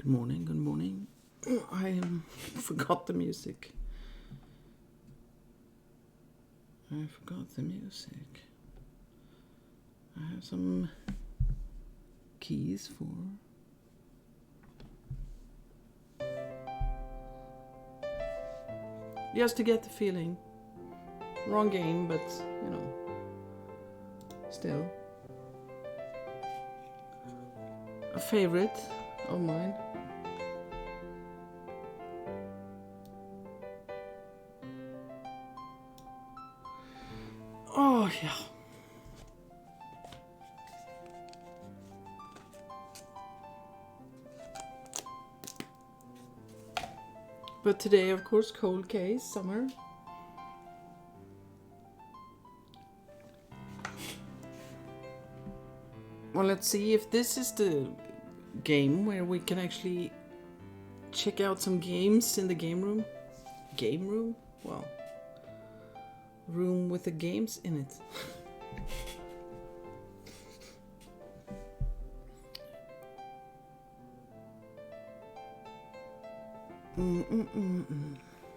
Good morning, good morning. I forgot the music. I forgot the music. I have some keys for. Just to get the feeling. Wrong game, but you know, still. A favorite of mine. Oh, yeah. But today, of course, cold case, summer. Well, let's see if this is the game where we can actually check out some games in the game room. Game room? Well, room with the games in it.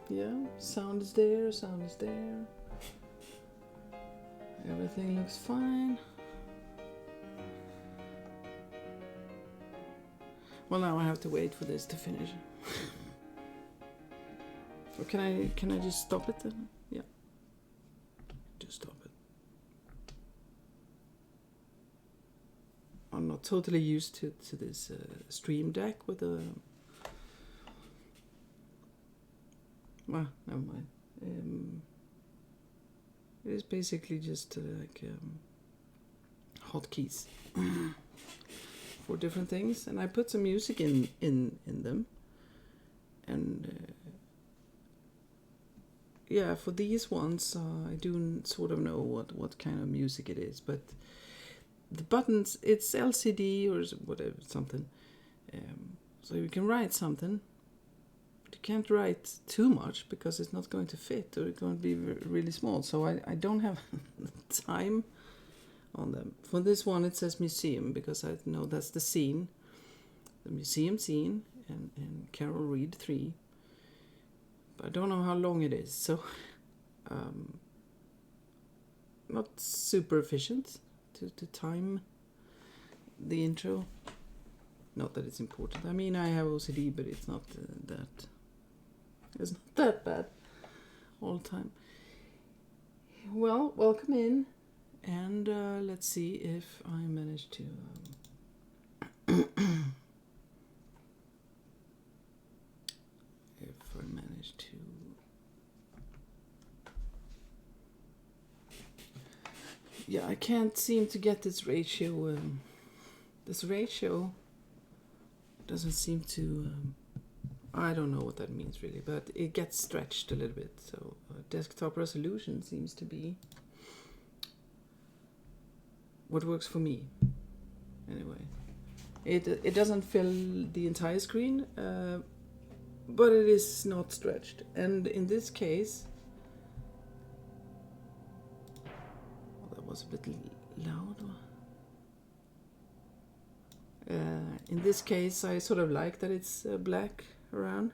Yeah, sound is there, sound is there. Everything looks fine. Well, now I have to wait for this to finish. Or can I just stop it then? Yeah. Just stop it. I'm not totally used to this Stream Deck with a... Well, never mind. It is basically just like hotkeys for different things, and I put some music in them, and yeah, for these ones I do sort of know what kind of music it is, but the buttons, it's LCD or whatever, something, so you can write something. You can't write too much because it's not going to fit, or it's going to be really small, so I don't have time on them. For this one it says museum because I know that's the scene, the museum scene, and Carol Reed 3, but I don't know how long it is, so not super efficient to time the intro. Not that it's important. I mean, I have OCD, but it's not it's not that bad all the time. Well, welcome in, and let's see if I manage to... if I manage to... Yeah, I can't seem to get this ratio. This ratio doesn't seem to... I don't know what that means really, but it gets stretched a little bit. So desktop resolution seems to be what works for me. Anyway, it doesn't fill the entire screen, but it is not stretched. And in this case, well, that was a bit loud. In this case, I sort of like that it's black around.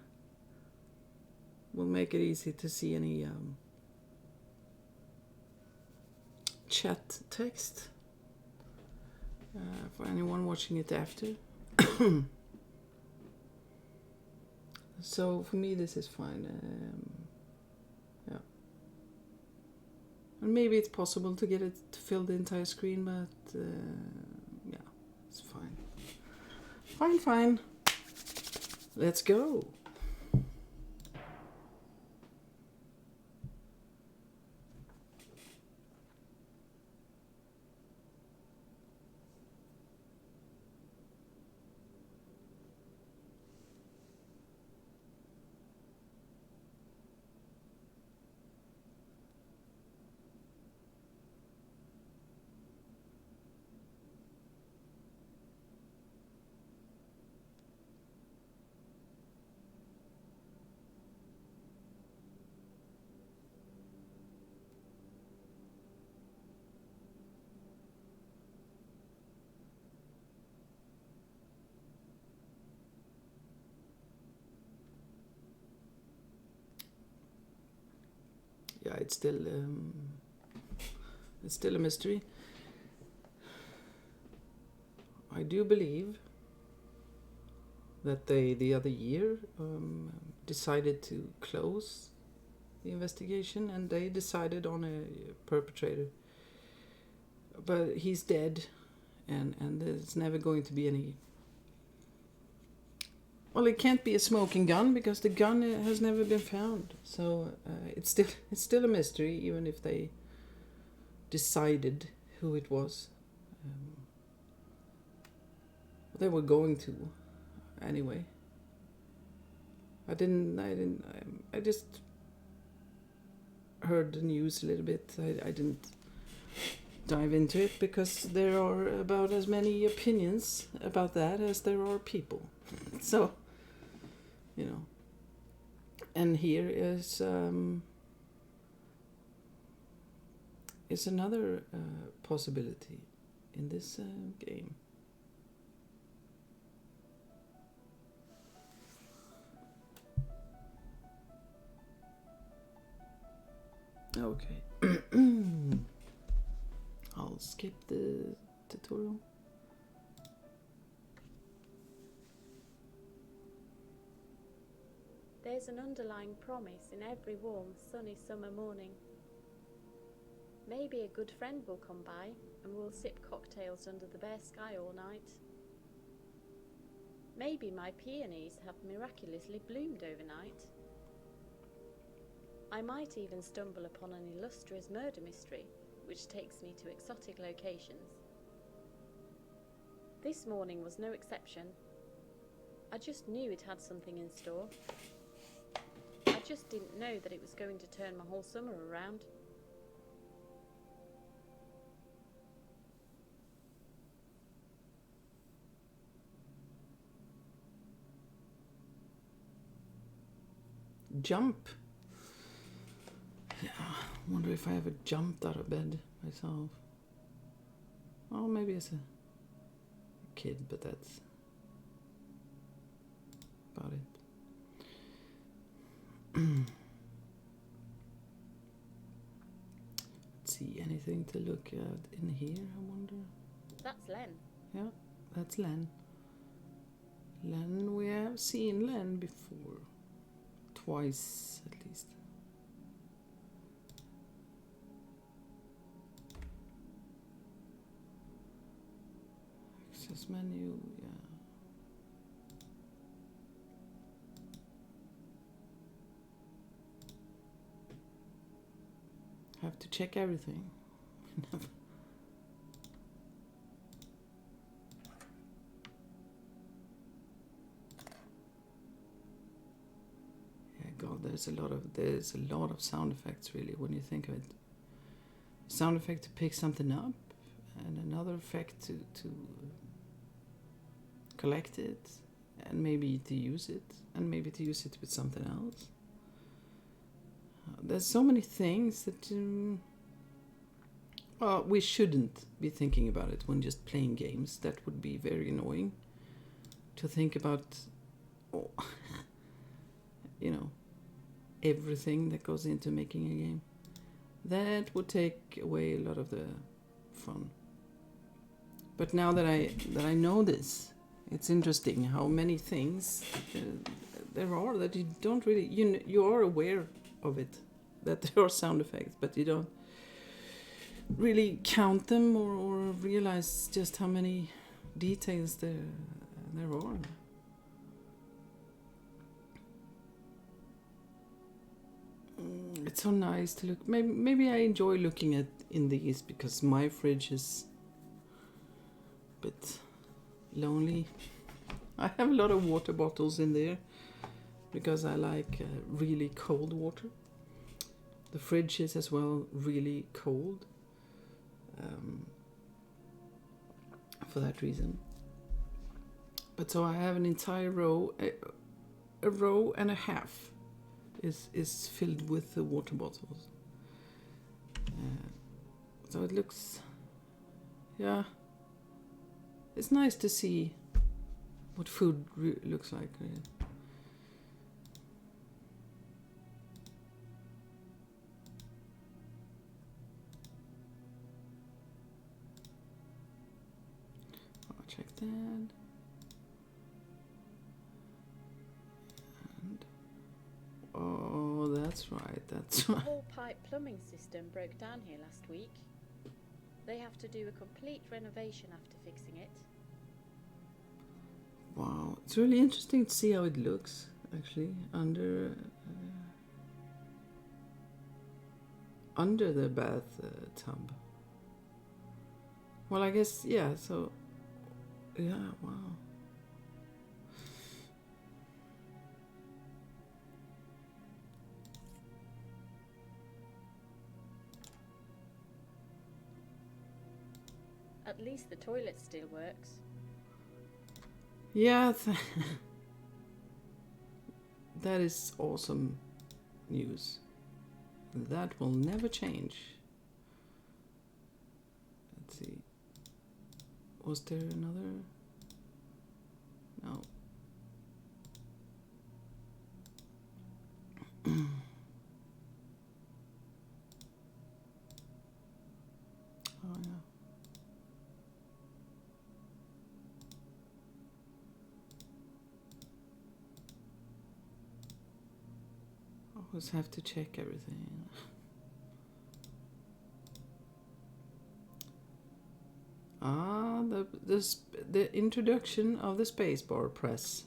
Will make it easy to see any chat text for anyone watching it after. So for me this is fine. Yeah, and maybe it's possible to get it to fill the entire screen, but yeah, it's fine. Fine. Let's go. yeah, it's still a mystery. I do believe that they, the other year, decided to close the investigation, and they decided on a perpetrator. But he's dead, and there's never going to be any. Well, it can't be a smoking gun because the gun has never been found. So it's still a mystery, even if they decided who it was. They were going to, anyway. I just heard the news a little bit. I didn't dive into it because there are about as many opinions about that as there are people. So, you know. And here is another possibility in this game. Okay. I'll skip the tutorial. There's an underlying promise in every warm, sunny summer morning. Maybe a good friend will come by and we'll sip cocktails under the bare sky all night. Maybe my peonies have miraculously bloomed overnight. I might even stumble upon an illustrious murder mystery which takes me to exotic locations. This morning was no exception. I just knew it had something in store. I just didn't know that it was going to turn my whole summer around. Jump. Yeah, I wonder if I ever jumped out of bed myself. Oh, maybe as a kid, but that's about it. Let's see, anything to look at in here, I wonder? That's Len. Yeah, that's Len. Len, we have seen Len before. Twice, at least. Access menu, yeah. Have to check everything. God, there's a lot of sound effects really when you think of it. Sound effect to pick something up, and another effect to collect it, and maybe to use it, and maybe to use it with something else. There's so many things that well, we shouldn't be thinking about it when just playing games. That would be very annoying to think about. Oh, you know, everything that goes into making a game. That would take away a lot of the fun. But now that I know this, it's interesting how many things there are that you don't really, you are aware of it, that there are sound effects, but you don't really count them or realize just how many details there are. It's so nice to look. Maybe I enjoy looking at in these because my fridge is a bit lonely. I have a lot of water bottles in there because I like really cold water. The fridge is as well really cold for that reason. But so I have an entire row, a row and a half is filled with the water bottles. So it looks, yeah, it's nice to see what food looks like. stand. And oh, that's right. That's The right. whole pipe plumbing system broke down here last week. They have to do a complete renovation after fixing it. Wow, it's really interesting to see how it looks actually under the bathtub. Well, I guess yeah. So yeah, wow. At least the toilet still works. Yeah, that is awesome news. That will never change. Let's see. Was there another? No. Oh yeah. Always have to check everything. Ah, the introduction of the spacebar press.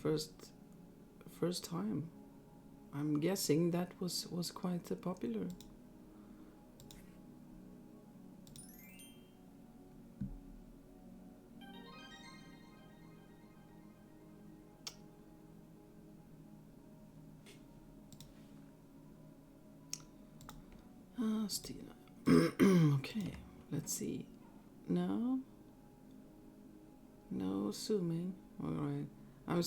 First time. I'm guessing that was quite popular. Ah, Stina. Okay, let's see. No zooming. All right. I'm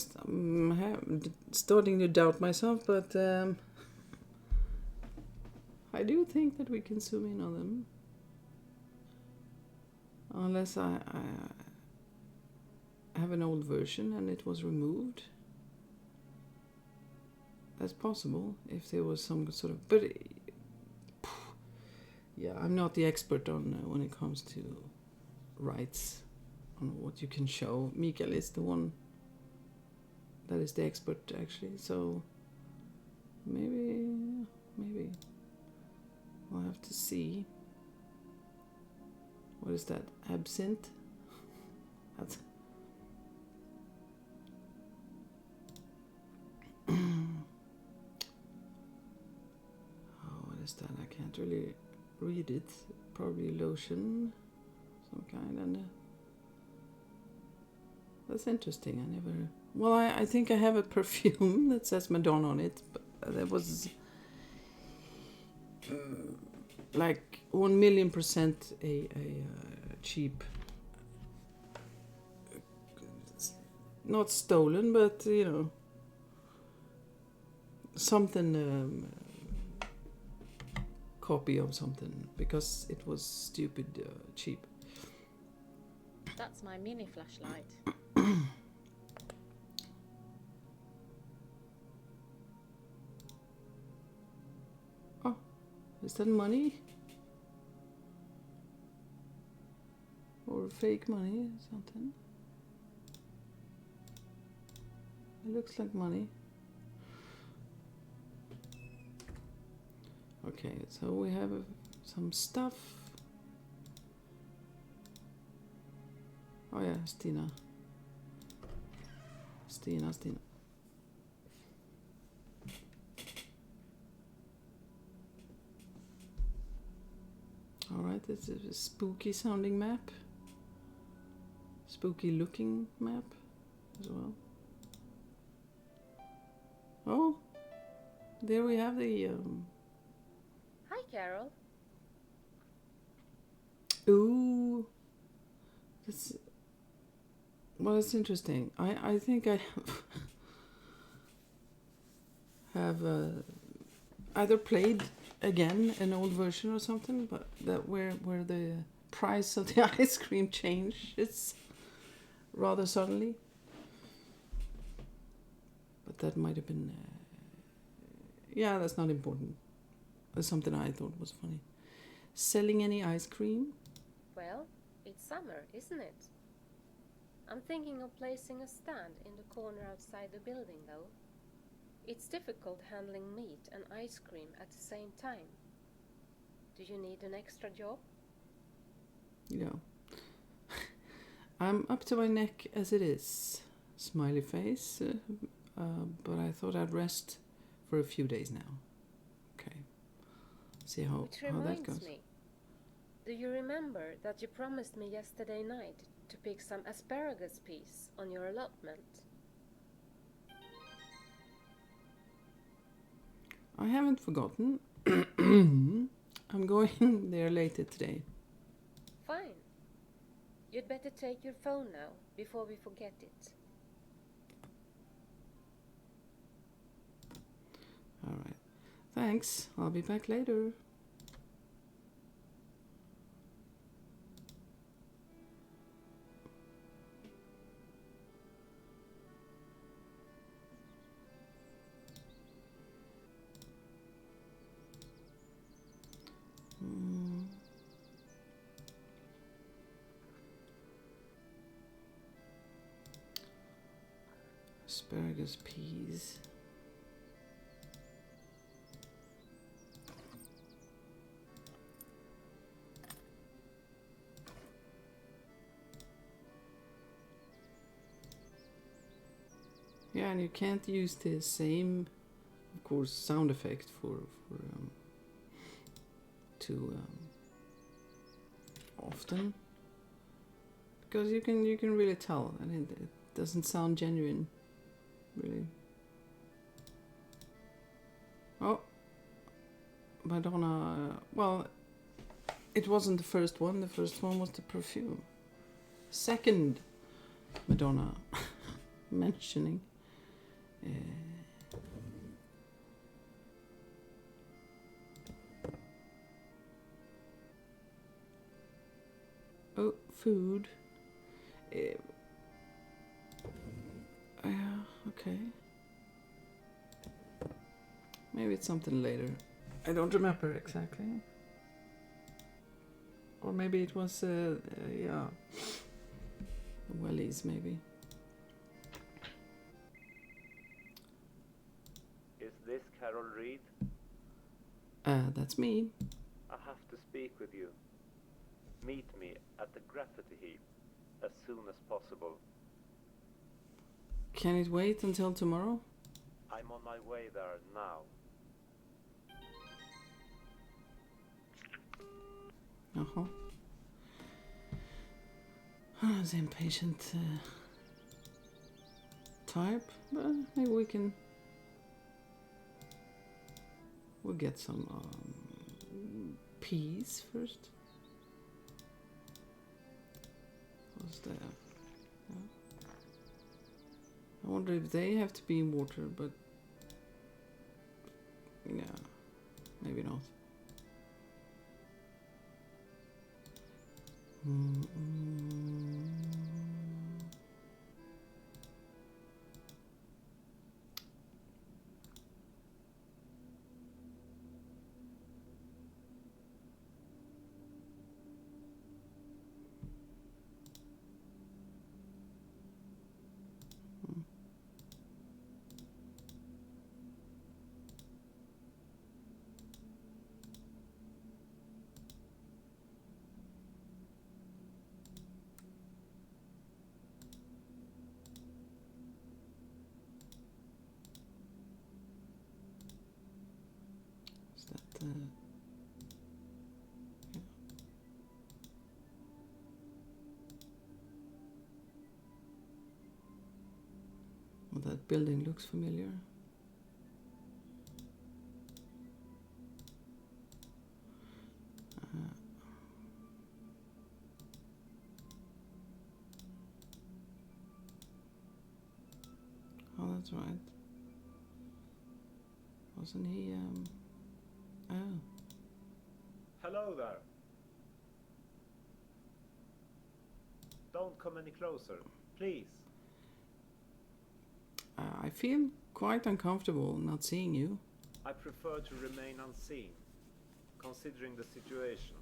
starting to doubt myself, but I do think that we can zoom in on them. Unless I have an old version and it was removed. That's possible if there was some sort of... But yeah, I'm not the expert on when it comes to rights on what you can show. Mikael is the one that is the expert actually, so maybe we'll have to see. What is that? Absinthe? That's oh, what is that? I can't really read it. Probably lotion, some kind, and that's interesting. I never. Well, I think I have a perfume that says Madonna on it, but that was like 1,000,000% a cheap, not stolen, but you know, something copy of something because it was stupid cheap. That's my mini flashlight. Oh, is that money? Or fake money or something? It looks like money. Okay, so we have some stuff. Oh yeah, Stina. Alright, it's a spooky sounding map. Spooky looking map as well. Oh, there we have the... Hi, Carol. Ooh, that's... Well, it's interesting. I think I have either played again an old version or something, but that where the price of the ice cream changes rather suddenly. But that might have been... yeah, that's not important. That's something I thought was funny. Selling any ice cream? Well, are summer, isn't it? I'm thinking of placing a stand in the corner outside the building, though. It's difficult handling meat and ice cream at the same time. Do you need an extra job? Yeah. I'm up to my neck as it is. Smiley face. But I thought I'd rest for a few days now. Okay. See how Which that reminds goes. me. Do you remember that you promised me yesterday night to pick some asparagus peas on your allotment? I haven't forgotten. I'm going there later today. Fine. You'd better take your phone now, before we forget it. All right. Thanks. I'll be back later. Asparagus peas. Yeah, and you can't use the same, of course, sound effect for too often, because you can really tell, and it doesn't sound genuine, really. Oh, Madonna. Well, it wasn't the first one. The first one was the perfume. Second, Madonna mentioning. Oh, food. Okay. Maybe it's something later. I don't remember exactly. Or maybe it was, yeah, wellies, maybe. Is this Carol Reed? That's me. I have to speak with you. Meet me at the graffiti heap as soon as possible. Can it wait until tomorrow? I'm on my way there now. Uh-huh. The impatient type, but maybe we'll get some peas first. What's there? Yeah. I wonder if they have to be in water, but yeah, maybe not. Is that yeah. Well, that building looks familiar. Oh, that's right. Wasn't he, oh. Hello there. Don't come any closer, please. I feel quite uncomfortable not seeing you. I prefer to remain unseen, considering the situation.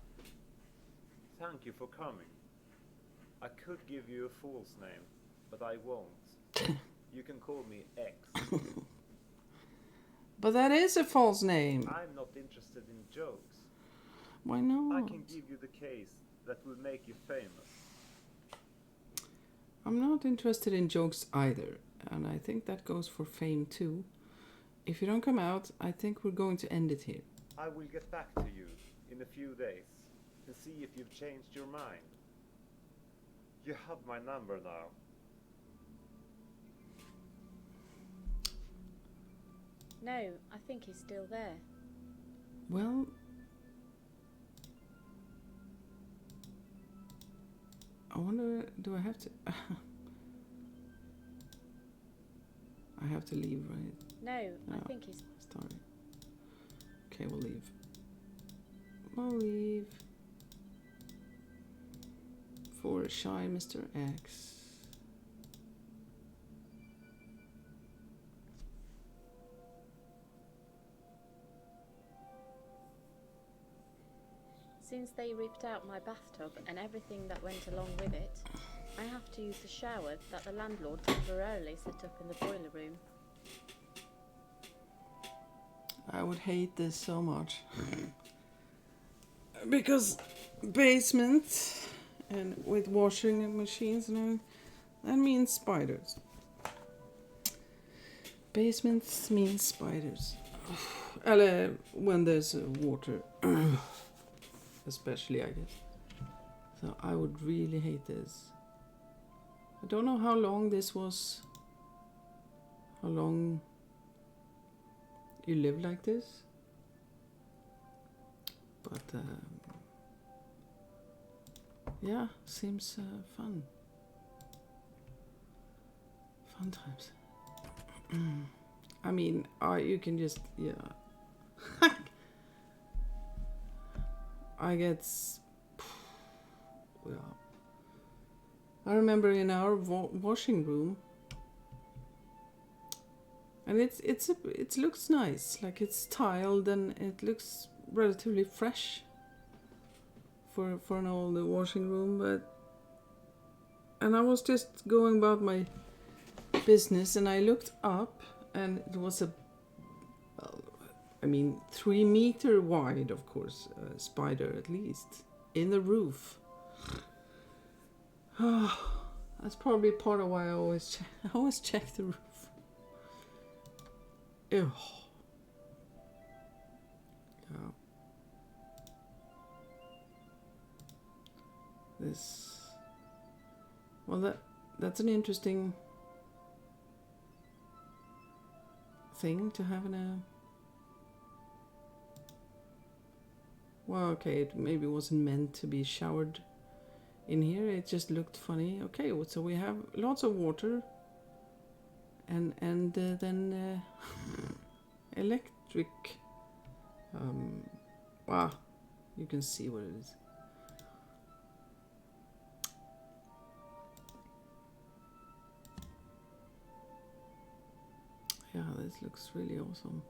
Thank you for coming. I could give you a false name, but I won't. You can call me X. But that is a false name. I'm not interested in jokes. Why not? I can give you the case that will make you famous. I'm not interested in jokes either, and I think that goes for fame too. If you don't come out, I think we're going to end it here. I will get back to you in a few days and see if you've changed your mind. You have my number now. No, I think he's still there. Well, I wonder, do I have to... I have to leave, right? No, No. I think he's... Sorry. Okay, we'll leave. We'll leave. For shy Mr. X. Since they ripped out my bathtub and everything that went along with it, I have to use the shower that the landlord temporarily set up in the boiler room. I would hate this so much. Because basement and with washing machines and everything, that means spiders. Basements means spiders. Eller when there's water. Especially, I guess. So I would really hate this. I don't know how long this was. How long you live like this. But yeah, seems fun. Fun times. I mean, you can just, yeah. I get, yeah. I remember in our washing room, and it looks nice, like it's tiled and it looks relatively fresh for an old washing room, and I was just going about my business and I looked up and it was 3 meter wide, of course, spider at least, in the roof. That's probably part of why I always check the roof. Ew. Yeah. That's an interesting thing to have in a... Well, okay, it maybe wasn't meant to be showered in here. It just looked funny. Okay, so we have lots of water and then electric. Wow, you can see what it is. Yeah, this looks really awesome.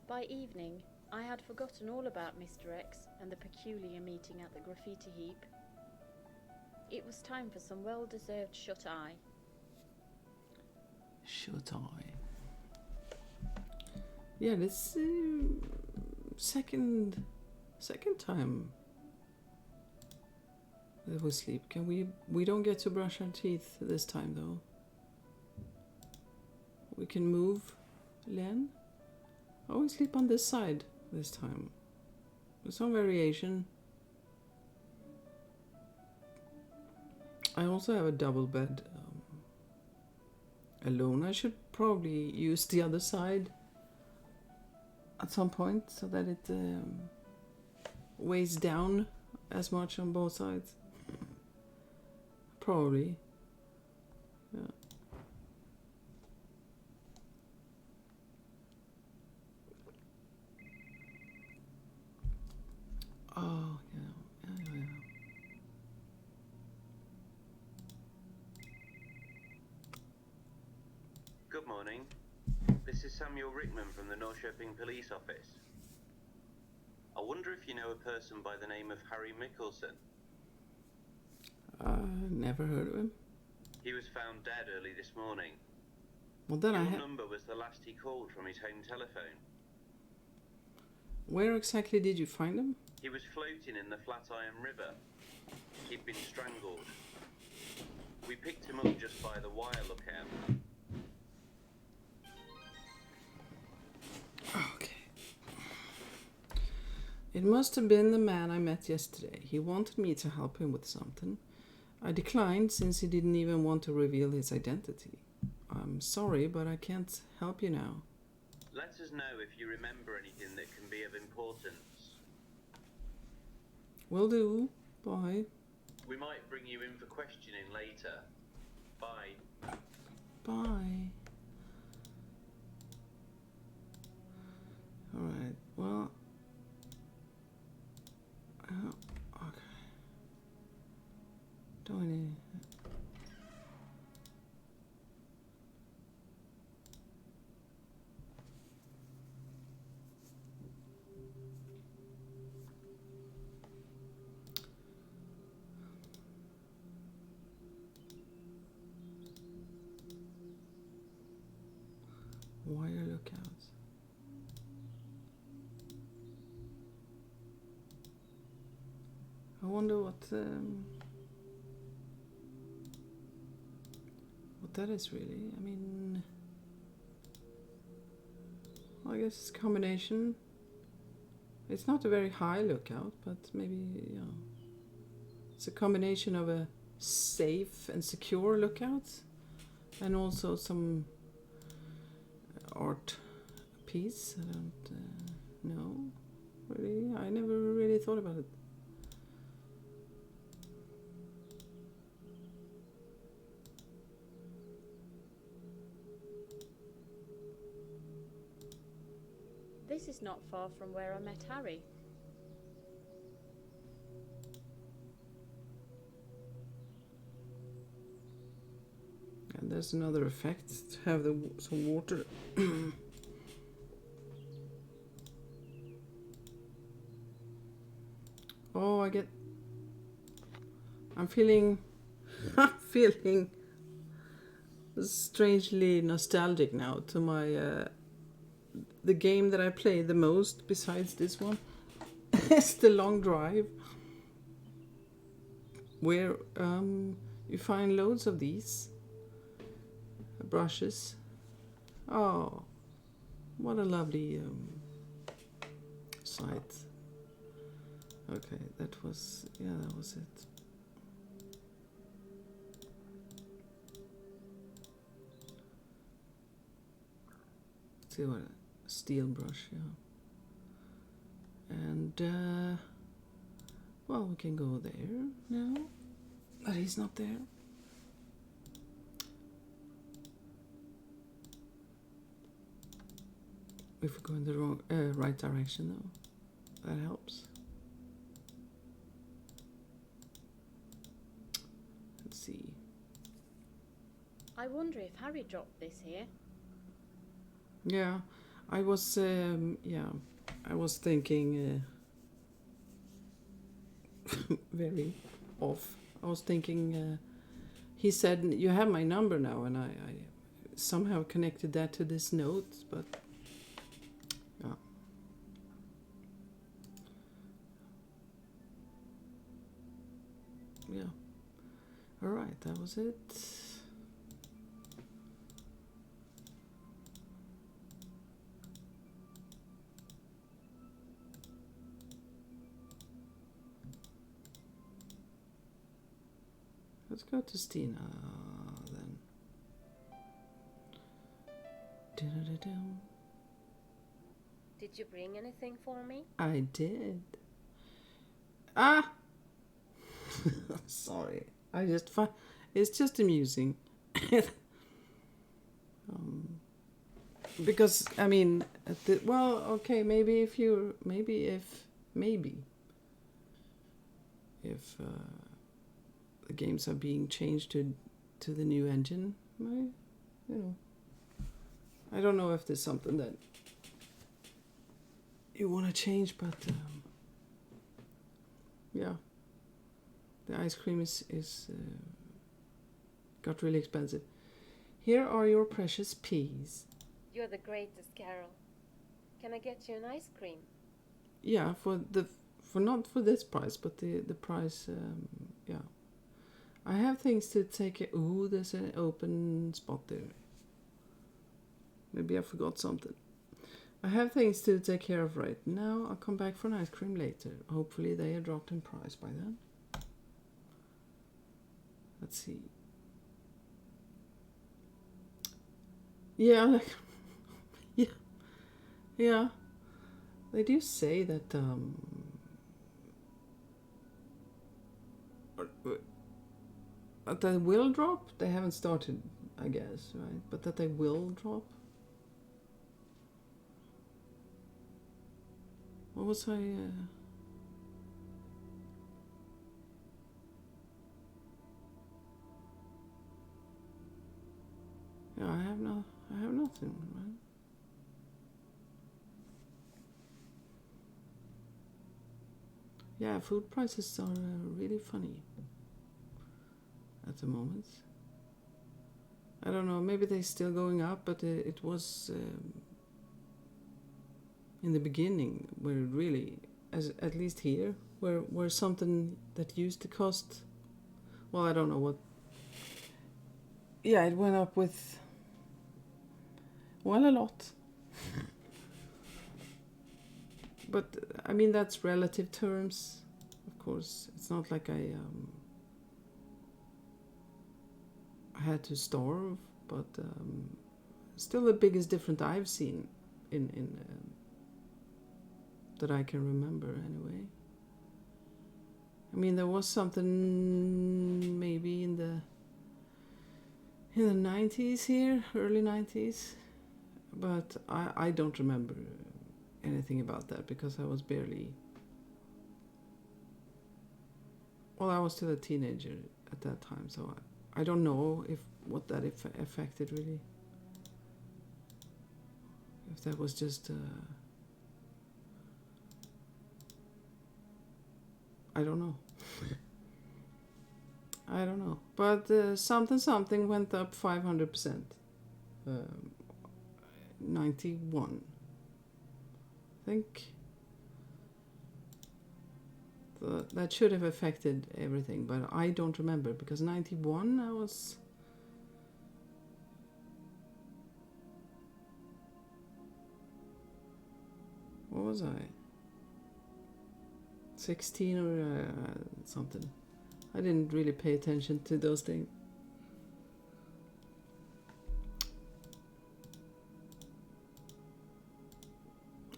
By evening, I had forgotten all about Mr. X and the peculiar meeting at the graffiti heap. It was time for some well-deserved shut-eye. Shut-eye. Yeah, this second time that we sleep. We don't get to brush our teeth this time though. We can move, Len. Oh, we sleep on this side this time. There's some variation. I also have a double bed alone. I should probably use the other side at some point so that it weighs down as much on both sides. Probably. Yeah. Oh, yeah. Good morning. This is Samuel Rickman from the Norrköping Police Office. I wonder if you know a person by the name of Harry Mickelson. Never heard of him. He was found dead early this morning. Well, then Your number was the last he called from his home telephone. Where exactly did you find him? He was floating in the Flatiron River. He'd been strangled. We picked him up just by the wire lookout. Okay. It must have been the man I met yesterday. He wanted me to help him with something. I declined since he didn't even want to reveal his identity. I'm sorry, but I can't help you now. Let us know if you remember anything that can be of importance. Will do. Bye. We might bring you in for questioning later. Bye. Bye. Alright, well... okay. Do I need... wire lookouts. I wonder what that is really. I mean, I guess it's a combination. It's not a very high lookout, but maybe, yeah. It's a combination of a safe and secure lookout and also some art piece. I don't know, really. I never really thought about it. This is not far from where I met Harry. And there's another effect to have some water. Oh, I'm feeling strangely nostalgic now to my the game that I play the most besides this one. It's The Long Drive, where you find loads of these brushes. Oh, what a lovely site. Okay, that was it. Let's see what steel brush, yeah. And well, we can go there now, but he's not there. If we go in the right direction, though, that helps. Let's see. I wonder if Harry dropped this here. Yeah, I was thinking very off. I was thinking he said, "You have my number now," and I somehow connected that to this note, but yeah. Yeah. All right, that was it. Let's go to Stina then. Da-da-da-dum. Did you bring anything for me? I did. Ah! Sorry. I just find it's just amusing. Because I mean, maybe if the games are being changed to the new engine, I don't know if there's something that you want to change, but yeah, the ice cream is got really expensive. Here are your precious peas. You're the greatest, Carol. Can I get you an ice cream? Yeah, for not for this price, but the price. Yeah, I have things to take. Ooh, there's an open spot there. Maybe I forgot something. I have things to take care of right now. I'll come back for an ice cream later. Hopefully they are dropped in price by then. Let's see. Yeah, like, yeah. They do say that they will drop. They haven't started, I guess, right? But that they will drop. What was I? Yeah, I have nothing, right? Yeah, food prices are really funny at the moment. I don't know, maybe they're still going up, but it was in the beginning where it really, at least here, where something that used to cost, well, I don't know what. Yeah, it went up with, well, a lot. But I mean, that's relative terms, of course. It's not like I had to starve, but still the biggest difference I've seen in that I can remember anyway. I mean, there was something maybe in the 90s here, early 90s, but I don't remember anything about that because I was barely, well, I was still a teenager at that time, so I don't know what that affected really. If that was just I don't know. I don't know, but something went up 500%. 91. I think that should have affected everything, but I don't remember because 91 I was. What was I? 16 or something. I didn't really pay attention to those things.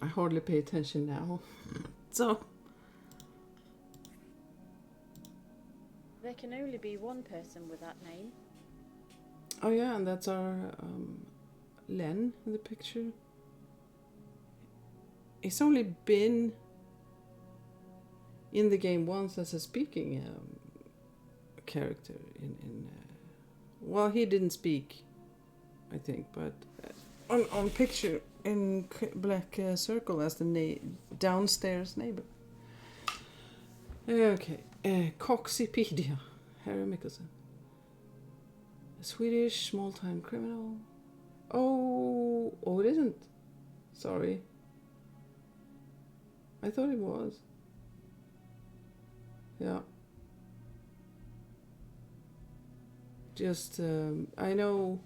I hardly pay attention now. So. There can only be one person with that name. Oh yeah, and that's our Len in the picture. He's only been in the game once as a speaking character. Well, he didn't speak, I think, but on picture in black circle as the downstairs neighbor. Okay, Coxipedia, Harry Mickelson. A Swedish small-time criminal. Oh, it isn't. Sorry. I thought it was. Yeah. Just, I know.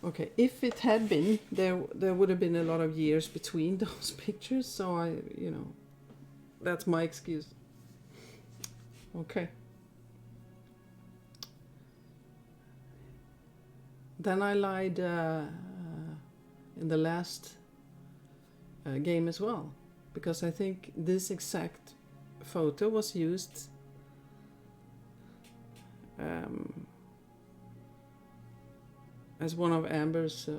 Okay, if it had been, there would have been a lot of years between those pictures, so that's my excuse. Okay. Then I lied in the last game as well, because I think this exact photo was used as one of Amber's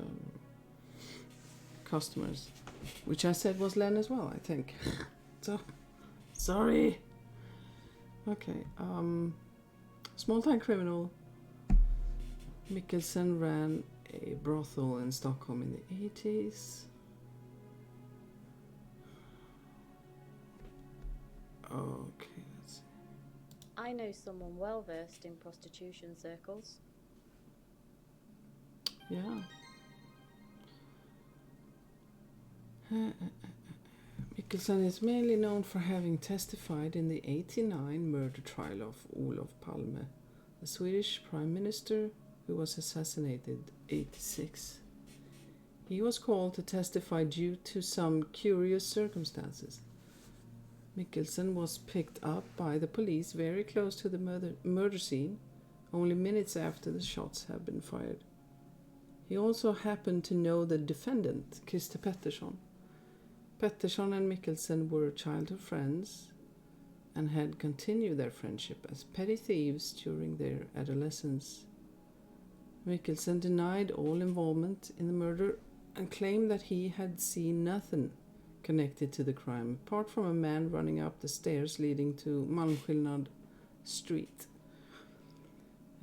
customers, which I said was Len as well, I think. So, sorry. Okay, small-time criminal. Mikkelsen ran a brothel in Stockholm in the 80s. Okay, let's see. I know someone well versed in prostitution circles. Yeah. Mickelson is mainly known for having testified in the 1989 murder trial of Olof Palme, the Swedish Prime Minister who was assassinated in 1986. He was called to testify due to some curious circumstances. Mickelson was picked up by the police very close to the murder scene, only minutes after the shots had been fired. He also happened to know the defendant, Christer Pettersson. Pettersson and Mickelson were childhood friends and had continued their friendship as petty thieves during their adolescence. Mickelson denied all involvement in the murder and claimed that he had seen nothing connected to the crime, apart from a man running up the stairs leading to Malmskillnad Street.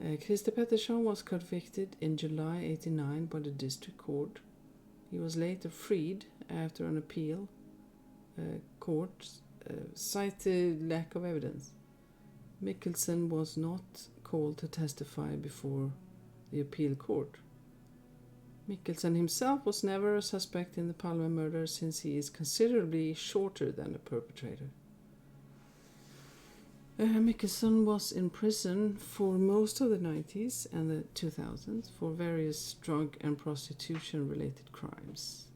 Christer Pettersson was convicted in July 1989 by the district court. He was later freed after an appeal court cited lack of evidence. Mickelson was not called to testify before the appeal court. Mickelson himself was never a suspect in the Palme murder since he is considerably shorter than the perpetrator. Mickelson was in prison for most of the 90s and the 2000s for various drug and prostitution related crimes.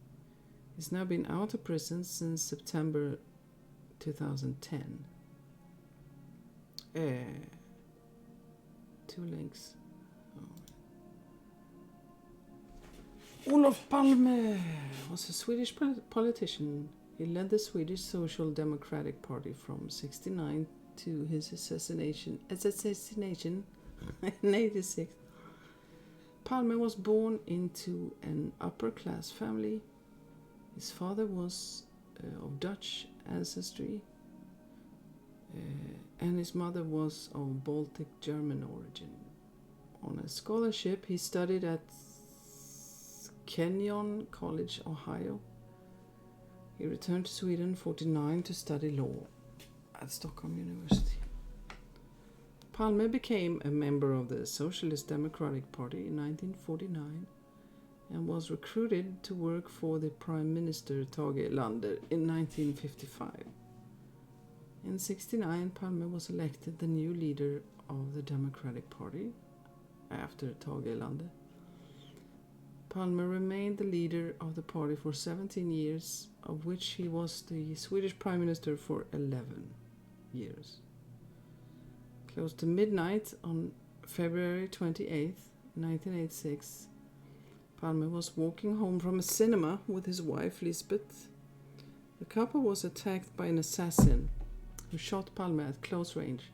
He's now been out of prison since September 2010. Two links. Olof Palme was a Swedish politician. He led the Swedish Social Democratic Party from 1969 to his assassination in 1986. Palme was born into an upper-class family. His father was of Dutch ancestry, and his mother was of Baltic German origin. On a scholarship, he studied at Kenyon College, Ohio. He returned to Sweden in 1949 to study law at Stockholm University. Palme became a member of the Socialist Democratic Party in 1949 and was recruited to work for the Prime Minister Tage Erlander in 1955. In 1969, Palme was elected the new leader of the Democratic Party after Tage Erlander. Palme remained the leader of the party for 17 years, of which he was the Swedish Prime Minister for 11 years. Close to midnight on February 28, 1986, Palme was walking home from a cinema with his wife Lisbeth. The couple was attacked by an assassin who shot Palme at close range.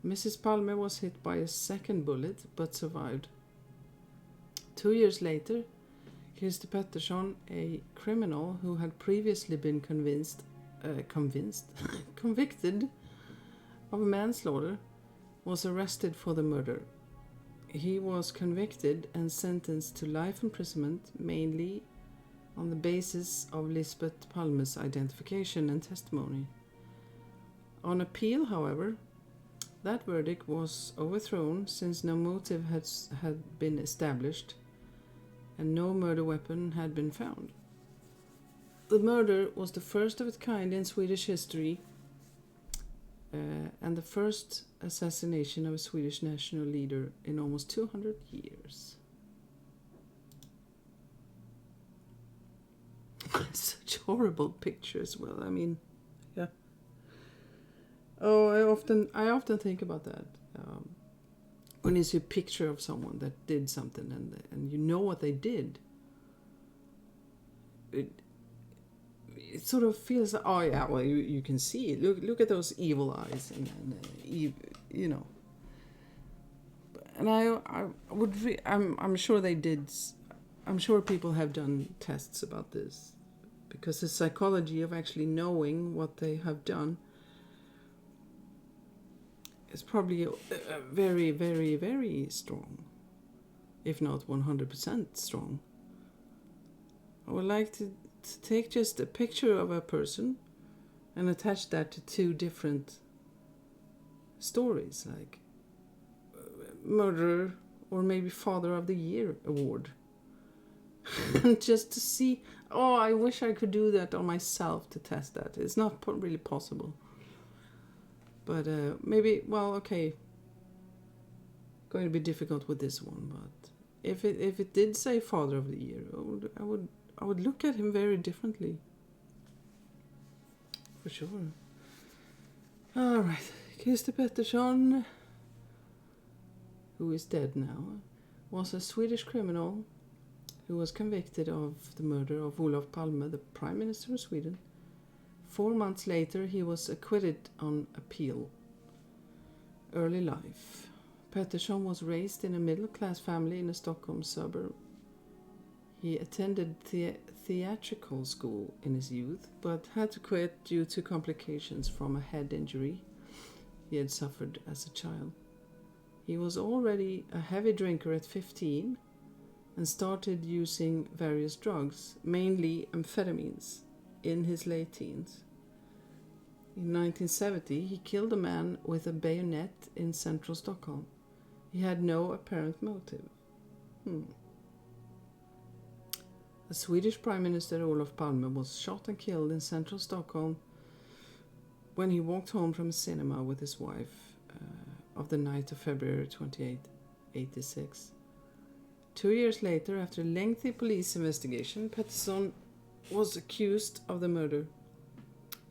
Mrs. Palme was hit by a second bullet but survived. 2 years later, Christer Pettersson, a criminal who had previously been convicted of manslaughter, was arrested for the murder. He was convicted and sentenced to life imprisonment, mainly on the basis of Lisbeth Palme's identification and testimony. On appeal, however, that verdict was overthrown since no motive had been established and no murder weapon had been found. The murder was the first of its kind in Swedish history and the first assassination of a Swedish national leader in almost 200 years. Such horrible pictures. Well, I mean, yeah. Oh, I often think about that. When you see a picture of someone that did something and you know what they did, it sort of feels like, oh yeah, well you can see it. Look at those evil eyes and you know. And I'm sure they did. I'm sure people have done tests about this, because the psychology of actually knowing what they have done is probably very, very, very strong. if not 100% strong. I would like to take just a picture of a person and attach that to 2 different stories, like murderer or maybe Father of the Year award. Just to see, I wish I could do that on myself to test that. It's not really possible. But maybe, okay, going to be difficult with this one, but if it did say Father of the Year, I would look at him very differently. For sure. All right. Christer Pettersson, who is dead now, was a Swedish criminal who was convicted of the murder of Olof Palme, the Prime Minister of Sweden. 4 months later, he was acquitted on appeal. Early life. Pettersson was raised in a middle-class family in a Stockholm suburb. He attended theatrical school in his youth, but had to quit due to complications from a head injury he had suffered as a child. He was already a heavy drinker at 15 and started using various drugs, mainly amphetamines, in his late teens. In 1970, he killed a man with a bayonet in central Stockholm. He had no apparent motive. The Swedish Prime Minister Olof Palme was shot and killed in central Stockholm when he walked home from a cinema with his wife of the night of February 28, 1986. 2 years later, after a lengthy police investigation, Pettersson was accused of the murder.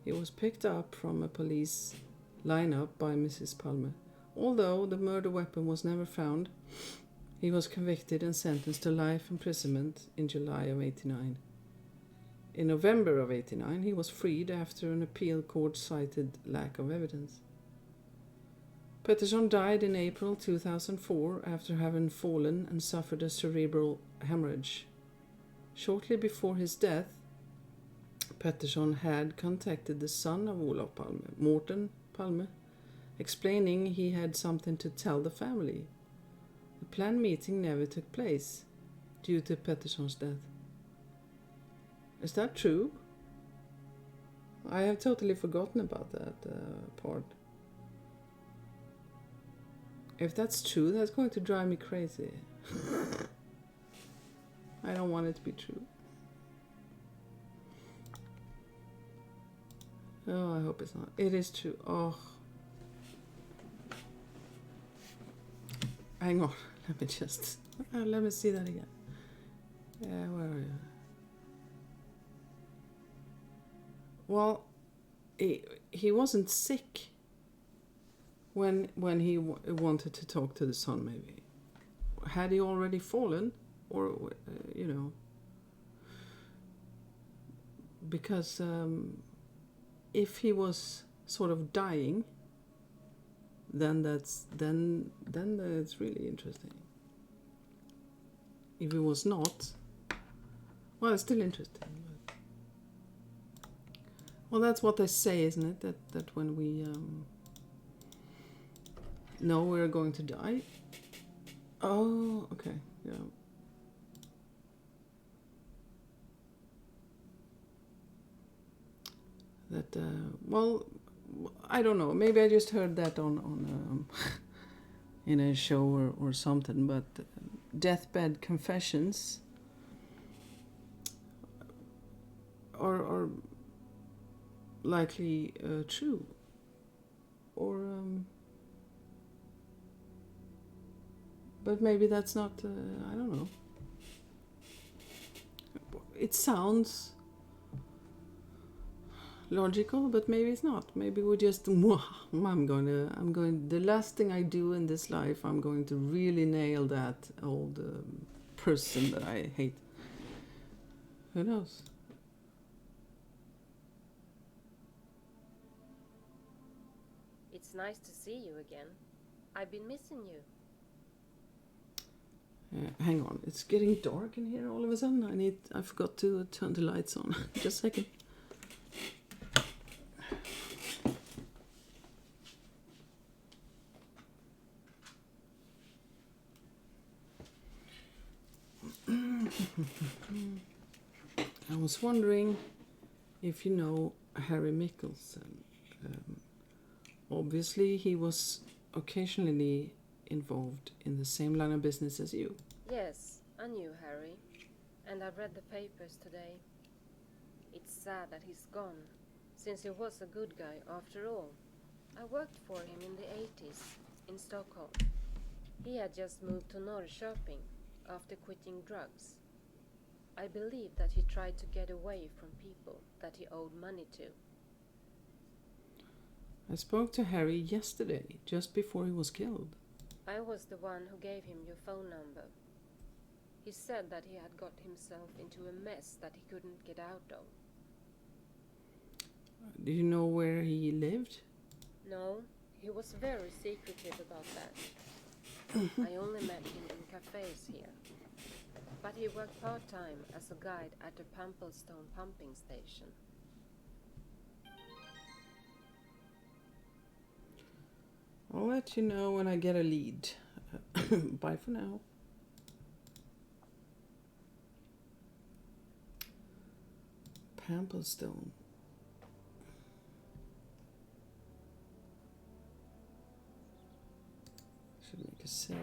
He was picked up from a police lineup by Mrs. Palme. Although the murder weapon was never found, he was convicted and sentenced to life imprisonment in July of 1989. In November of 1989, he was freed after an appeal court cited lack of evidence. Pettersson died in April 2004 after having fallen and suffered a cerebral hemorrhage. Shortly before his death, Pettersson had contacted the son of Olof Palme, Mårten Palme, explaining he had something to tell the family. The planned meeting never took place due to Pettersson's death. Is that true? I have totally forgotten about that part. If that's true, that's going to drive me crazy. I don't want it to be true. Oh, I hope it's not. It is true. Oh. Hang on. Let me see that again. Yeah, where are you? Well, he wasn't sick when he wanted to talk to the son, maybe. Had he already fallen? Or, because if he was sort of dying, then it's really interesting. If he was not, well, it's still interesting. Well, that's what they say, isn't it? That when we know we're going to die. Oh, okay, yeah. That well, I don't know. Maybe I just heard that on in a show or something. But deathbed confessions are likely true, or but maybe that's not. I don't know. It sounds logical, but maybe it's not. Maybe we just I'm going the last thing I do in this life, I'm going to really nail that old person that I hate. Who knows? It's nice to see you again. I've been missing you. Hang on, it's getting dark in here all of a sudden. I forgot to turn the lights on. Just a second. I was wondering if you know Harry Mickelson. Obviously, he was occasionally involved in the same line of business as you. Yes, I knew Harry, and I've read the papers today. It's sad that he's gone, since he was a good guy after all. I worked for him in the 80s in Stockholm. He had just moved to Norrköping after quitting drugs. I believe that he tried to get away from people that he owed money to. I spoke to Harry yesterday, just before he was killed. I was the one who gave him your phone number. He said that he had got himself into a mess that he couldn't get out of. Do you know where he lived? No, he was very secretive about that. I only met him in cafes here. But he worked part-time as a guide at the Pamplestone pumping station. I'll let you know when I get a lead. Bye for now. Pamplestone. Should make a save.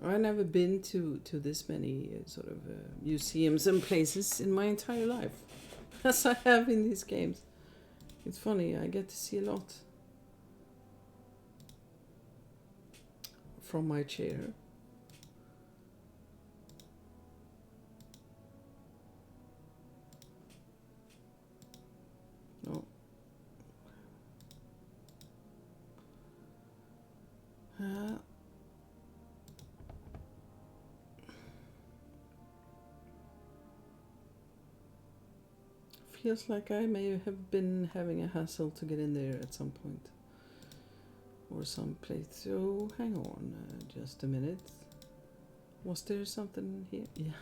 I've never been to this many sort of museums and places in my entire life, as I have in these games. It's funny, I get to see a lot from my chair. No. Feels like I may have been having a hassle to get in there at some point. Or some place. So, hang on just a minute. Was there something here? Yeah.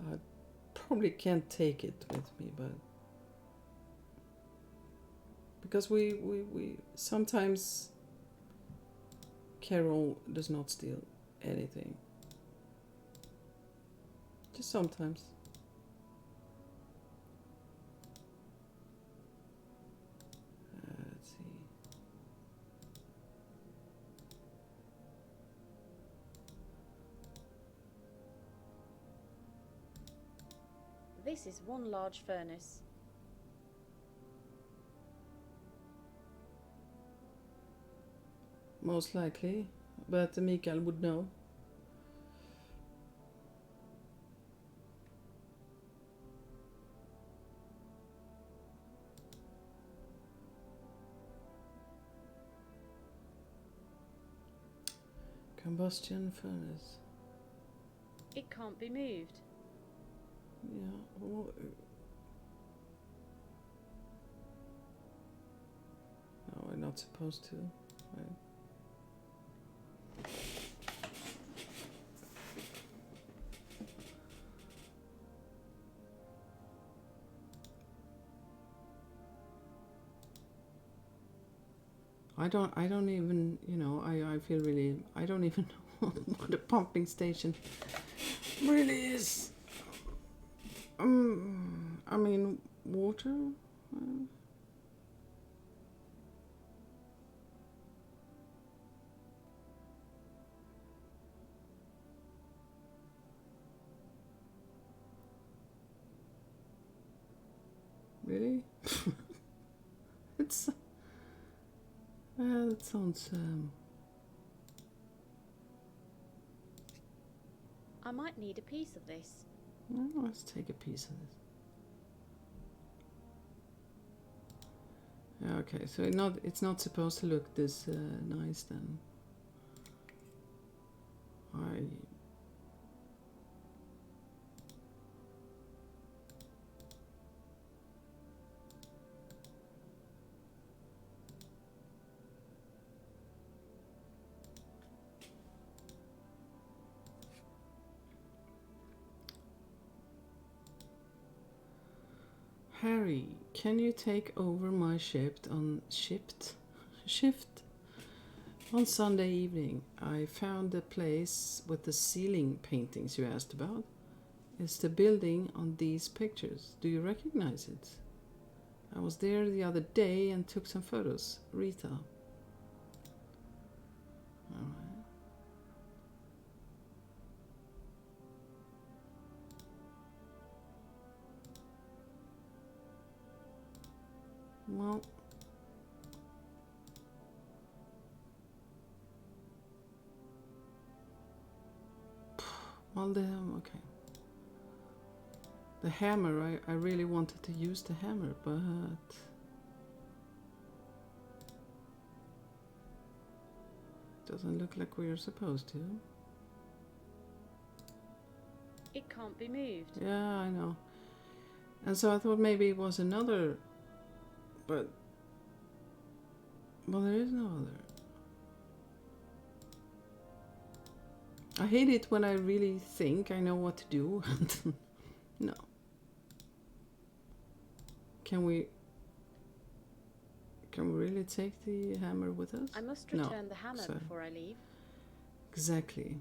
I probably can't take it with me, but... Because we sometimes... Carol does not steal anything. Just sometimes. Let's see. This is one large furnace. Most likely, but Mikael would know. Combustion furnace. It can't be moved. Yeah. Well, no, we're not supposed to. Right? I don't even, I feel really, I don't even know what a pumping station really is. I mean, water? Really? It's... that sounds... I might need a piece of this. Well, let's take a piece of this. Okay, so it's not supposed to look this nice then. Harry, can you take over my shift on Sunday evening? I found the place with the ceiling paintings you asked about. It's the building on these pictures. Do you recognize it? I was there the other day and took some photos. Rita. Alright. Well, okay. The hammer, I really wanted to use the hammer, but doesn't look like we're supposed to. It can't be moved. Yeah, I know. And so I thought maybe it was another, but well, there is no other. I hate it when I really think I know what to do. No. Can we really take the hammer with us? I must return the hammer so- before I leave. Exactly.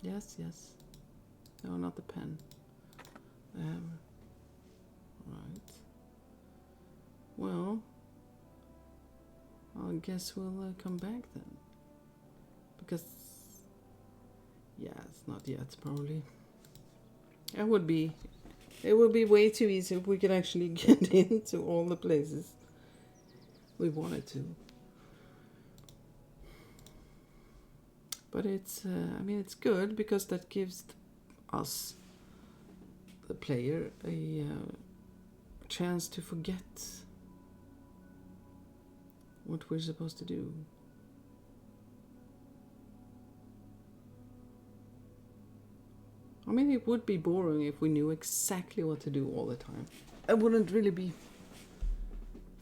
Yes. No, not the pen. The hammer. Right. Well, I guess we'll come back then. Because, yeah, it's not yet, probably. It would be way too easy if we could actually get into all the places we wanted to. But it's, it's good because that gives us, the player, a chance to forget what we're supposed to do. I mean, it would be boring if we knew exactly what to do all the time. It wouldn't really be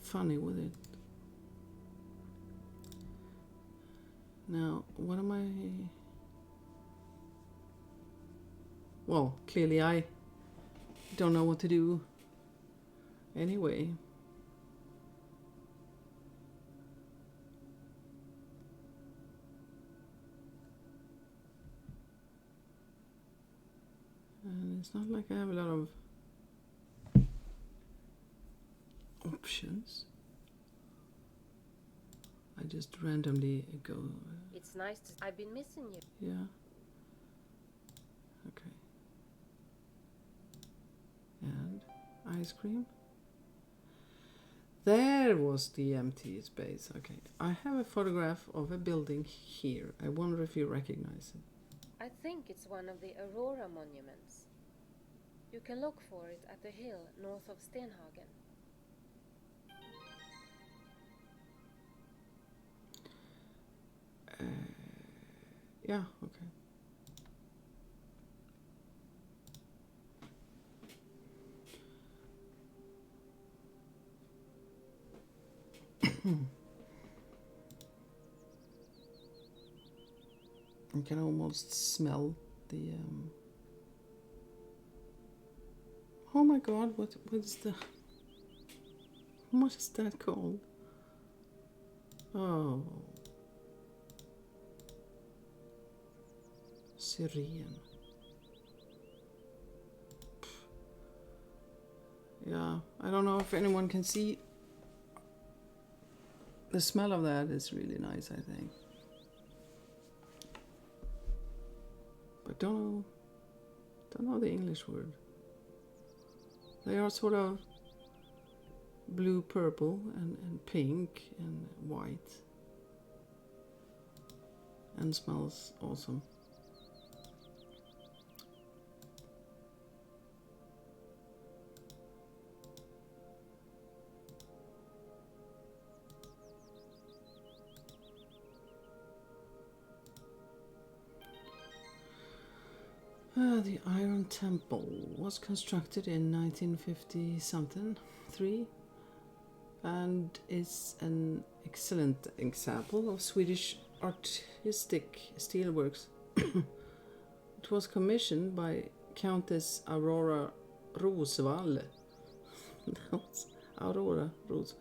funny, would it? Now, what am I... Well, clearly I don't know what to do anyway. And it's not like I have a lot of options. I just randomly go. It's nice to... I've been missing you. Yeah. Okay. And ice cream. There was the empty space. Okay. I have a photograph of a building here. I wonder if you recognize it. I think it's one of the Aurora monuments. You can look for it at the hill north of Stenhagen. Yeah, okay. You can almost smell the Oh my god, what is that called? Oh, Syrian. Yeah, I don't know if anyone can see. The smell of that is really nice, I think. But don't know the English word. They are sort of blue, purple, and pink, and white. And smells awesome. The Iron Temple was constructed in 1950 something, 3, and is an excellent example of Swedish artistic steelworks. It was commissioned by Countess Aurora Rosvall. Aurora Ros.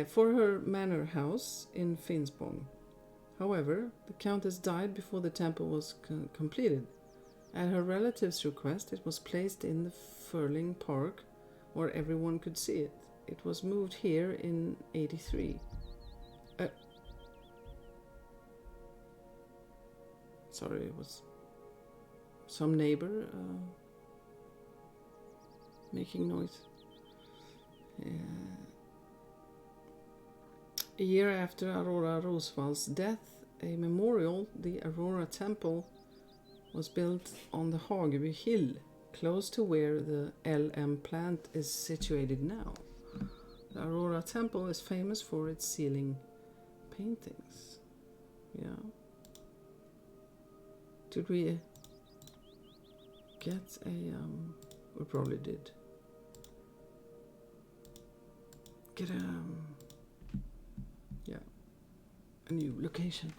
For her manor house in Finspång. However, the countess died before the temple was completed. At her relatives' request, it was placed in the Furling Park where everyone could see it. It was moved here in 83. Sorry, it was some neighbor making noise. A year after Aurora Rosvall's death, a memorial, the Aurora Temple, was built on the Hageby Hill, close to where the LM plant is situated now. The Aurora Temple is famous for its ceiling paintings. Yeah. Did we get a... we probably did. Get a... yeah. A new location.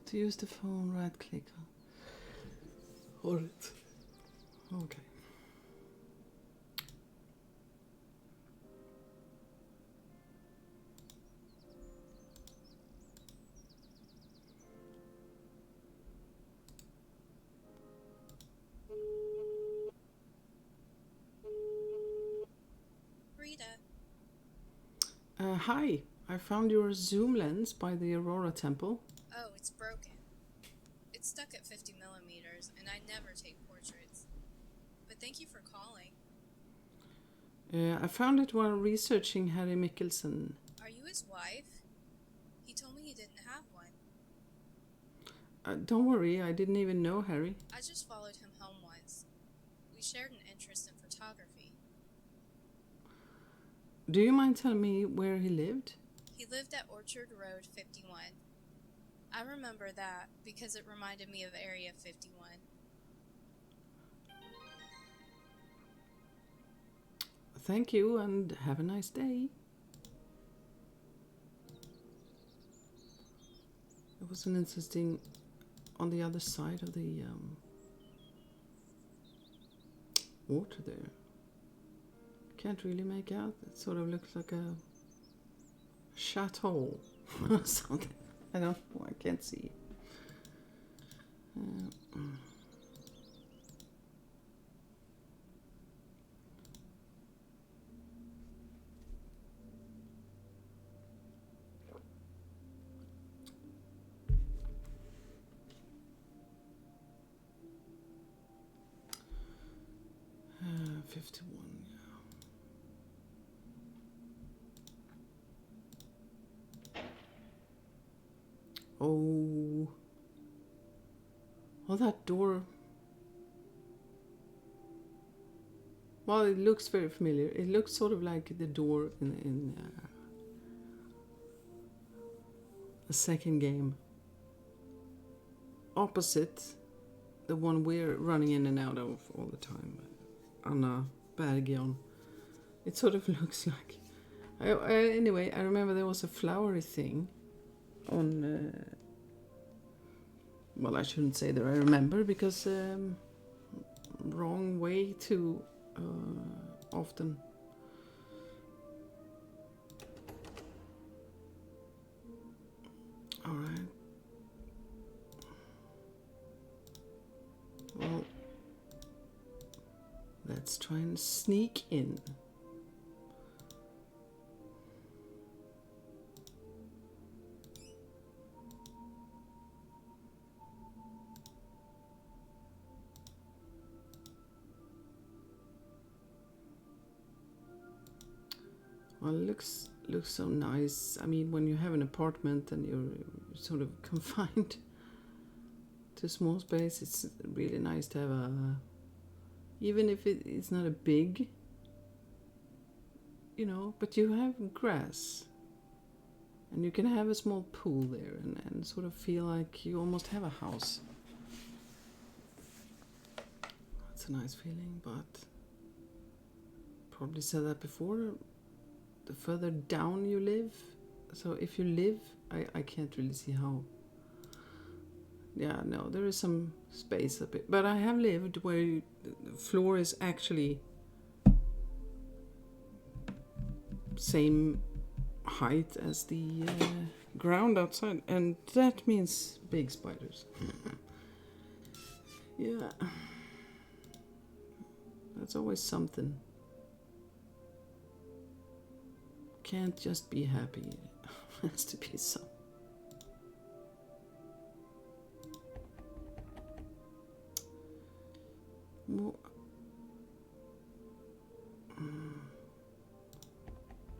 To use the phone, right click. Hold it. Okay. Rita. Hi, I found your zoom lens by the Aurora Temple. Oh, it's broken. It's stuck at 50 millimeters, and I never take portraits. But thank you for calling. I found it while researching Harry Mikkelsen. Are you his wife? He told me he didn't have one. Don't worry, I didn't even know Harry. I just followed him home once. We shared an interest in photography. Do you mind telling me where he lived? He lived at Orchard Road 51. I remember that because it reminded me of Area 51. Thank you and have a nice day. It was an interesting on the other side of the water there. Can't really make out. It sort of looks like a chateau or something. I don't know. I can't see. 51, yeah. Oh, that door. Well, it looks very familiar. It looks sort of like the door in the second game. Opposite the one we're running in and out of all the time. Anna Bergion. It sort of looks like... anyway, I remember there was a flowery thing on... well, I shouldn't say that I remember because wrong way too often. All right. Well, let's try and sneak in. Well, it looks so nice. I mean, when you have an apartment and you're sort of confined to small space, it's really nice to have even if it's not a big, you know, but you have grass. And you can have a small pool there and sort of feel like you almost have a house. That's a nice feeling, but probably said that before, the further down you live, so if you live, I can't really see how. Yeah, no, there is some space a bit, but I have lived where the floor is actually same height as the ground outside, and that means big spiders. Yeah, that's always something. Can't just be happy. It has to be some.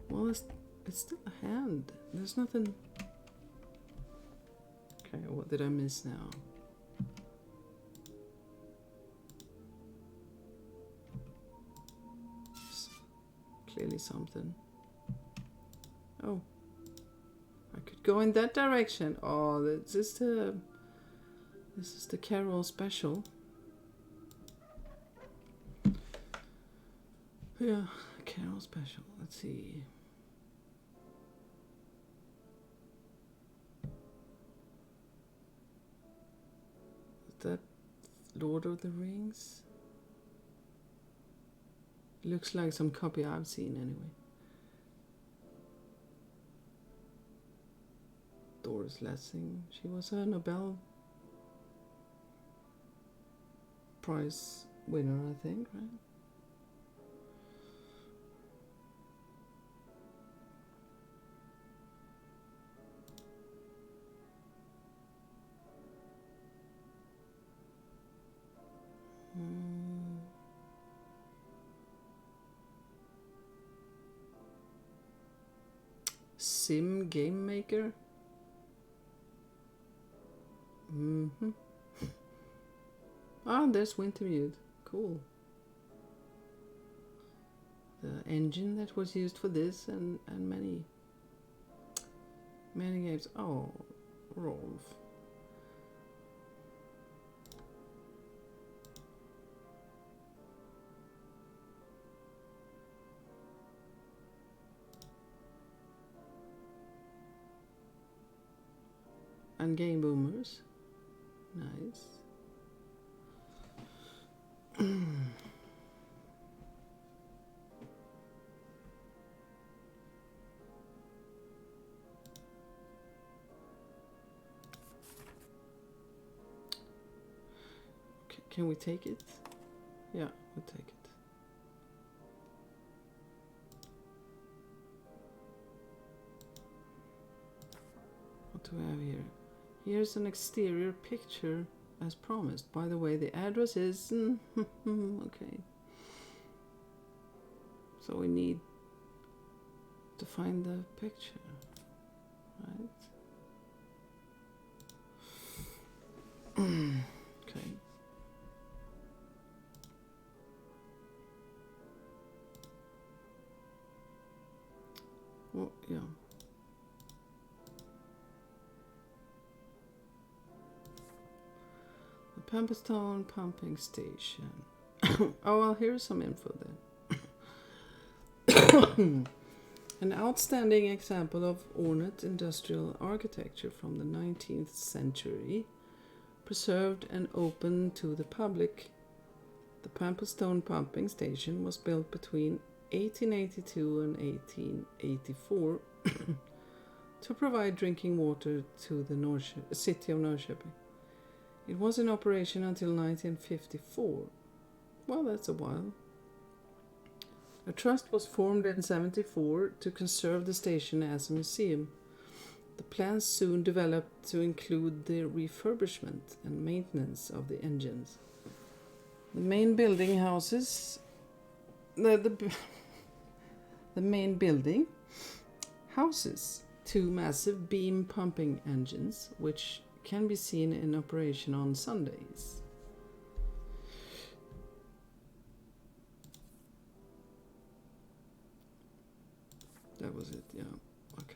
Well, it's still a hand. There's nothing. Okay, what did I miss now? Clearly something. Oh, I could go in that direction. Oh, this is the Carol special. Yeah, Carol special. Let's see. Is that Lord of the Rings? Looks like some copy I've seen anyway. Doris Lessing. She was a Nobel Prize winner, I think, right? Sim Game Maker. Ah, there's Wintermute. Cool. The engine that was used for this and many games. Oh, Rolf. And Game Boomers. Nice. Can we take it? Yeah, we'll take it. What do we have here? Here's an exterior picture as promised. By the way, the address is... okay. So we need to find the picture, right? Okay. Well, yeah. The Pampistone pumping station. Oh, well, here's some info then. An outstanding example of ornate industrial architecture from the 19th century, preserved and open to the public. The Pampistone pumping station was built between 1882 and 1884 to provide drinking water to the city of Norrköping. It was in operation until 1954. Well, that's a while. A trust was formed in 1974 to conserve the station as a museum. The plans soon developed to include the refurbishment and maintenance of the engines. The main building houses... The main building houses two massive beam pumping engines, which can be seen in operation on Sundays. That was it, yeah. Okay.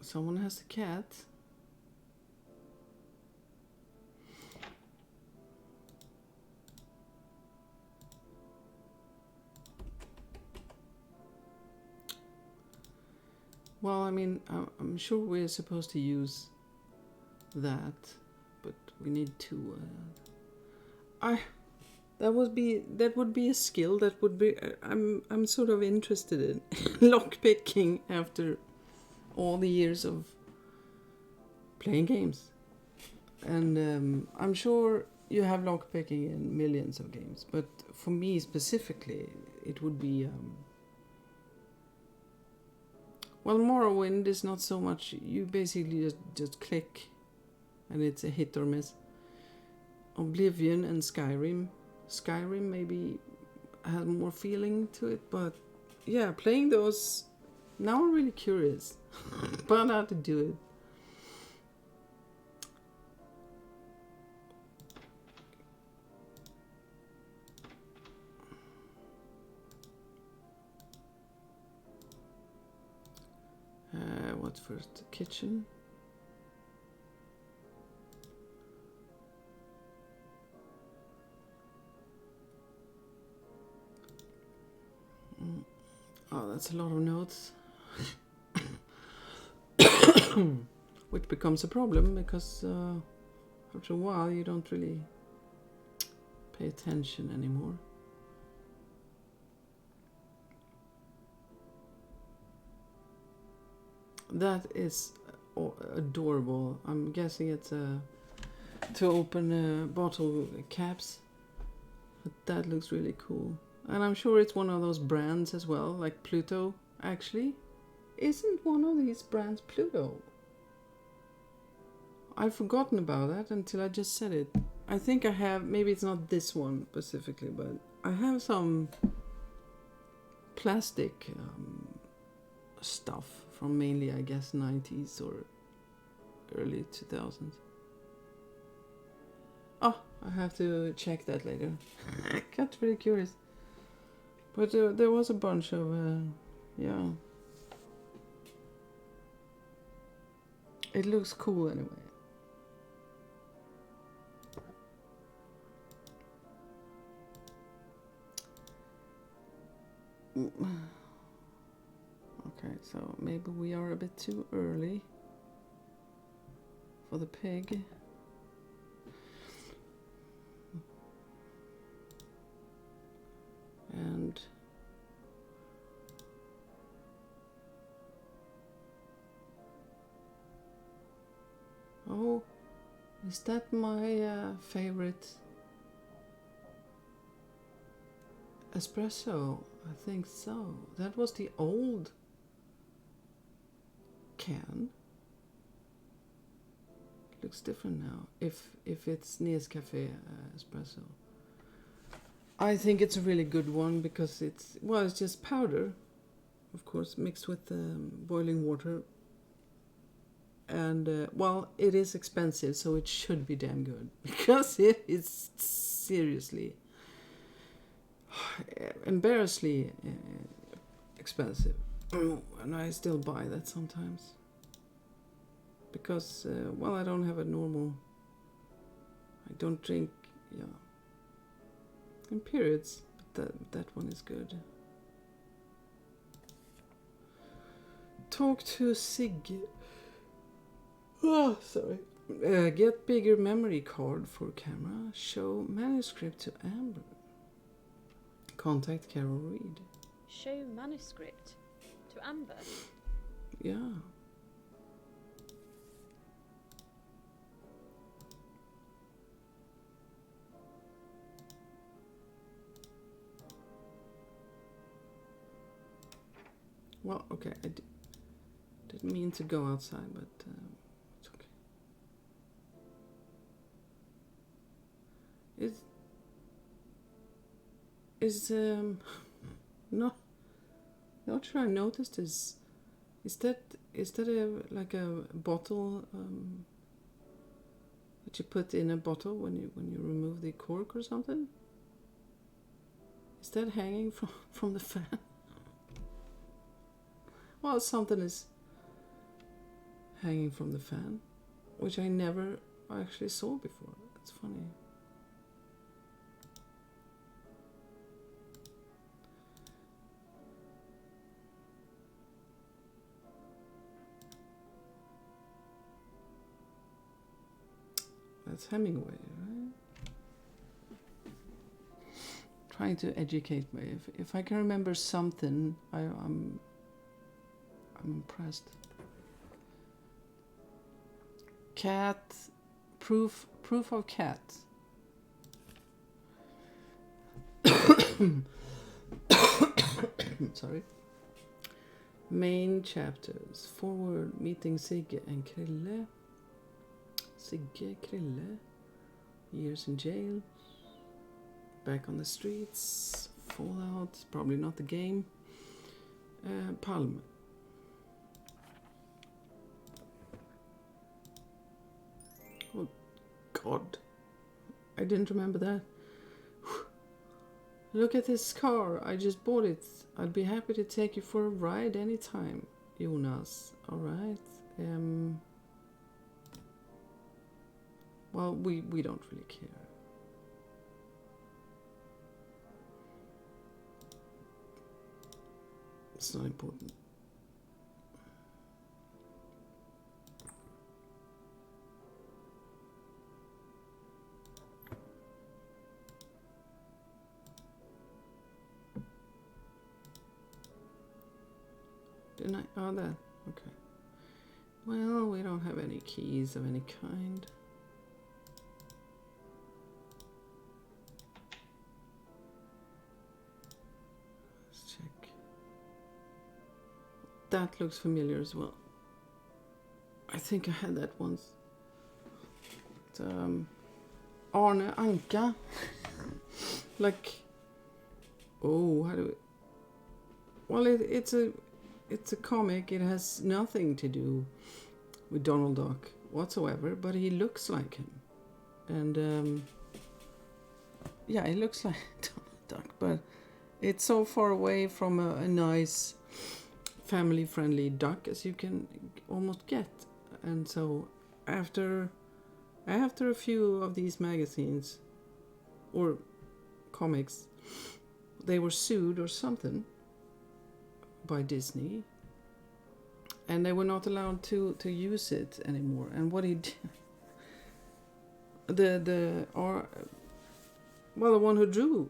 Someone has a cat. Well, I mean, I'm sure we're supposed to use that, but we need to. That would be a skill that would be. I'm sort of interested in lock picking after all the years of playing games, and I'm sure you have lock picking in millions of games, but for me specifically, it would be. Well, Morrowind is not so much. You basically just click, and it's a hit or miss. Oblivion and Skyrim. Skyrim maybe has more feeling to it, but yeah, playing those. Now I'm really curious about how to do it. What's first? Kitchen. Oh, that's a lot of notes. Which becomes a problem because after a while you don't really pay attention anymore. That is adorable. I'm guessing it's to open bottle caps. But that looks really cool. And I'm sure it's one of those brands as well, like Pluto. Actually, isn't one of these brands Pluto? I've forgotten about that until I just said it. I think I have, maybe it's not this one specifically, but I have some plastic stuff from mainly, I guess, 90s or early 2000s. Oh, I have to check that later. I got really curious. But there was a bunch of, yeah. It looks cool anyway. Okay, so maybe we are a bit too early for the pig. And oh, is that my favorite espresso? I think so. That was the old can. Looks different now. If it's Nescafé espresso. I think it's a really good one because it's just powder, of course, mixed with boiling water. And it is expensive, so it should be damn good because it is seriously embarrassingly expensive. And I still buy that sometimes because I don't have a normal. I don't drink, in periods, but that one is good. Talk to Sig. Oh, sorry. Get bigger memory card for camera. Show manuscript to Amber. Contact Carol Reed. Show manuscript to Amber? Yeah. Well, okay, I didn't mean to go outside, but it's okay. Not sure I noticed this. Is that like a bottle that you put in a bottle when you remove the cork or something? Is that hanging from the fan? Well, something is hanging from the fan, which I never actually saw before. It's funny. That's Hemingway, right? Trying to educate me. If I can remember something, I'm impressed. Cat, proof of cat. Sorry. Main chapters. Forward, meeting Sigge and Krille. Sigge, Krille. Years in jail. Back on the streets. Fallout. Probably not the game. Palme. Oh, God. I didn't remember that. Look at this car. I just bought it. I'd be happy to take you for a ride anytime, Jonas. Alright. Well, we don't really care. It's not important. Didn't I? Oh, that. Okay. Well, we don't have any keys of any kind. Let's check. That looks familiar as well. I think I had that once. It's, Arne Anka. Like, oh, how do we... Well, it's a comic. It has nothing to do with Donald Duck whatsoever, but he looks like him. And, yeah, he looks like Donald Duck, but it's so far away from a nice family-friendly duck as you can almost get. And so after a few of these magazines or comics, they were sued or something by Disney, and they were not allowed to use it anymore. And what he did, the one who drew,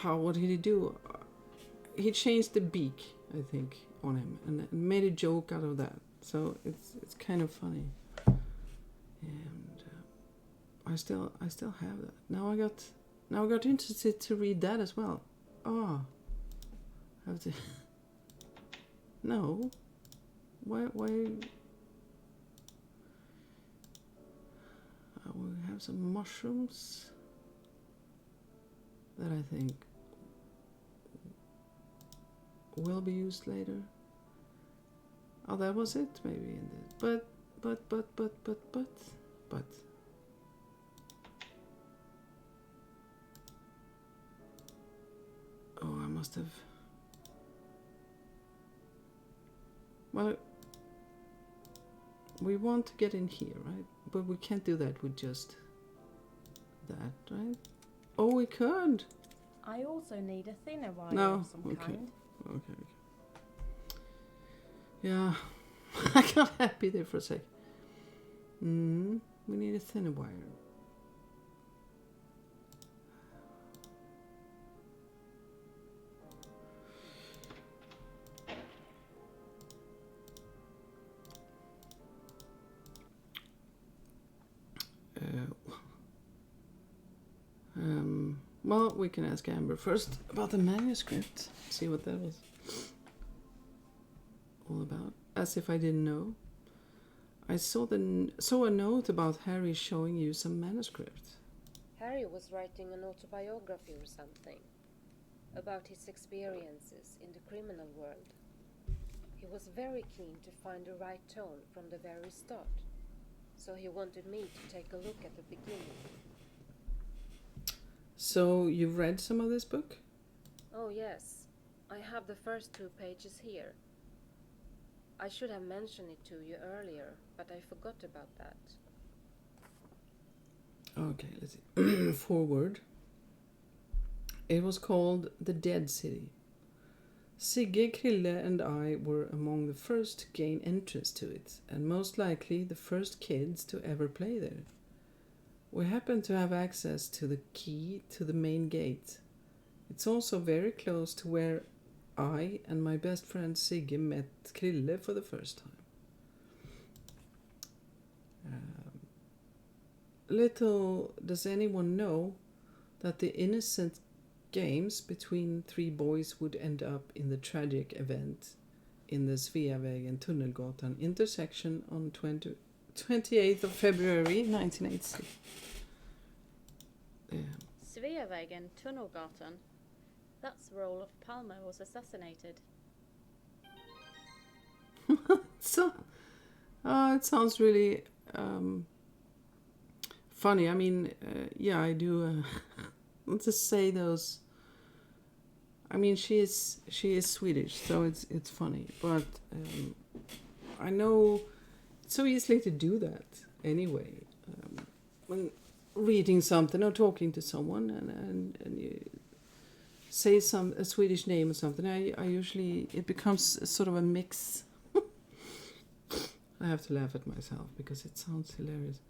what did he do? He changed the beak, I think, on him and made a joke out of that. So it's kind of funny. And I still have that. Now I got interested to read that as well. Oh, have to. No. Why? We have some mushrooms that I think will be used later. Oh, that was it, maybe in this. But. Oh, I must have. Well, we want to get in here, right? But we can't do that with just that, right? Oh, we could. I also need a thinner wire No, of some okay. kind. Okay. Yeah, I got happy there for a sec. We need a thinner wire. Well, we can ask Amber first about the manuscript. See what that was all about. As if I didn't know. I saw a note about Harry showing you some manuscript. Harry was writing an autobiography or something. about his experiences in the criminal world. He was very keen to find the right tone from the very start, so he wanted me to take a look at the beginning. So you've read some of this book? Oh yes, I have the first 2 pages here. I should have mentioned it to you earlier, but I forgot about that. Okay, let's see. Forward. It was called The Dead City. Sigge, Krille and I were among the first to gain entrance to it, and most likely the first kids to ever play there. We happened to have access to the key to the main gate. It's also very close to where I and my best friend Sigge met Krille for the first time. Little does anyone know that the innocent games between 3 boys would end up in the tragic event in the Sveavägen Tunnelgatan intersection on 28th of February 1986. Sveavägen Tunnelgatan. That's where Olof Palme was assassinated. So, it sounds really funny. I mean, yeah, I do. Let's just say those. I mean, she is Swedish, so it's funny. But I know it's so easily to do that anyway. When reading something or talking to someone, and you say a Swedish name or something, I usually it becomes sort of a mix. I have to laugh at myself because it sounds hilarious.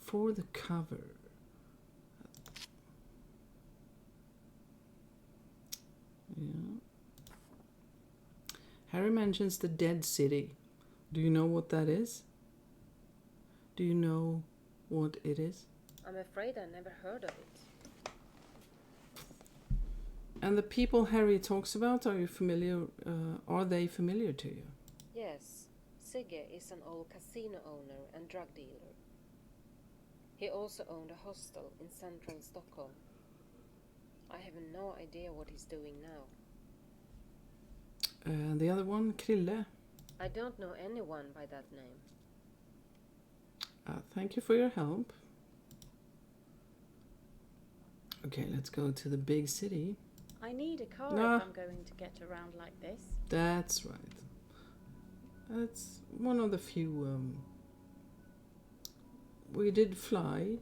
For the cover. Yeah. Harry mentions the Dead City. Do you know what that is? Do you know what it is? I'm afraid I never heard of it. And the people Harry talks about, are you familiar? Are they familiar to you? Yes, Sigge is an old casino owner and drug dealer. He also owned a hostel in central Stockholm. I have no idea what he's doing now. The other one, Krille. I don't know anyone by that name. Thank you for your help. Okay, let's go to the big city. I need a car Nah. if I'm going to get around like this. That's right. That's one of the few. We did fly.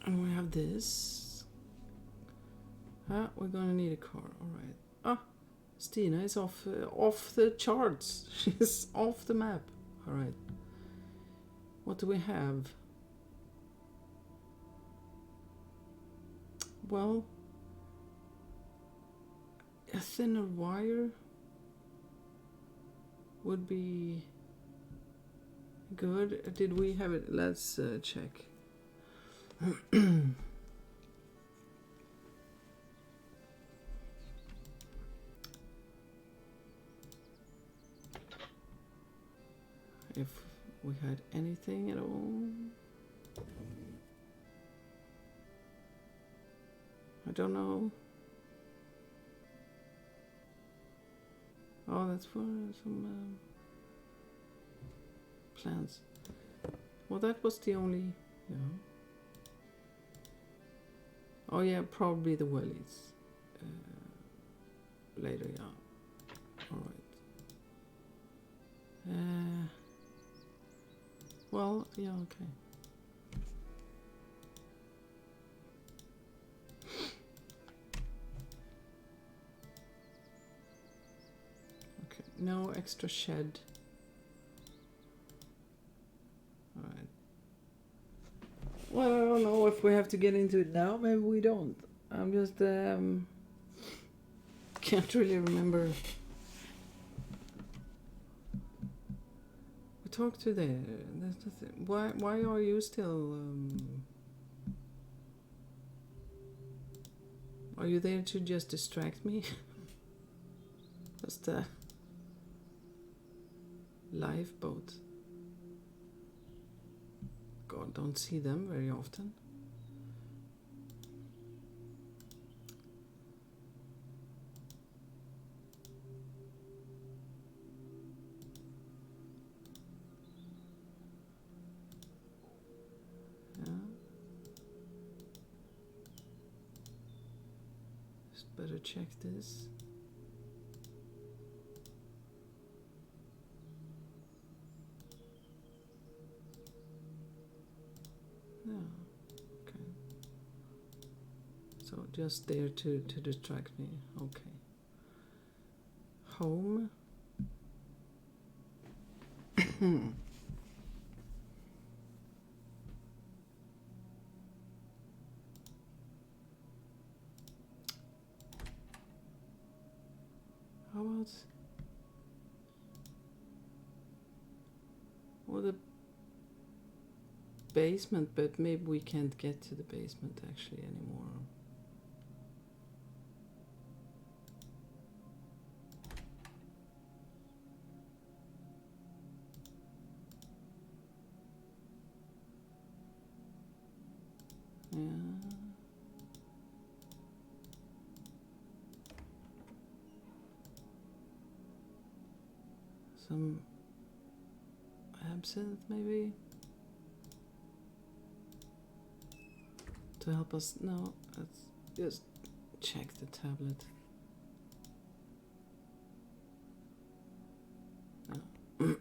And we have this. We're gonna need a car. All right. Stina is off the charts. She's off the map. All right. What do we have? Well, a thinner wire would be good. Did we have it? Let's check. If we had anything at all. I don't know. Oh, that's for some plans. Well, that was the only, yeah. Oh yeah, probably the wellies. Later, yeah. All right. Well, yeah, okay. Okay, no extra shed. All right. Well, I don't know if we have to get into it now. Maybe we don't. I'm just can't really remember. We talked to that's the thing. Why are you still? Are you there to just distract me? Just a lifeboat. God, don't see them very often. better check this. Yeah, okay. So just there to distract me. Okay. Home. How about the basement? But maybe we can't get to the basement actually anymore. Yeah. Some absinthe maybe to help us. No, let's just check the tablet. No.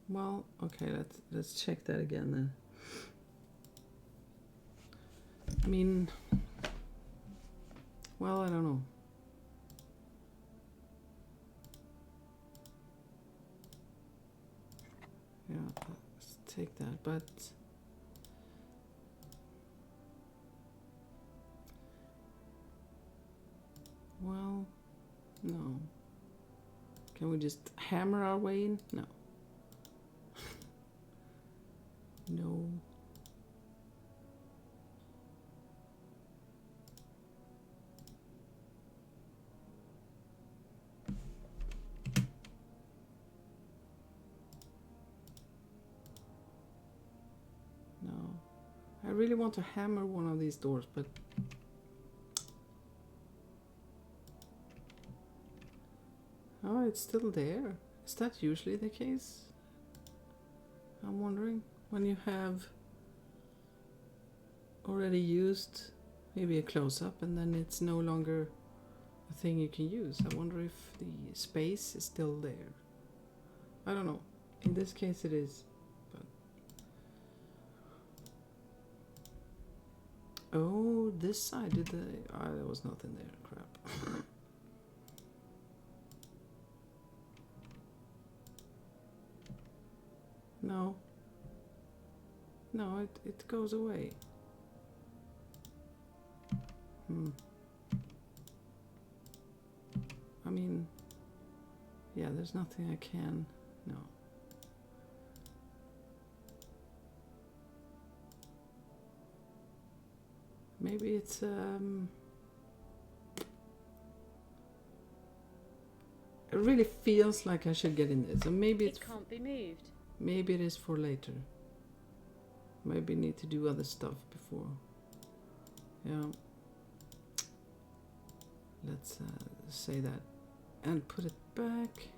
Well, okay, let's check that again then. I mean, well, I don't know. Yeah, let's take that, but well, no. Can we just hammer our way in? No. No. No. I really want to hammer one of these doors, but oh, it's still there. Is that usually the case? I'm wondering. When you have already used maybe a close-up and then it's no longer a thing you can use. I wonder if the space is still there. I don't know. In this case it is. But oh, this side did the... Ah, there was nothing there. Crap. No. No, it goes away. I mean, yeah, there's nothing I can... No. Maybe it's it really feels like I should get in there. So maybe It can't be moved. Maybe it is for later. Maybe need to do other stuff before. Yeah. Let's say that and put it back.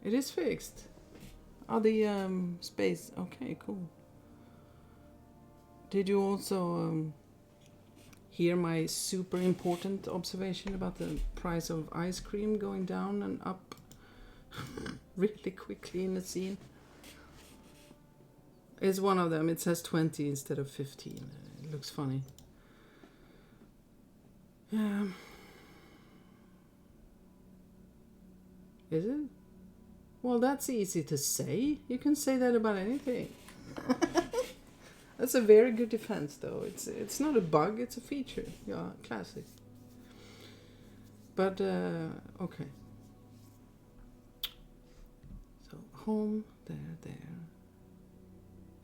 It is fixed. Oh, the space. Okay, cool. Did you also hear my super important observation about the price of ice cream going down and up really quickly in the scene? It's one of them. It says 20 instead of 15. It looks funny. Yeah. Is it? Well, that's easy to say. You can say that about anything. That's a very good defense, though. It's not a bug, it's a feature. Yeah, classic. But, okay. So, home, there.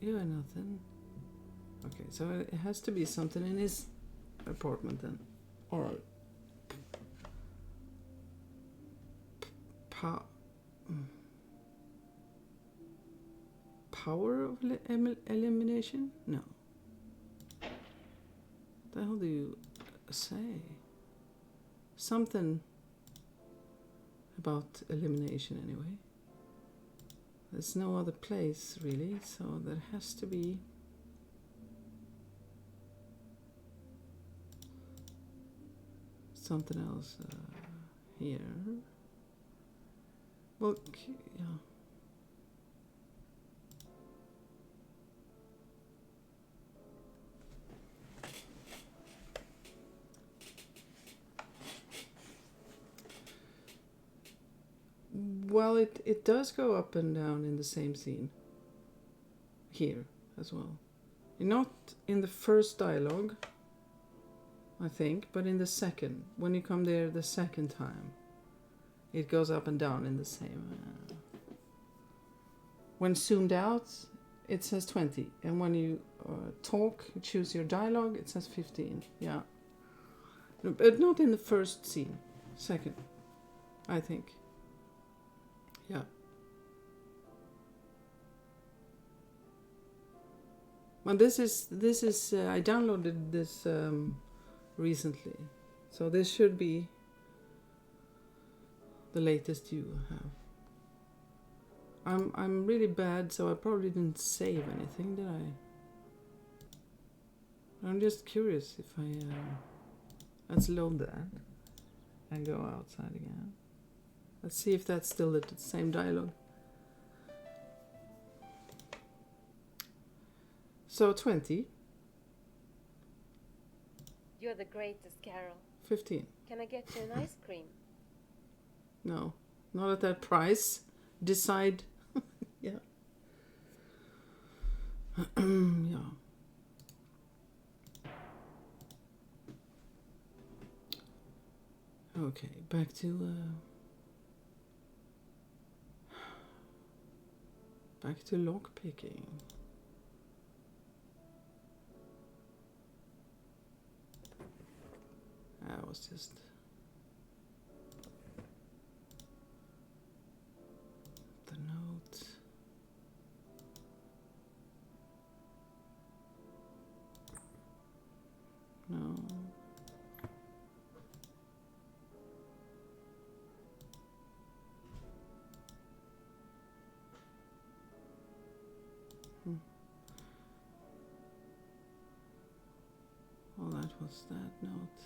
Yeah, nothing. Okay, so it has to be something in his apartment then. Or... Power of elimination? No. What the hell do you say? something about elimination anyway. There's no other place really, so there has to be something else here. Well, yeah. Well, it does go up and down in the same scene. Here as well. Not in the first dialogue, I think, but in the second. When you come there the second time, it goes up and down in the same. When zoomed out, it says 20. And when you talk, choose your dialogue, it says 15. Yeah. But not in the first scene. Second, I think. Yeah. Well, this is I downloaded this recently, so this should be the latest you have. I'm really bad, so I probably didn't save anything, did I? I'm just curious if I let's load that and go outside again. Let's see if that's still the same dialogue. So 20. You're the greatest, Carol. 15. Can I get you an ice cream? No, not at that price. Decide. Yeah. Yeah. Okay, back to lock picking. That was just the note. No. Well, that was that note.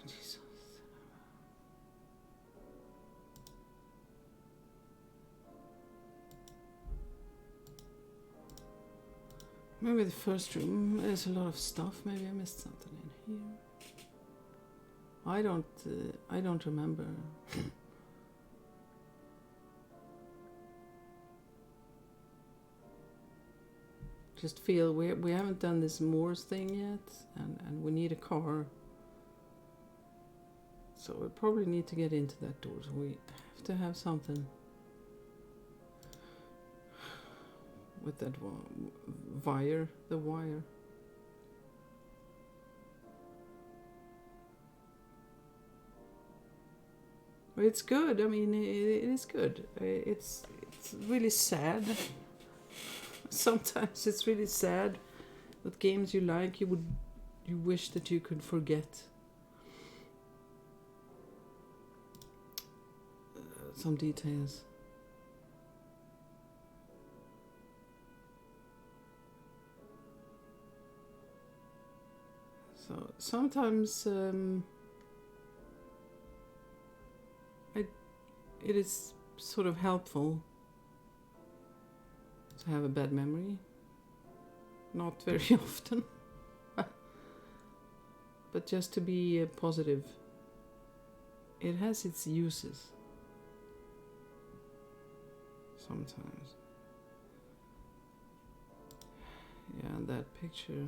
Jesus. Maybe the first room, there's a lot of stuff. Maybe I missed something in here. I don't remember. Just feel we haven't done this Morse thing yet, and we need a car. So we probably need to get into that door. So we have to have something with that wire, the wire. But it's good. I mean, it is good. It's really sad. Sometimes it's really sad. With games you like, you wish that you could forget some details. So sometimes it is sort of helpful to have a bad memory. Not very often, but just to be positive. It has its uses sometimes. Yeah, and that picture.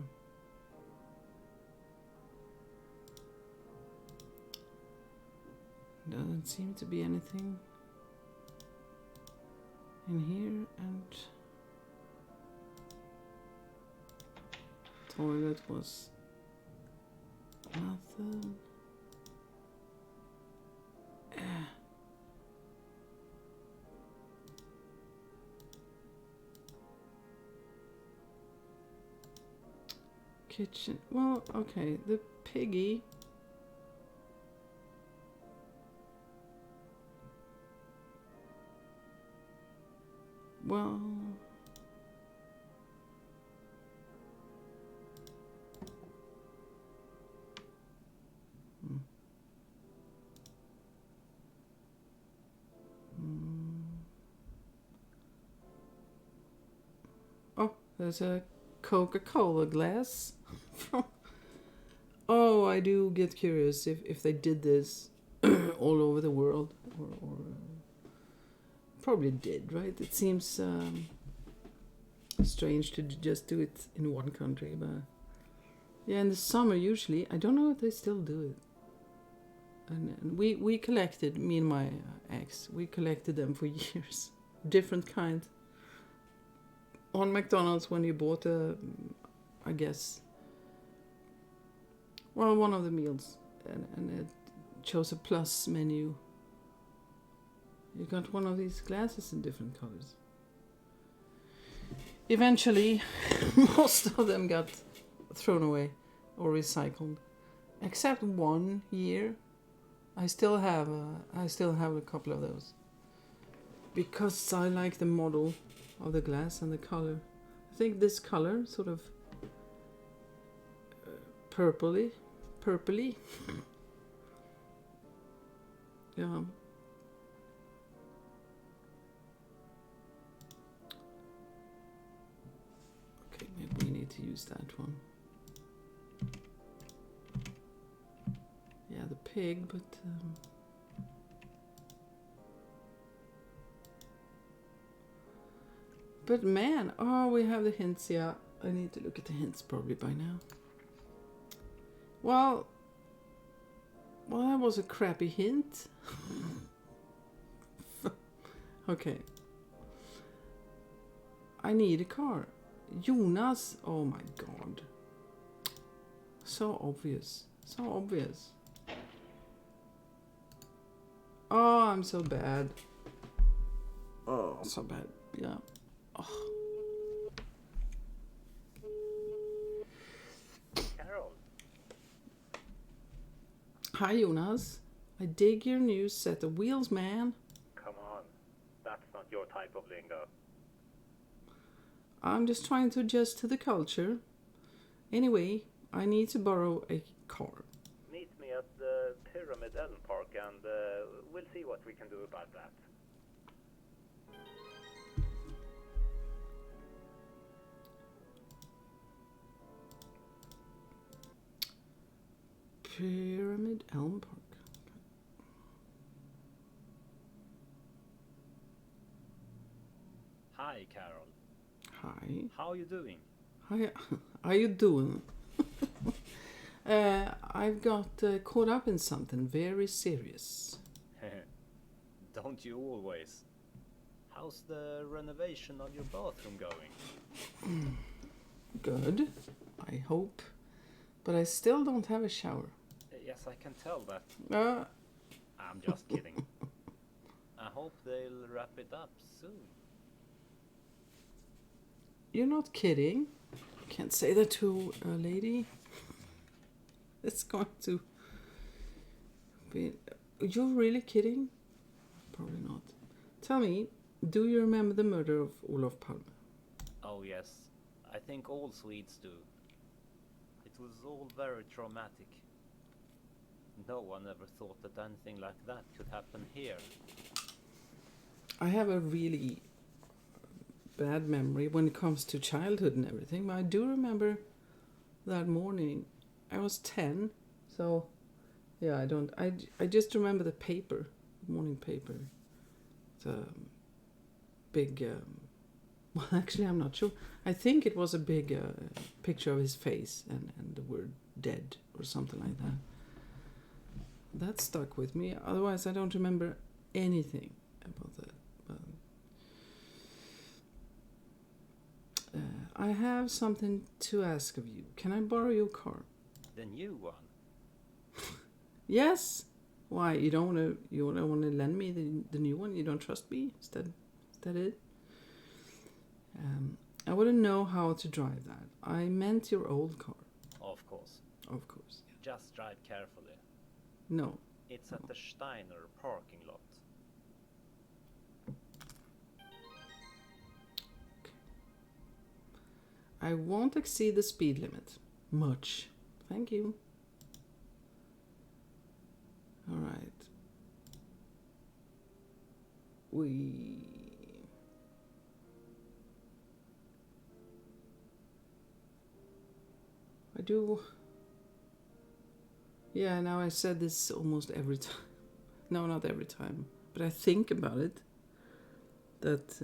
Doesn't seem to be anything in here, and toilet was nothing. kitchen. Well, okay, the piggy. Well, oh, there's a Coca-Cola glass. Oh, I do get curious if they did this all over the world, or probably did, right? It seems strange to just do it in one country, but yeah, in the summer usually. I don't know if they still do it. And we collected, me and my ex, we collected them for years, different kind. On McDonald's, when you bought I guess, well, one of the meals, and it chose a plus menu. You got one of these glasses in different colors. Eventually, most of them got thrown away or recycled, except one year. I still have a couple of those because I like the model of the glass and the color. I think this color, sort of purpley. Yeah. Okay, maybe we need to use that one. Yeah, the pig, but man, oh, we have the hints. Yeah, I need to look at the hints probably by now. Well, that was a crappy hint. Okay. I need a car. Jonas, oh my god. So obvious. So obvious. Oh, I'm so bad. Oh, so bad. Yeah. Oh. Carol, Hi, Jonas. I dig your new set of wheels, man. come on. That's not your type of lingo. I'm just trying to adjust to the culture. Anyway, I need to borrow a car. Meet me at the Pyramid Elm Park and we'll see what we can do about that. Pyramid Elm Park. Hi, Carol. Hi. How are you doing? Hi. How you doing? I've got caught up in something very serious. Don't you always? How's the renovation of your bathroom going? Good, I hope. But I still don't have a shower. Yes, I can tell that. Uh, I'm just kidding. I hope they'll wrap it up soon. You're not kidding? Can't say that to a lady. It's going to be... You're really kidding? Probably not. Tell me, do you remember the murder of Olof Palme? Oh yes, I think all Swedes do. It was all very traumatic. No one ever thought that anything like that could happen here. I have a really bad memory when it comes to childhood and everything, but I do remember that morning. I was 10, so yeah, I just remember the paper, morning paper. The big, well, actually, I'm not sure. I think it was a big picture of his face and the word dead or something like that. That stuck with me. Otherwise, I don't remember anything about that. But, I have something to ask of you. Can I borrow your car? The new one? Yes. Why, you don't want to lend me the new one? You don't trust me? Is that it? I wouldn't know how to drive that. I meant your old car. course. Of course. Just drive carefully. No. It's at the Steiner parking lot. I won't exceed the speed limit. Much. Thank you. All right. I do. Yeah, now I said this almost every time. No, not every time. But I think about it. That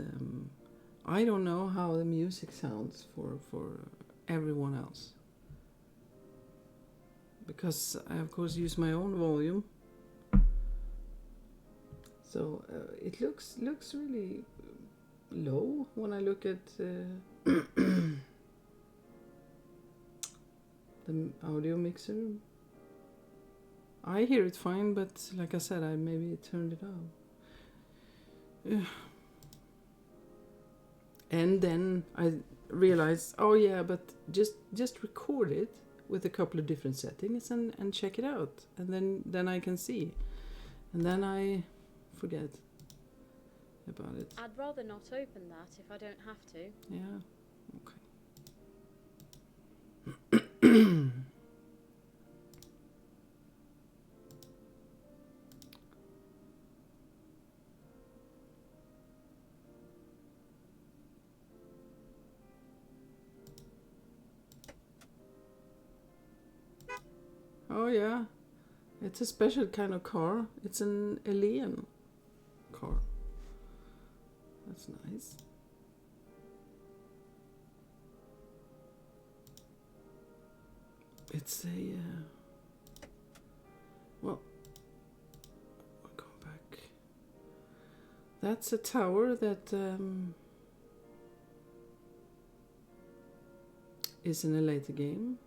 I don't know how the music sounds for everyone else. Because I, of course, use my own volume. So it looks really low when I look at the audio mixer. I hear it fine, but like I said, I maybe turned it up. And then I realized, oh yeah, but just record it with a couple of different settings and check it out, and then I can see, and then I forget about it. I'd rather not open that if I don't have to. Yeah, okay. Oh yeah, it's a special kind of car. It's an alien car. That's nice. It's a well, I'll go back. That's a tower that is in a later game.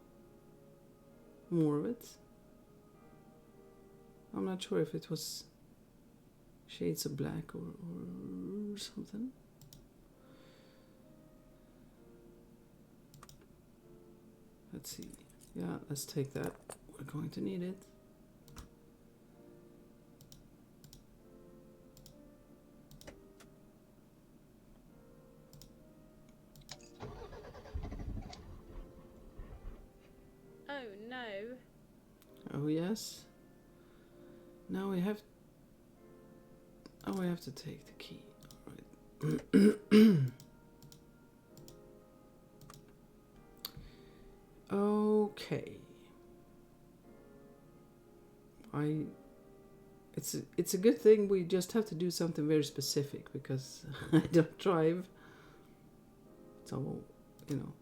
More of it. I'm not sure if it was Shades of Black or something. Let's see. Yeah, let's take that. We're going to need it. Oh no. Oh yes. Now we have. Oh, we have to take the key. All right. Okay. It's a good thing we just have to do something very specific because I don't drive. So, you know.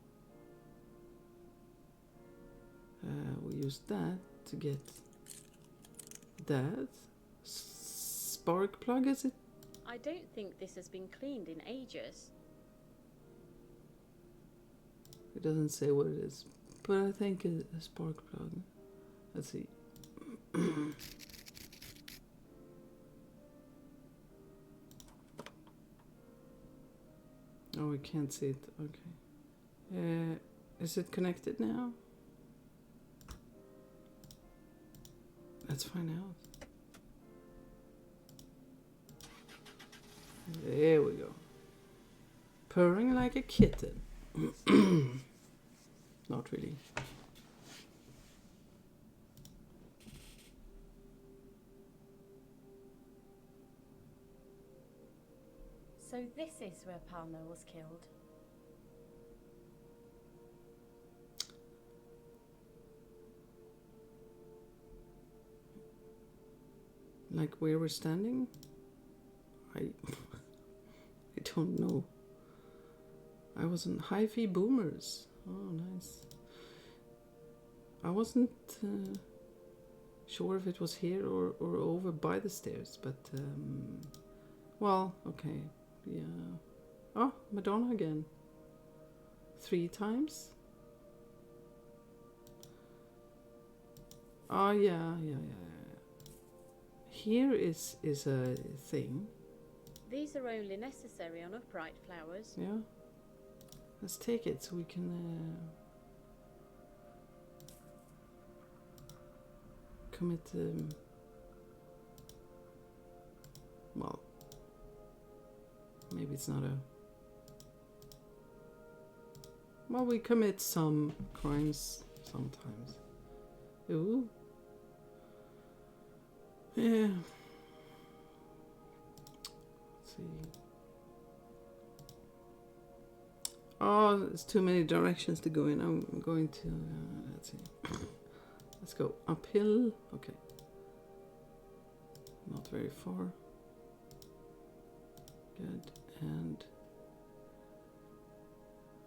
We use that to get that spark plug, is it? I don't think this has been cleaned in ages. It doesn't say what it is, but I think a spark plug. Let's see. Oh, we can't see it. Okay. Is it connected now? Let's find out. There we go. Purring like a kitten. Not really. So this is where Palmer was killed. Like where we're standing? I don't know. I was in Hi-Fi Boomers. Oh, nice. I wasn't sure if it was here or over by the stairs, but well, okay, yeah. Oh, Madonna again. 3 times? Oh, yeah. Here is a thing. These are only necessary on upright flowers. Yeah. Let's take it so we can commit. Well, maybe it's not a. Well, we commit some crimes sometimes. Ooh. Yeah. Let's see. Oh, there's too many directions to go in. I'm going to. Let's see. Let's go uphill. Okay. Not very far. Good. And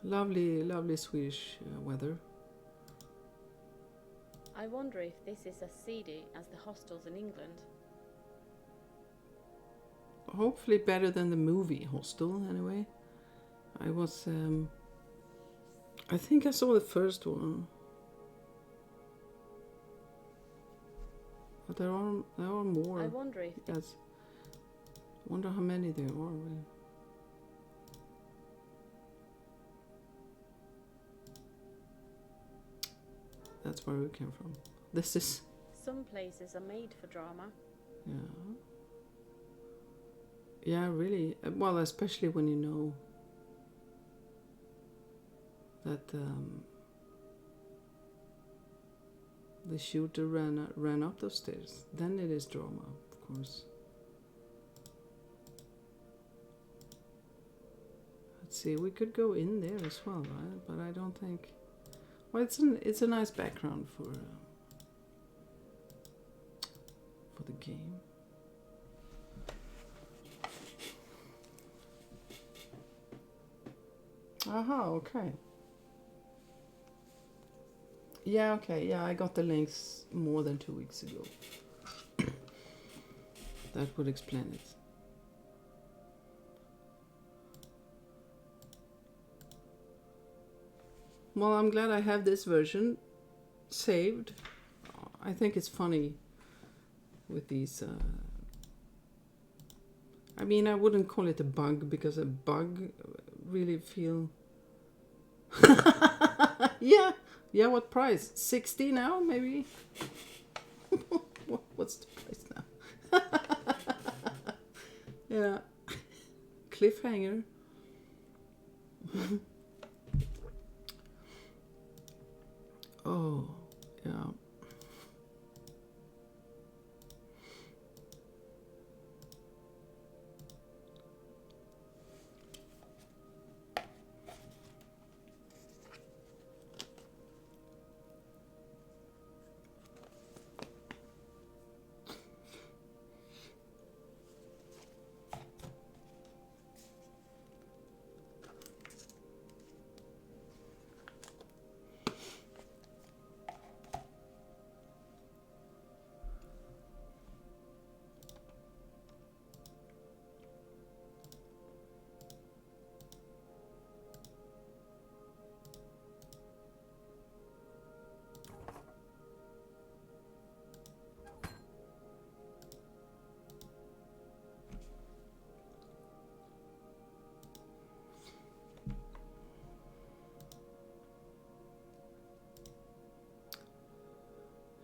lovely, lovely Swedish weather. I wonder if this is as seedy as the hostels in England. Hopefully better than the movie Hostel, anyway. I was, I think I saw the first one. But there are more. I wonder if Yes. Wonder how many there are, really. That's where we came from. This is, some places are made for drama. yeah. Yeah, really. Well, especially when you know that the shooter ran up those stairs. Then it is drama, of course. Let's see, we could go in there as well, right? But I don't think. Well, it's a nice background for the game. Aha, okay. Yeah, okay, yeah, I got the links more than 2 weeks ago. That would explain it. Well, I'm glad I have this version saved. I think it's funny with these. I mean, I wouldn't call it a bug because a bug really feel. Yeah. What price? 60 now, maybe. What's the price now? Yeah, cliffhanger. Oh, yeah.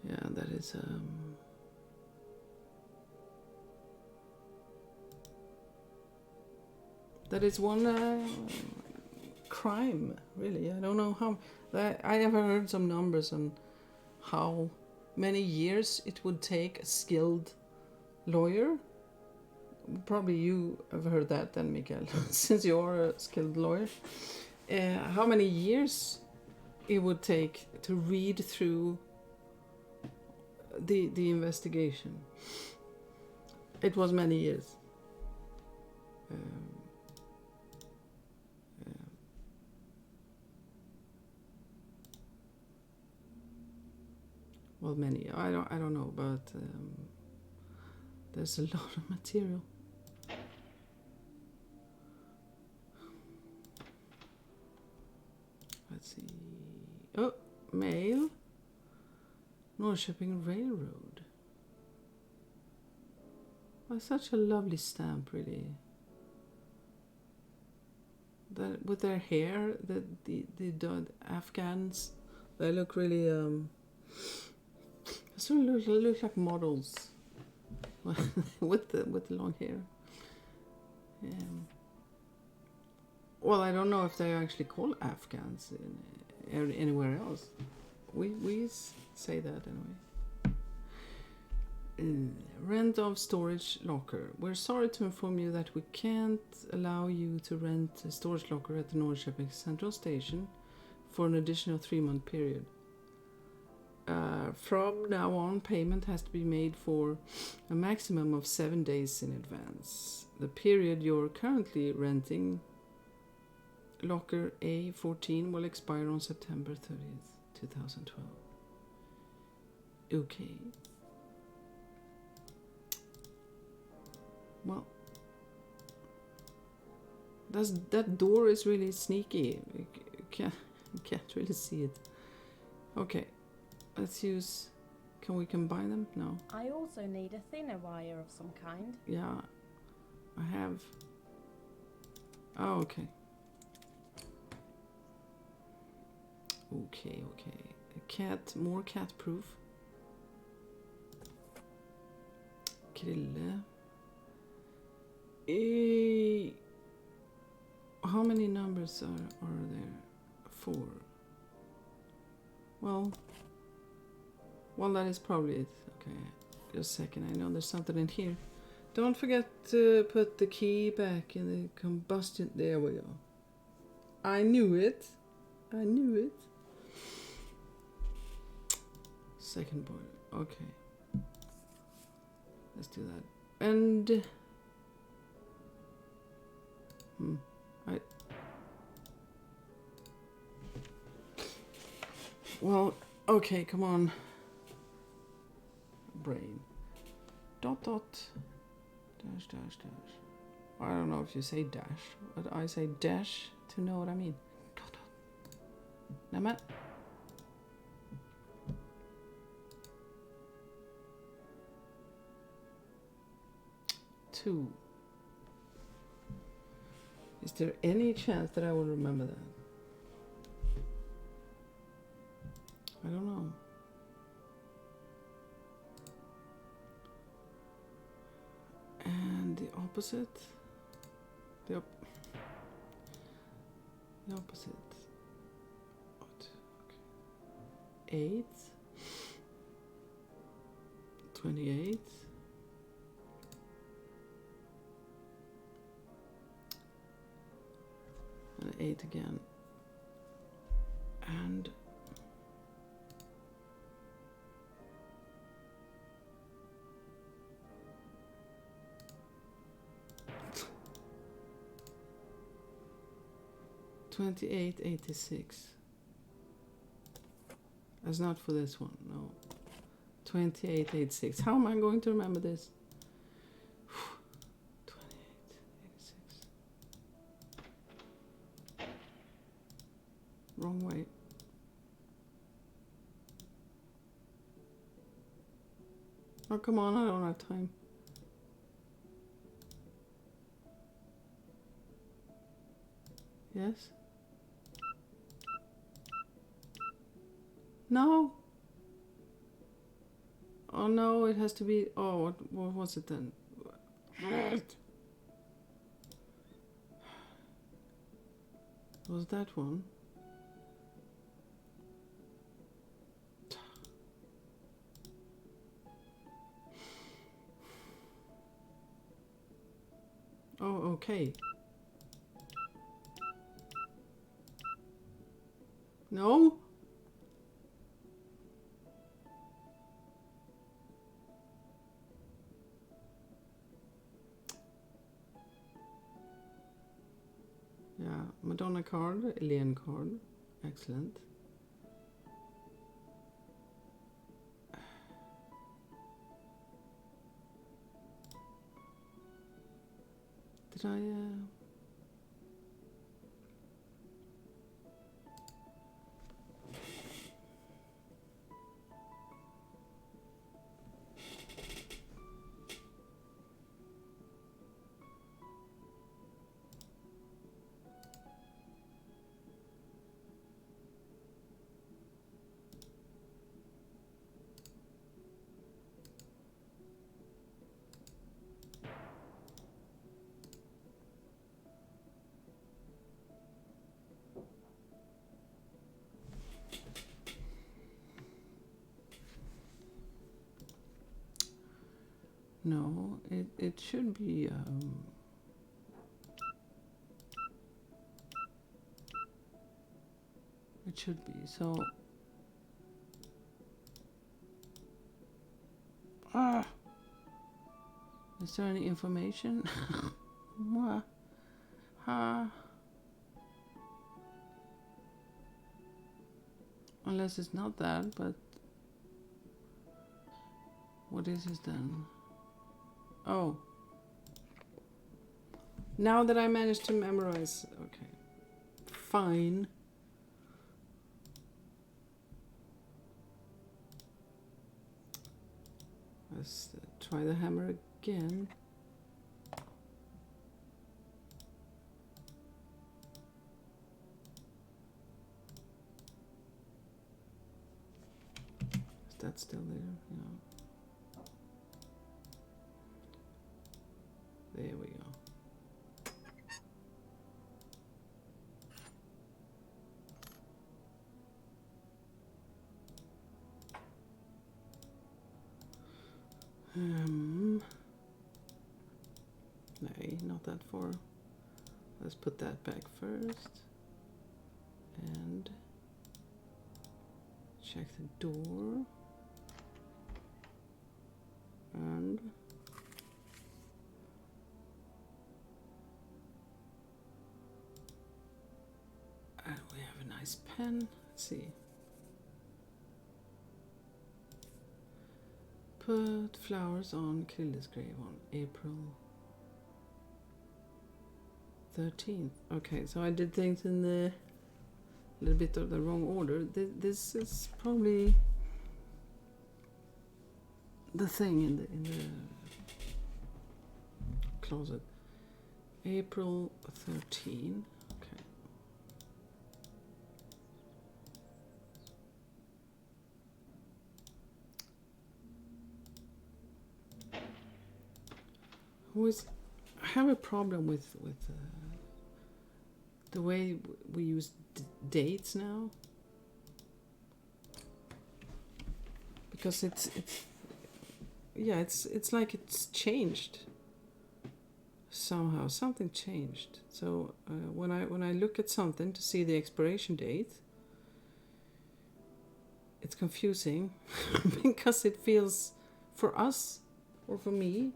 Yeah, that is one crime, really. I don't know how. I have heard some numbers on how many years it would take a skilled lawyer. Probably you have heard that then, Mikael, since you are a skilled lawyer. How many years it would take to read through the investigation. It was many years. Well, many. I don't know, but there's a lot of material. Let's see. Oh, mail. Norrköping Railroad. Oh, such a lovely stamp, really. That with their hair, the Afghans, they look really sort of look like models with the long hair. Well, I don't know if they are actually called Afghans anywhere else. We say that anyway. Rent of storage locker. We're sorry to inform you that we can't allow you to rent a storage locker at the Norrköping Central Station for an additional 3-month period. From now on, payment has to be made for a maximum of 7 days in advance. The period you're currently renting, locker A14, will expire on September 30th, 2012. Okay. Well, that door is really sneaky. You can't really see it. Okay, let's use... Can we combine them? No. I also need a thinner wire of some kind. Yeah, I have... Oh, okay. Okay. More cat proof. Krille. How many numbers are there? 4. Well, that is probably it. Okay, just a second. I know there's something in here. Don't forget to put the key back in the combustion. There we go. I knew it. Second boiler. Okay. Let's do that. And... Well, okay, come on. Brain. ... Dash. I don't know if you say dash, but I say dash to know what I mean. ... Nämen. Two. Is there any chance that I will remember that? I don't know. And the opposite? The opposite. What? Okay. 8. 28. And 8 again. And 2886. That's not for this one, no. 2886. How am I going to remember this? 2886. Wrong way. Oh, come on, I don't have time. Yes? No. Oh no, it has to be... Oh, what was it then? Was that one? Oh, okay. No? Yeah, Madonna card, alien card. Excellent. Did I... No, it should be. It should be so. Is there any information? What? Unless it's not that, but what is it then? Oh. Now that I managed to memorize, okay. Fine. Let's try the hammer again. Is that still there? Yeah. There we go. No, not that far. Let's put that back first. And check the door. And we have a nice pen. Let's see. Put flowers on Krille's grave on April 13th. Okay, so I did things in the little bit of the wrong order. This is probably the thing in the closet. April 13. Okay. I have a problem with the way we use dates now, because it's like it's changed somehow. Something changed. So when I look at something to see the expiration date, it's confusing because it feels, for us or for me,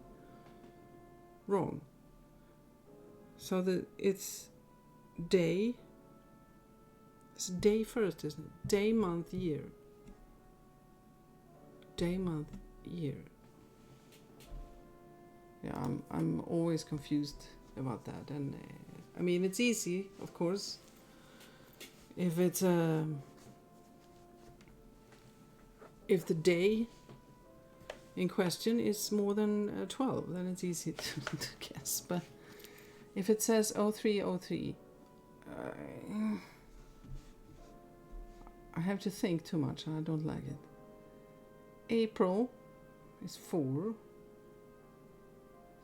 wrong. So it's day. It's day first, isn't it? Day, month, year. Day, month, year. Yeah, I'm always confused about that, and I mean it's easy, of course. If it's if the day in question is more than 12, then it's easy to guess. But if it says 0303, I have to think too much and I don't like it. April is 4.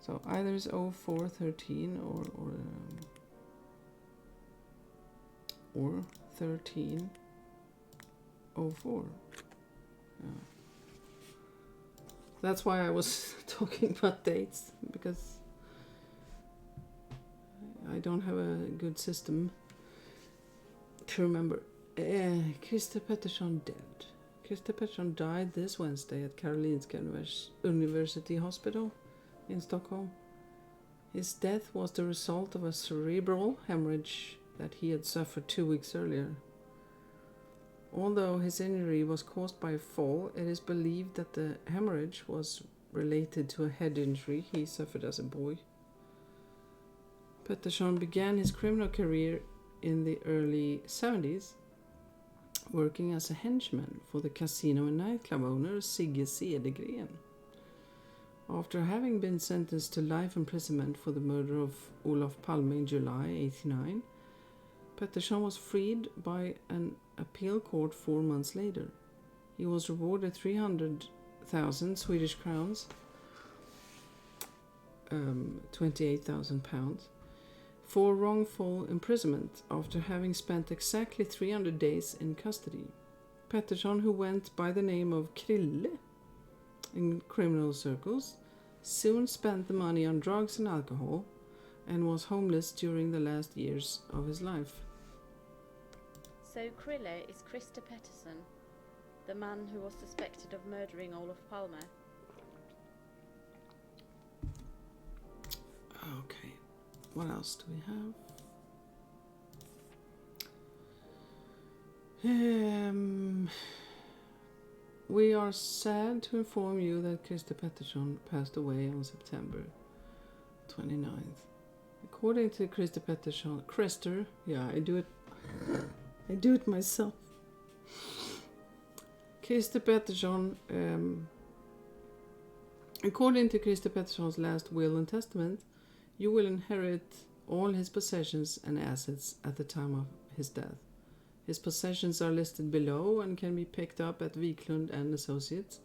So either it's 0413 or 1304. Yeah. That's why I was talking about dates, because I don't have a good system to remember. Christer Pettersson dead. Christer Pettersson died this Wednesday at Karolinska University Hospital in Stockholm. His death was the result of a cerebral hemorrhage that he had suffered 2 weeks earlier. Although his injury was caused by a fall, it is believed that the hemorrhage was related to a head injury he suffered as a boy. Pettersson began his criminal career in the early 70s, working as a henchman for the casino and nightclub owner Sigge Cedergren. After having been sentenced to life imprisonment for the murder of Olof Palme in July 1989, Pettersson was freed by an appeal court 4 months later. He was rewarded 300,000 Swedish crowns, 28,000 pounds, for wrongful imprisonment after having spent exactly 300 days in custody. Pettersson, who went by the name of Krille in criminal circles, soon spent the money on drugs and alcohol, and was homeless during the last years of his life. So Krille is Christer Pettersson, the man who was suspected of murdering Olof Palme. Okay, what else do we have? We are sad to inform you that Christer Pettersson passed away on September 29th. According to Christer Pettersson, I do it myself. Christer Pettersson, according to Christer Pettersson's last will and testament, you will inherit all his possessions and assets at the time of his death. His possessions are listed below and can be picked up at Wiklund and Associates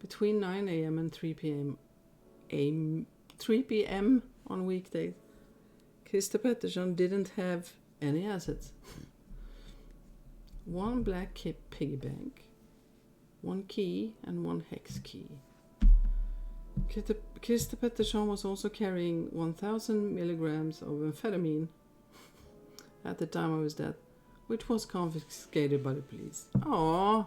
between 9 a.m. and 3 p.m. on weekdays. Christer Pettersson didn't have any assets. One black piggy bank, one key and one hex key. Christer Pettersson was also carrying 1,000 milligrams of amphetamine at the time of his death, which was confiscated by the police. Aww.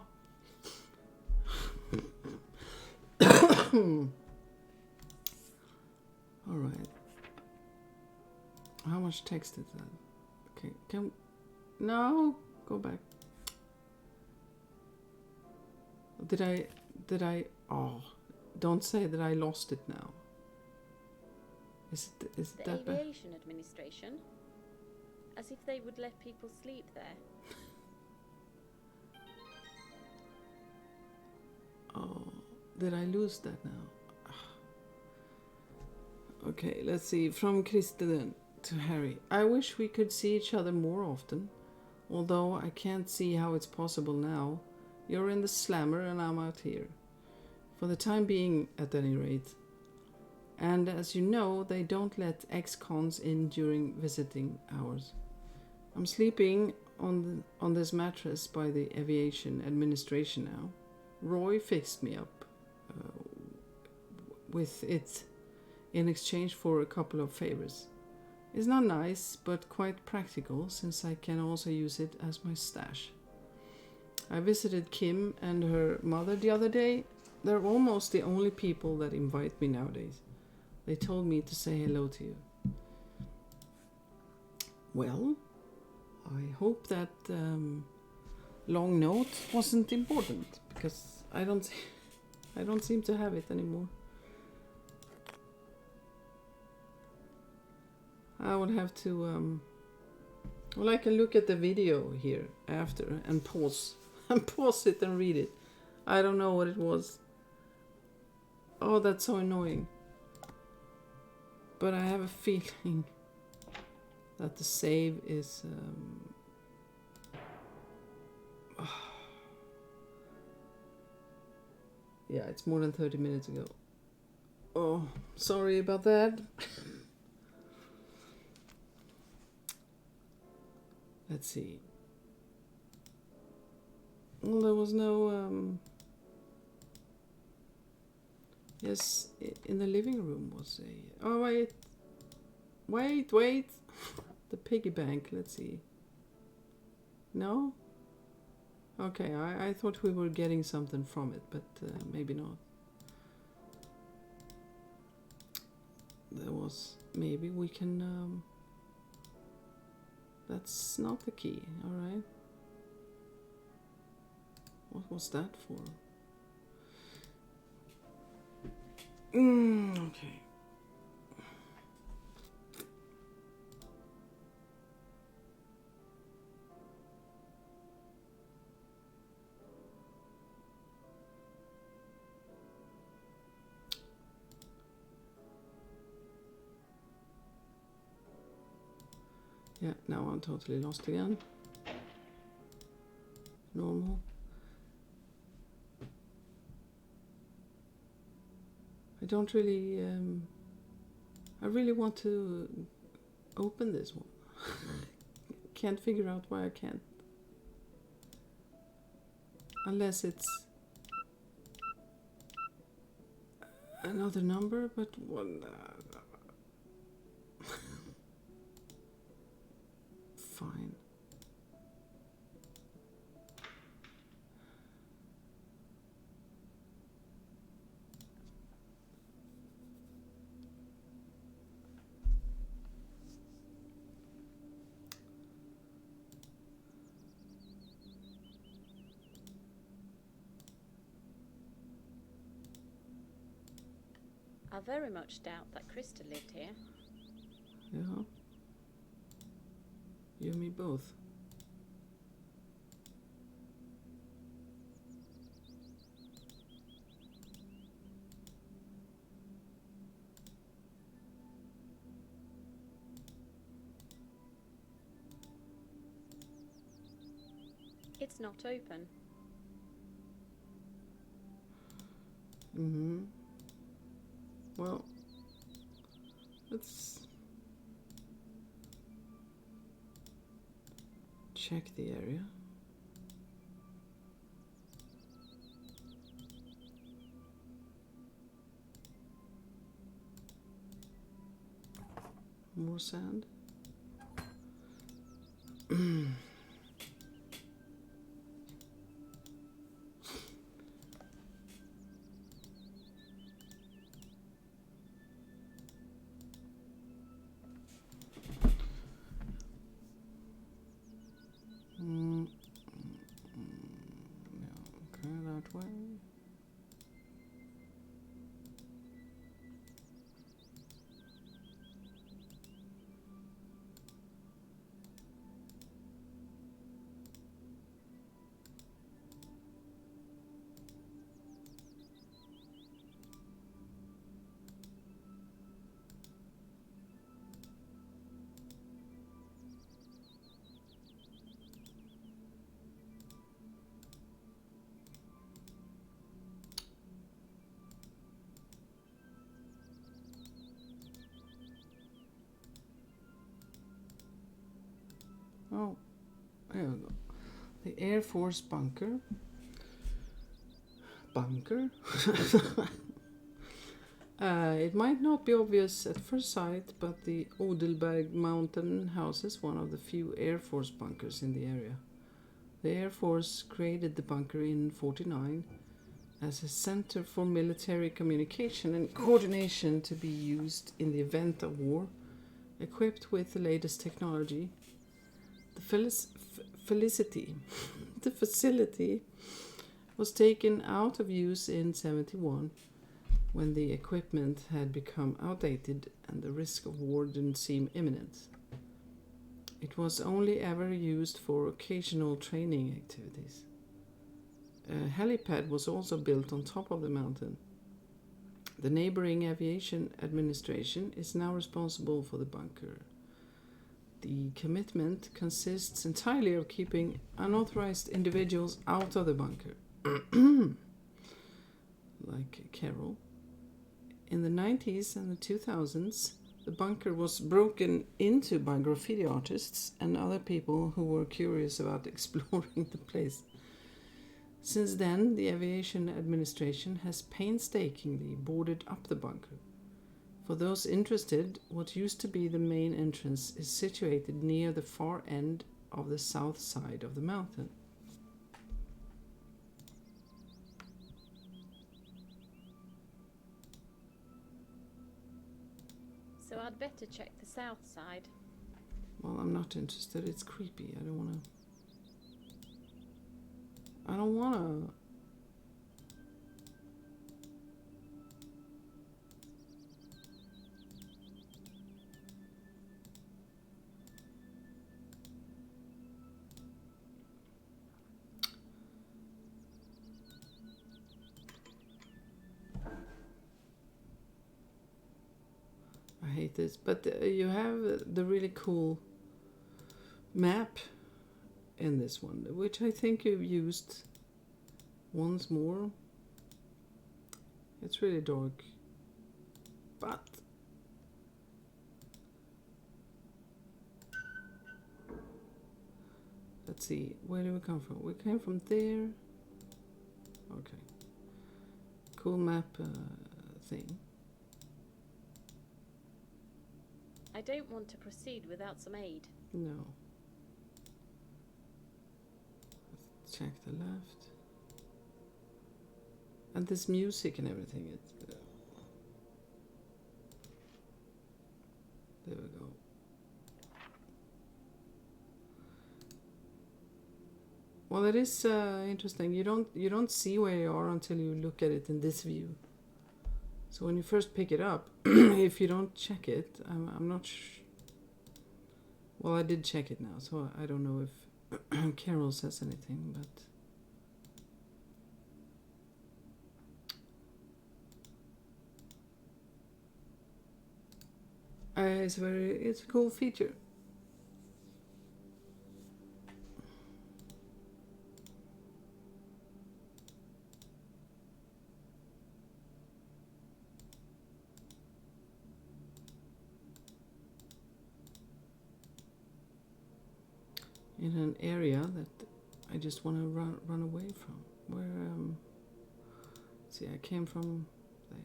Alright. How much text is that? Okay, no, go back. Did I, don't say that I lost it now. Is it The that bad? Aviation Administration? As if they would let people sleep there. Oh, did I lose that now? Okay, let's see. From Christer then to Harry. I wish we could see each other more often, although I can't see how it's possible now. You're in the slammer and I'm out here. For the time being, at any rate. And as you know, they don't let ex-cons in during visiting hours. I'm sleeping on this mattress by the Aviation Administration now. Roy fixed me up with it in exchange for a couple of favors. It's not nice, but quite practical, since I can also use it as my stash. I visited Kim and her mother the other day. They're almost the only people that invite me nowadays. They told me to say hello to you. Well, I hope that long note wasn't important, because I don't seem to have it anymore. I would have to well, I can look at the video here after and pause it and read it. I don't know what it was. Oh, that's so annoying. But I have a feeling that the save is yeah, it's more than 30 minutes ago. Oh, sorry about that. Let's see. Well, there was no yes, in the living room was a... Oh, wait. The piggy bank, let's see. No? Okay, I thought we were getting something from it, but maybe not. There was... Maybe we can... That's not the key, alright. What was that for? Okay. Yeah, now I'm totally lost again. Normal. I don't really... I really want to open this one. Can't figure out why I can't. Unless it's... another number, but one. Fine. I very much doubt that Krista lived here. Yeah. You and me both. It's not open. Mm-hmm. Well, let's check the area. More sand. Yeah, okay, that way. Oh, there we go. The Air Force bunker. Bunker? It might not be obvious at first sight, but the Odelberg Mountain houses one of the few Air Force bunkers in the area. The Air Force created the bunker in '49 as a center for military communication and coordination to be used in the event of war, equipped with the latest technology. The facility was taken out of use in '71 when the equipment had become outdated and the risk of war didn't seem imminent. It was only ever used for occasional training activities. A helipad was also built on top of the mountain. The neighboring aviation administration is now responsible for the bunker. The commitment consists entirely of keeping unauthorized individuals out of the bunker, like Carol. In the 90s and the 2000s, the bunker was broken into by graffiti artists and other people who were curious about exploring the place. Since then, the aviation administration has painstakingly boarded up the bunker. For those interested, what used to be the main entrance is situated near the far end of the south side of the mountain. So I'd better check the south side. Well, I'm not interested. It's creepy. I don't wanna... I hate this, but you have the really cool map in this one, which I think you've used once more. It's really dark, but let's see, where do we come from? We came from there. Okay, cool map. thing. I don't want to proceed without some aid. No. Let's check the left. And this music and everything, it's... there we go. Well, it is interesting. You don't see where you are until you look at it in this view. So when you first pick it up, if you don't check it, I'm not well, I did check it now, so I don't know if Carol says anything, but it's a cool feature. In an area that I just want to run away from. Where see, I came from there.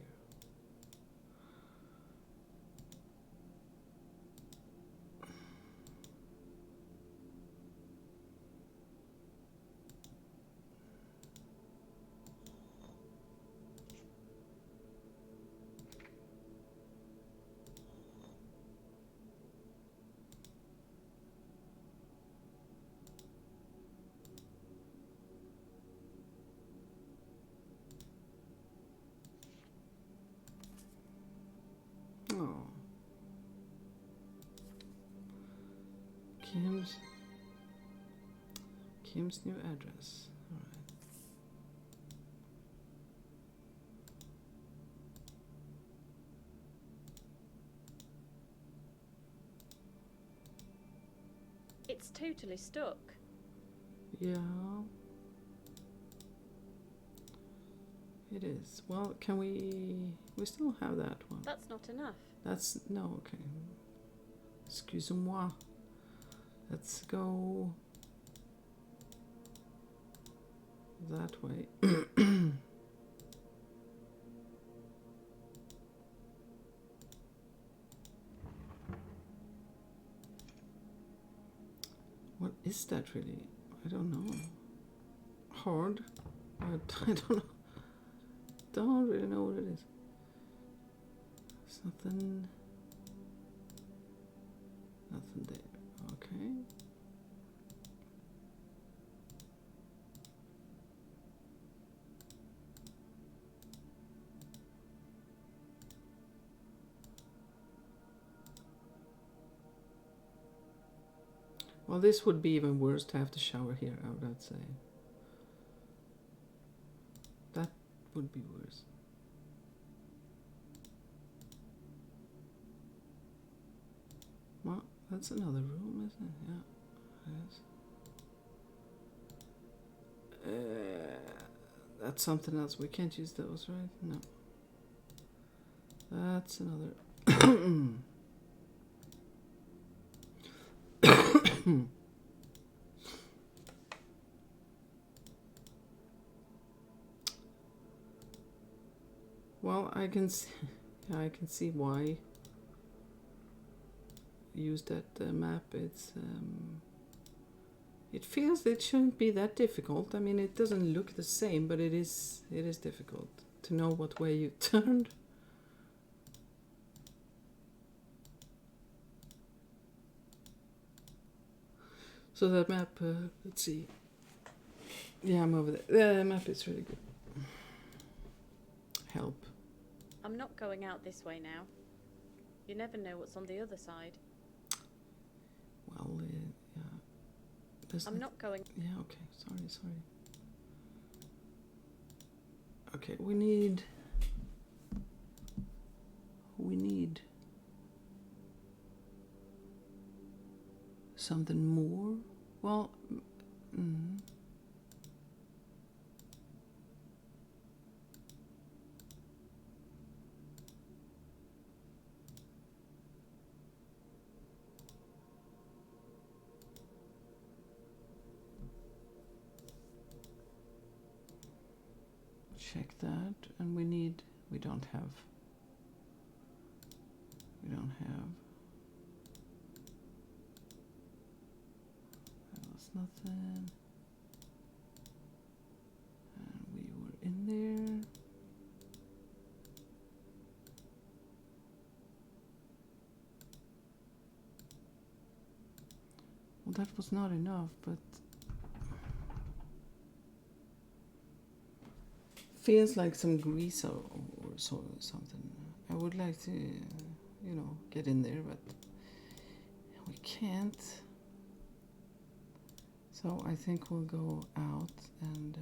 Oh. Kim's new address. All right. It's totally stuck. Yeah. It is. Well, can we still have that one. That's not enough. That's no, okay. Excuse-moi. Let's go that way. What is that really? I don't know. Hard? I don't know. Don't really know what it is. Nothing there. Okay. Well, this would be even worse to have to shower here, I would say. That would be worse. Well, that's another room, isn't it? Yeah, it is. That's something else. We can't use those, right? No. That's another. Well, I can see why use that map. It feels it shouldn't be that difficult. I mean, it doesn't look the same, but it is difficult to know what way you turned. So that map, let's see. Yeah, I'm over there. The map is really good. Help. I'm not going out this way now. You never know what's on the other side. Well, yeah. I'm not going. Yeah, okay. Sorry. Okay, we need something more. Well, check that, and we don't have We don't have. That was nothing. And we were in there. Well, that was not enough, but feels like some grease or something. I would like to, get in there, but we can't. So I think we'll go out and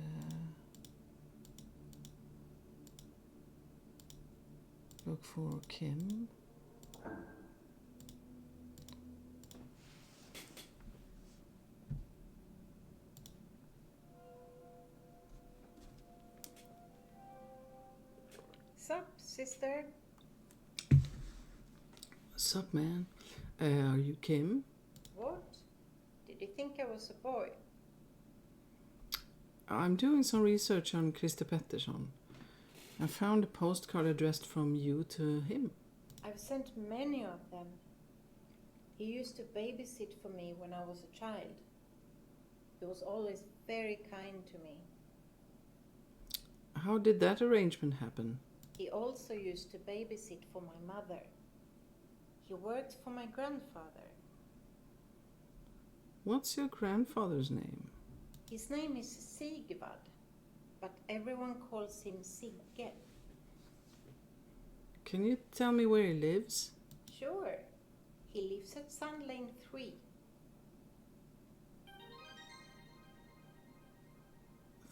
look for Kim. Sup, sister? Sup, man? Are you Kim? What? Did you think I was a boy? I'm doing some research on Christer Pettersson. I found a postcard addressed from you to him. I've sent many of them. He used to babysit for me when I was a child. He was always very kind to me. How did that arrangement happen? He also used to babysit for my mother. He worked for my grandfather. What's your grandfather's name? His name is Sigvard, but everyone calls him Sigge. Can you tell me where he lives? Sure. He lives at Sun Lane 3.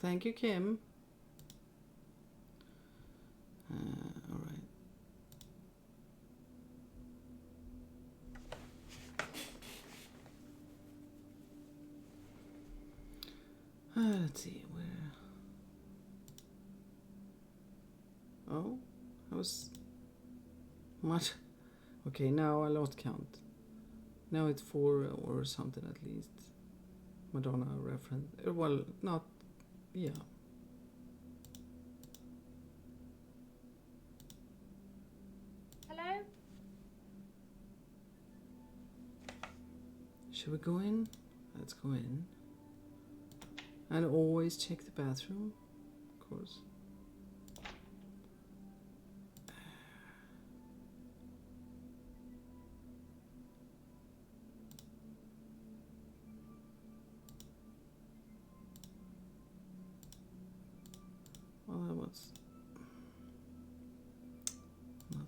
Thank you, Kim. All right. Let's see, where... Oh, I was... Much... Okay, now I lost count. Now it's 4 or something at least. Madonna reference. Well, not... Yeah. Hello? Should we go in? Let's go in. And always check the bathroom, of course. Well, that was... not...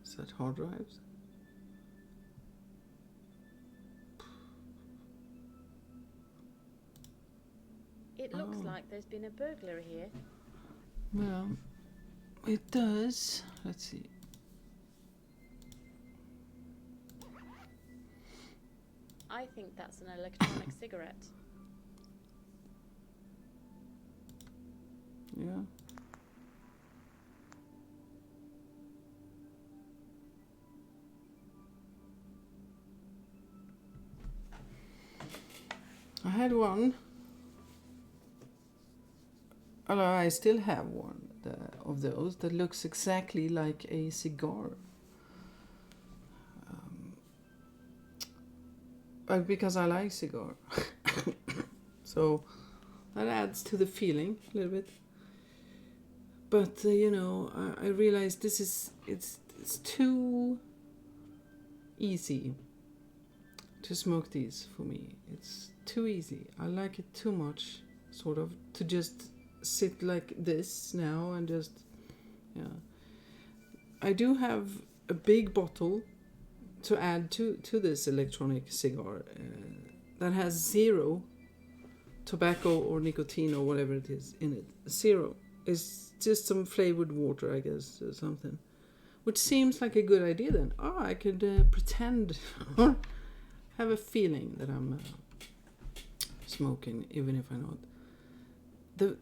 Is that hard drives? It looks Oh. like there's been a burglary here. Well, it does. Let's see. I think that's an electronic cigarette. Yeah. I had one. Well, I still have one of those that looks exactly like a cigar. But because I like cigar. So that adds to the feeling a little bit. But, I realized it's too easy to smoke these for me. It's too easy. I like it too much, sort of, to just sit like this now and just, yeah. I do have a big bottle to add to this electronic cigar that has 0 tobacco or nicotine or whatever it is in it. 0. It's just some flavored water, I guess, or something. Which seems like a good idea then. Oh, I could pretend or have a feeling that I'm smoking, even if I'm not.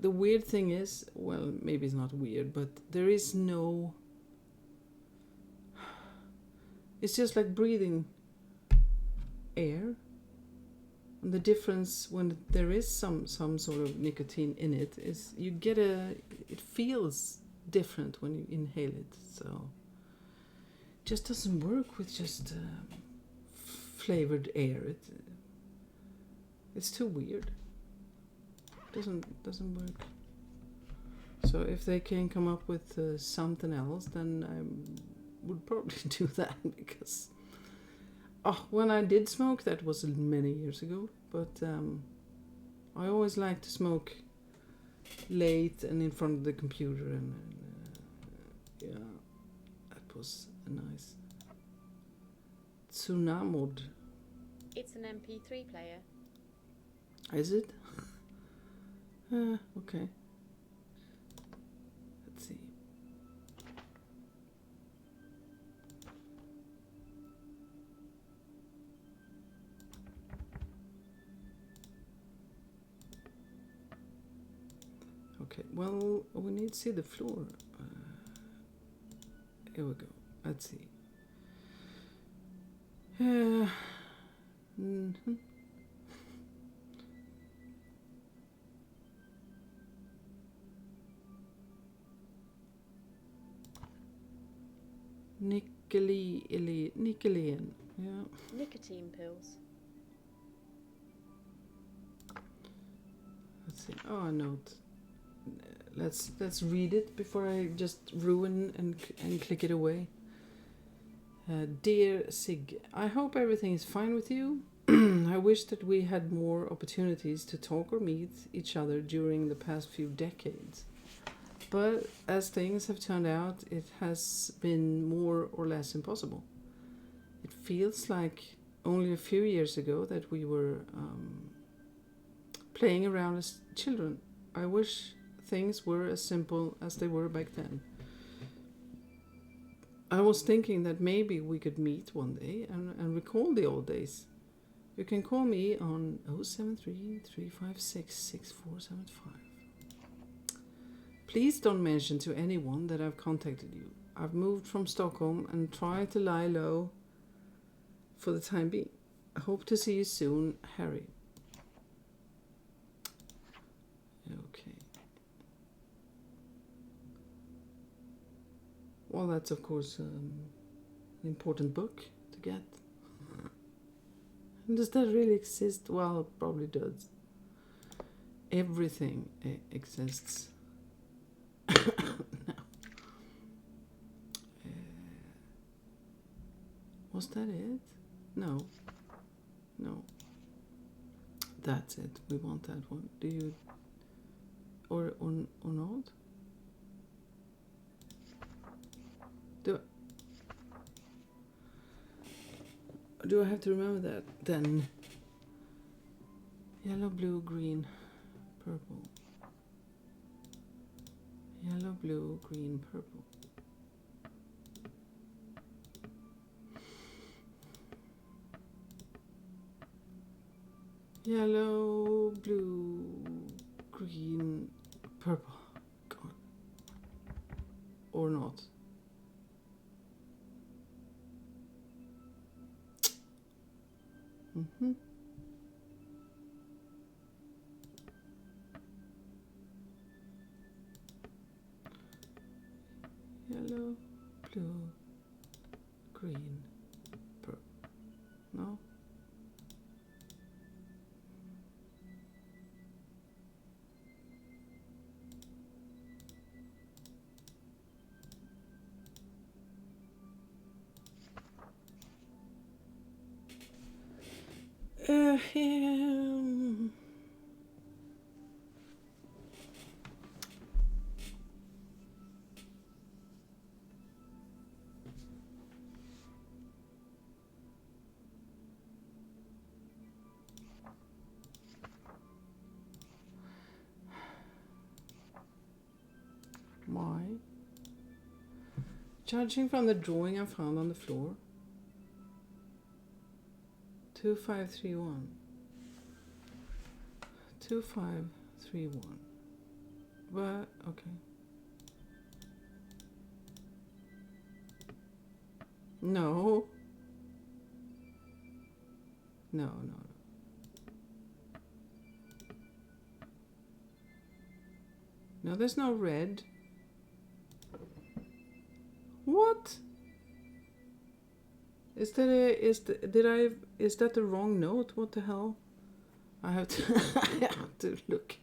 The weird thing is, well, maybe it's not weird, but there is no... It's just like breathing air. And the difference when there is some sort of nicotine in it is you get it feels different when you inhale it. So it just doesn't work with just flavored air. It's too weird. Doesn't work. So if they can come up with something else, then I would probably do that, because when I did smoke, that was many years ago, but I always liked to smoke late and in front of the computer, and yeah, that was a nice Tsunamod. It's an MP3 player. Is it? Okay. Let's see. Okay, well, we need to see the floor. Here we go. Let's see. Mm-hmm. Nicotine, yeah. Nicotine pills. Let's see. Oh, a note. Let's read it before I just ruin and click it away. Dear Sig, I hope everything is fine with you. I wish that we had more opportunities to talk or meet each other during the past few decades. But as things have turned out, it has been more or less impossible. It feels like only a few years ago that we were playing around as children. I wish things were as simple as they were back then. I was thinking that maybe we could meet one day and recall the old days. You can call me on 073 356 6475. Please don't mention to anyone that I've contacted you. I've moved from Stockholm and try to lie low for the time being. I hope to see you soon, Harry. Okay. Well, that's of course an important book to get. Does that really exist? Well, it probably does. Everything exists. No. Was that it? No. That's it. We want that one. Do you? Or not? Do I have to remember that then? Yellow, blue, green, purple. Yellow, blue, green, purple. Yellow, blue, green, purple. God. Or not. Mm-hmm. Yellow, blue, green, purple. No? Why? Judging from the drawing I found on the floor. 2531. 2531. But okay. No. No, there's no red. What? Is that the wrong note? What the hell? I have to I have to look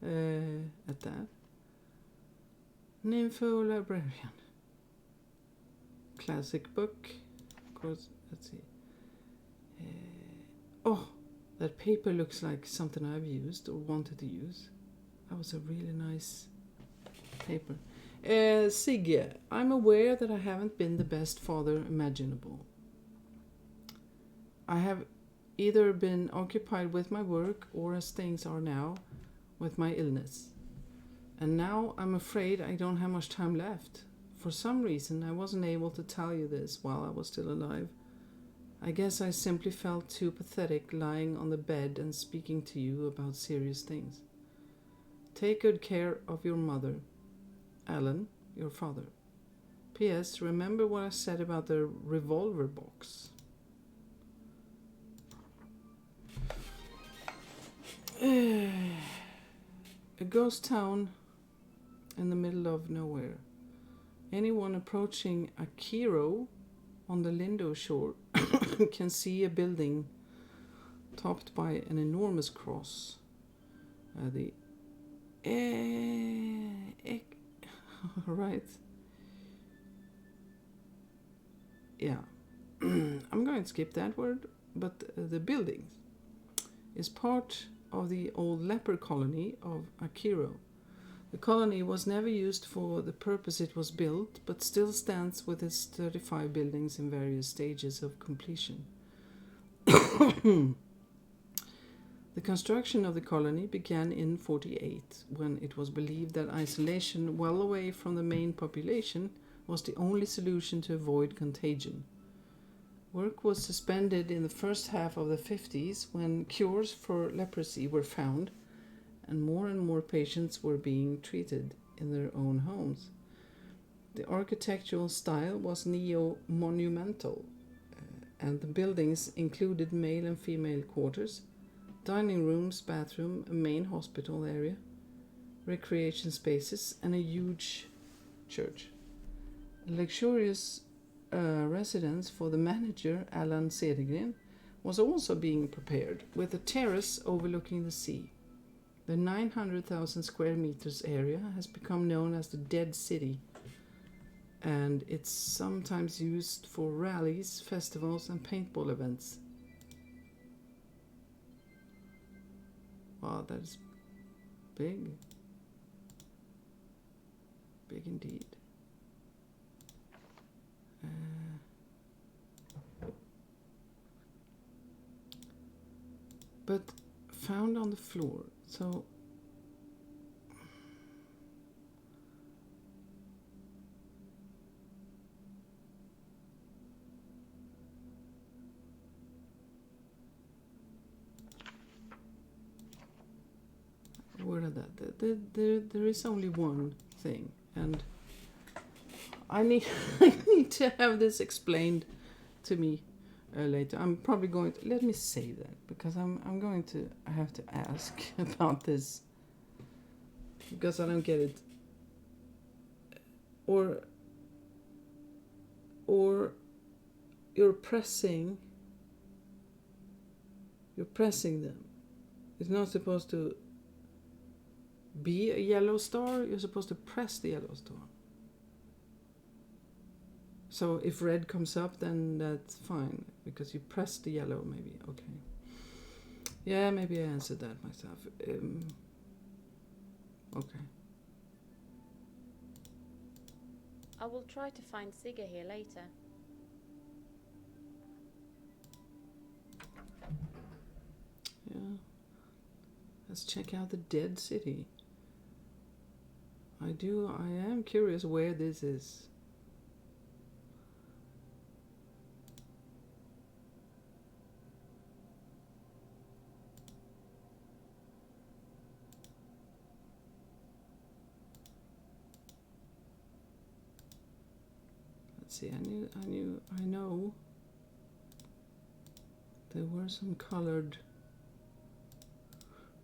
at that. Nympho Librarian. Classic book. Of course, let's see. Oh, that paper looks like something I've used or wanted to use. That was a really nice paper. Sigge, I'm aware that I haven't been the best father imaginable. I have either been occupied with my work or, as things are now, with my illness. And now I'm afraid I don't have much time left. For some reason, I wasn't able to tell you this while I was still alive. I guess I simply felt too pathetic lying on the bed and speaking to you about serious things. Take good care of your mother. Alan, your father. P.S. Remember what I said about the revolver box. A ghost town in the middle of nowhere. Anyone approaching Akiro on the Lindo shore can see a building topped by an enormous cross. Right. Yeah. I'm going to skip that word, but the building is part of the old leper colony of Akiro. The colony was never used for the purpose it was built, but still stands with its 35 buildings in various stages of completion. The construction of the colony began in 1948, when it was believed that isolation well away from the main population was the only solution to avoid contagion. Work was suspended in the first half of the 1950s when cures for leprosy were found and more patients were being treated in their own homes. The architectural style was neo-monumental, and the buildings included male and female quarters, dining rooms, bathroom, a main hospital area, recreation spaces, and a huge church. A luxurious residence for the manager, Alan Cedergren, was also being prepared, with a terrace overlooking the sea. The 900,000 square meters area has become known as the Dead City, and it's sometimes used for rallies, festivals, and paintball events. Wow, that is big. Big indeed. But found on the floor. So where are that? There is only one thing, and I need to have this explained to me later. I'm probably going to let me say that because I have to ask about this because I don't get it. Or you're pressing them. It's not supposed to be a yellow star. You're supposed to press the yellow star. So if red comes up, then that's fine, because you press the yellow, maybe. Okay. Yeah, maybe I answered that myself. Okay. I will try to find Sigge here later. Yeah. Let's check out the Dead City. I am curious where this is. Let's see, I know there were some colored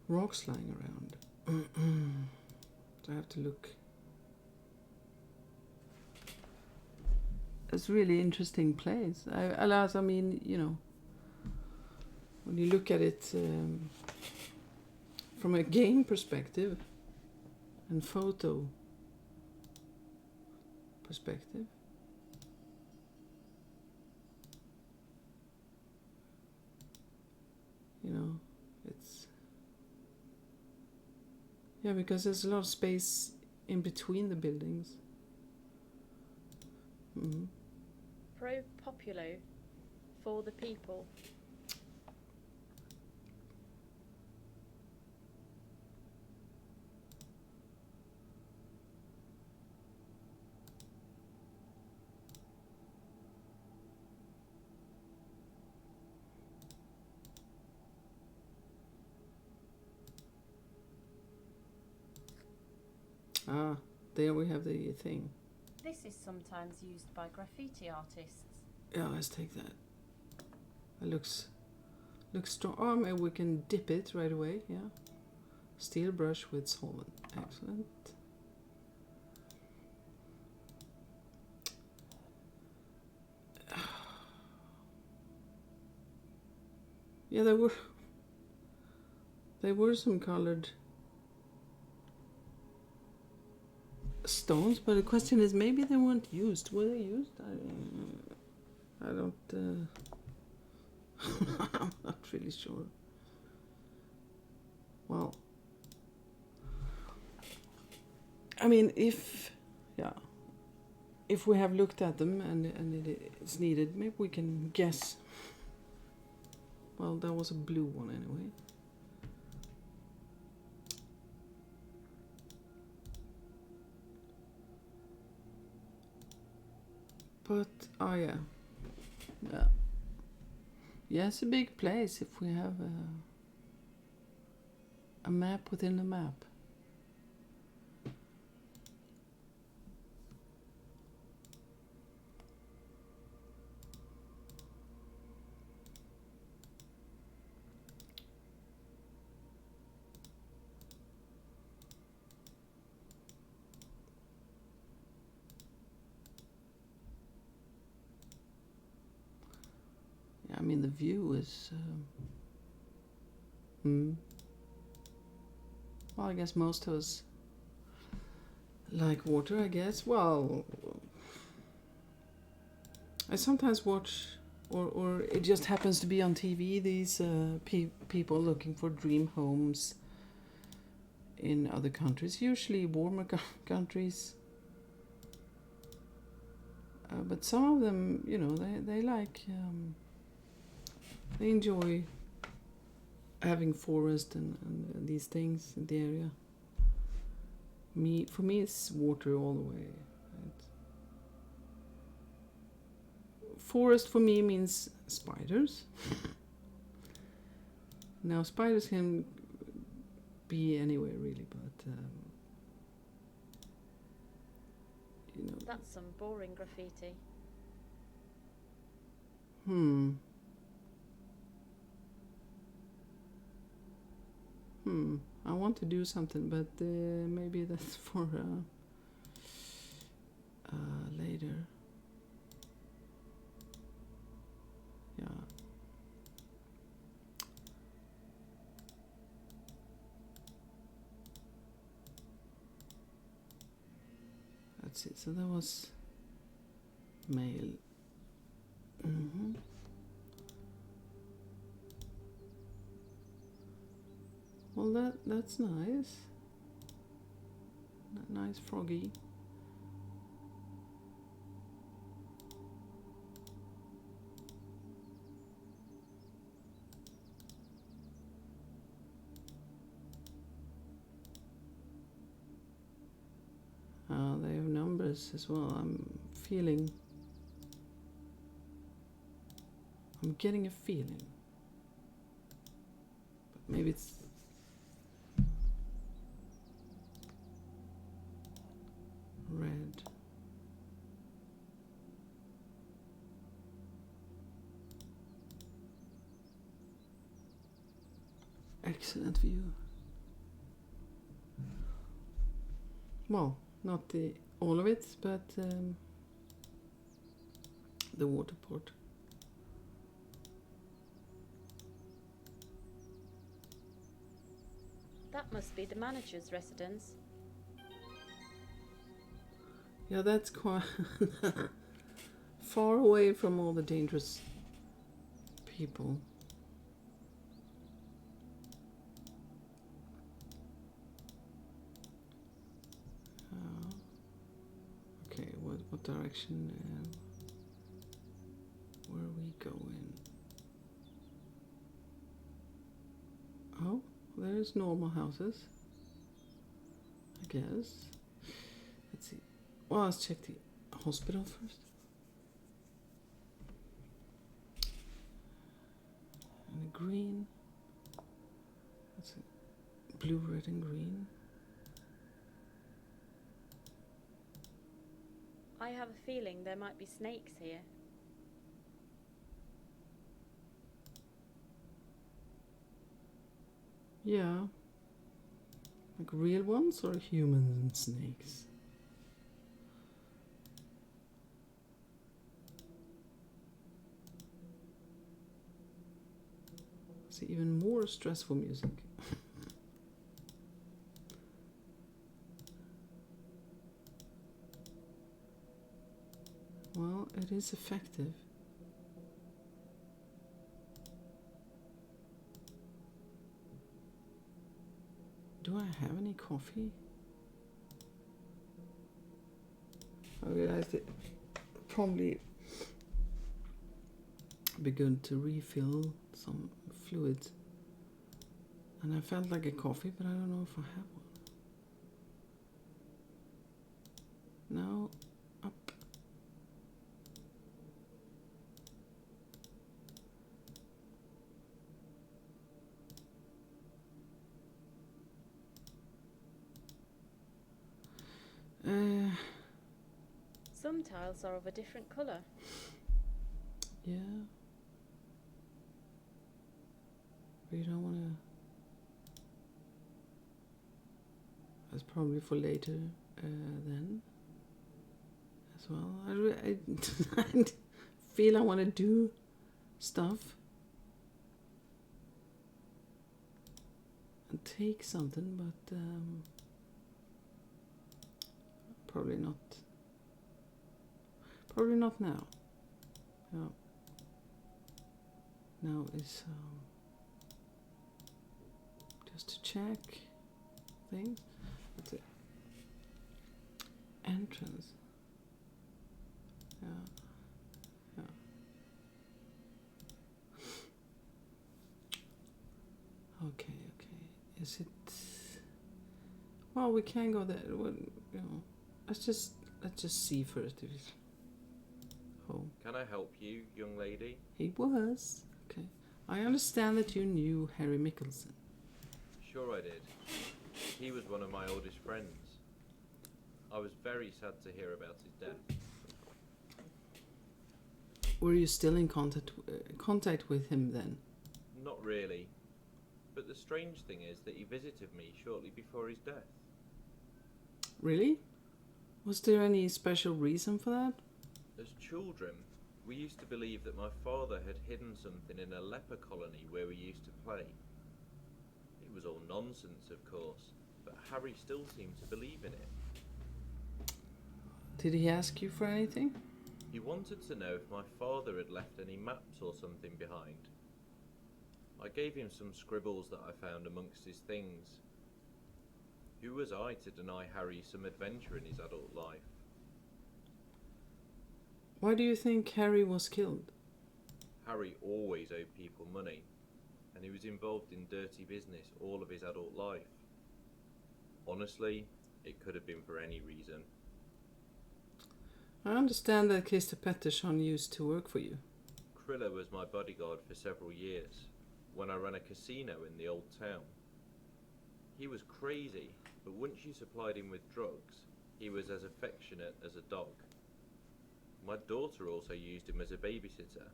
rocks lying around. So I have to look. It's a really interesting place. I mean, you know, when you look at it from a game perspective and photo perspective, you know, it's, yeah, because there's a lot of space in between the buildings. Mm-hmm. Pro populo, for the people. Ah, there we have the thing. This is sometimes used by graffiti artists. Yeah, let's take that. It looks strong. Oh, maybe we can dip it right away. Yeah, steel brush with solvent. Excellent. Yeah, there were some colored stones, but the question is, maybe they weren't used. Were they used? I don't. I'm not really sure. Well, I mean, if we have looked at them and it's needed, maybe we can guess. Well, that was a blue one anyway. But, oh yeah. Yeah, it's a big place if we have a map within a map. I mean, the view is... Well, I guess most of us like water, I guess. Well, I sometimes watch, or it just happens to be on TV, these people looking for dream homes in other countries, usually warmer countries. But some of them, you know, they like... they enjoy having forest and these things in the area. For me, it's water all the way. Right? Forest for me means spiders. Now, spiders can be anywhere really, but you know. That's some boring graffiti. I want to do something, but maybe that's for later. Yeah. That's it. So that was male. Well, that's nice. Nice froggy. They have numbers as well. I'm getting a feeling. But maybe it's red. excellent view. Well, not all of it, but the waterport. That must be the manager's residence. Yeah, that's quite far away from all the dangerous people. Okay, what direction? Where are we going? Oh, there's normal houses, I guess. Let's see. Well, let's check the hospital first. And the green. That's it. Blue, red, and green. I have a feeling there might be snakes here. Yeah. Like real ones or humans and snakes? It's even more stressful music. Well, it is effective. Do I have any coffee? I realized it probably be good to refill some fluids. And I felt like a coffee, but I don't know if I have one. No, up. Some tiles are of a different colour. Yeah. But you don't want to... That's probably for later then as well. I feel I want to do stuff and take something, but probably not. Probably not now. No. Now is just to check things. That's it. Entrance. Yeah. Yeah. Okay. Is it? Well, we can go there. Well, you know, let's just see first if it's home. Can I help you, young lady? He was. Okay. I understand that you knew Harry Mickelson. Sure I did. He was one of my oldest friends. I was very sad to hear about his death. Were you still in contact with him then? Not really. But the strange thing is that he visited me shortly before his death. Really? Was there any special reason for that? As children, we used to believe that my father had hidden something in a leper colony where we used to play. It was all nonsense, of course, but Harry still seemed to believe in it. Did he ask you for anything? He wanted to know if my father had left any maps or something behind. I gave him some scribbles that I found amongst his things. Who was I to deny Harry some adventure in his adult life? Why do you think Harry was killed? Harry always owed people money, and he was involved in dirty business all of his adult life. Honestly, it could have been for any reason. I understand that Christer Pettersson used to work for you. Krilla was my bodyguard for several years, when I ran a casino in the old town. He was crazy, but once you supplied him with drugs, he was as affectionate as a dog. My daughter also used him as a babysitter.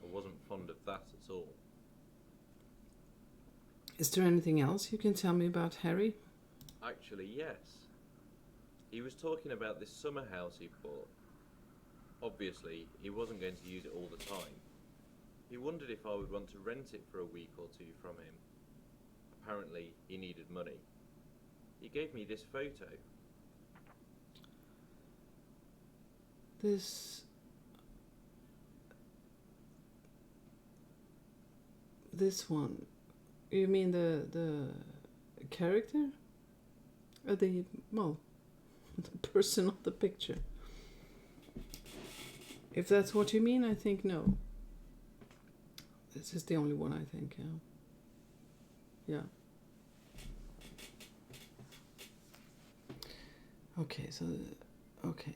I wasn't fond of that at all. Is there anything else you can tell me about Harry? Actually, yes. He was talking about this summer house he bought. Obviously, he wasn't going to use it all the time. He wondered if I would want to rent it for a week or two from him. Apparently, he needed money. He gave me this photo. This one. You mean the character? Or the person of the picture? If that's what you mean, I think no. This is the only one, I think, yeah. Okay, so, okay.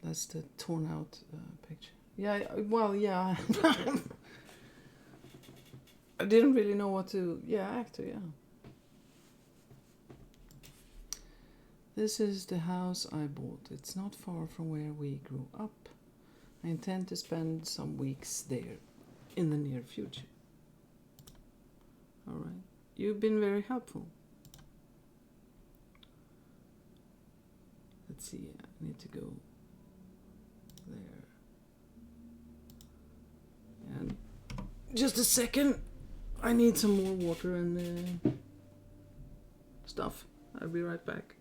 That's the torn out picture. Yeah, well, yeah. I didn't really know what to, actor, yeah. This is the house I bought. It's not far from where we grew up. I intend to spend some weeks there in the near future. All right. You've been very helpful. Let's see, I need to go there. And just a second. I need some more water and stuff. I'll be right back.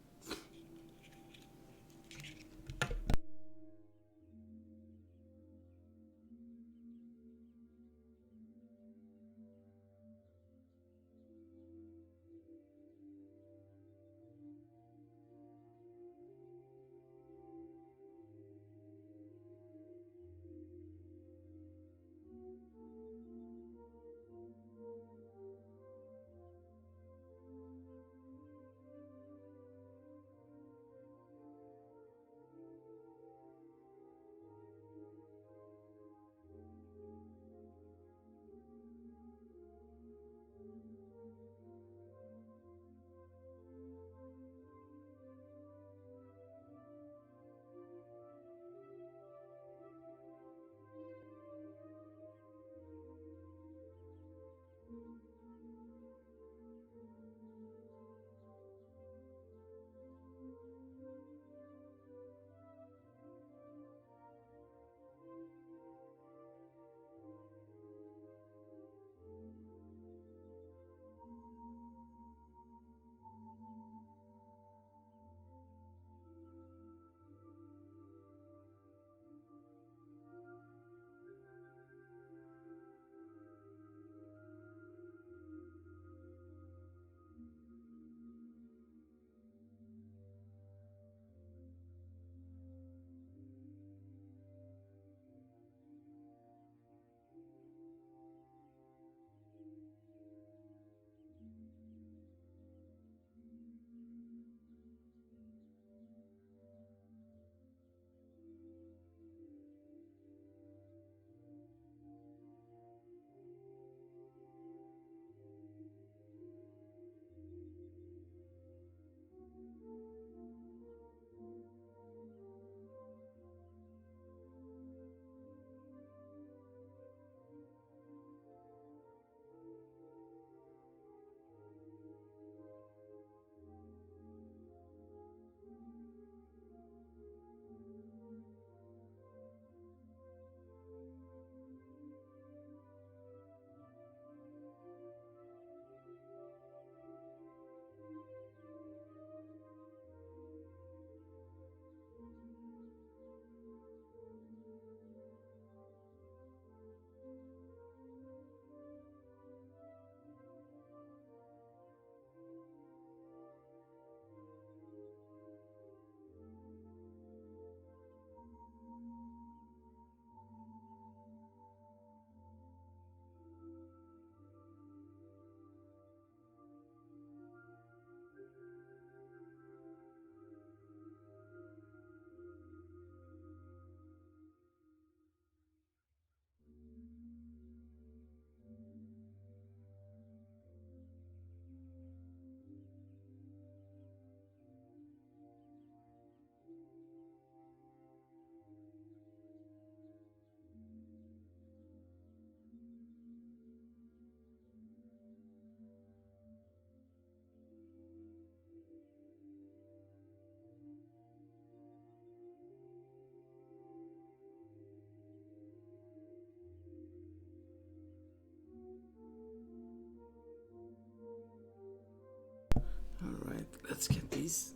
Right, let's get these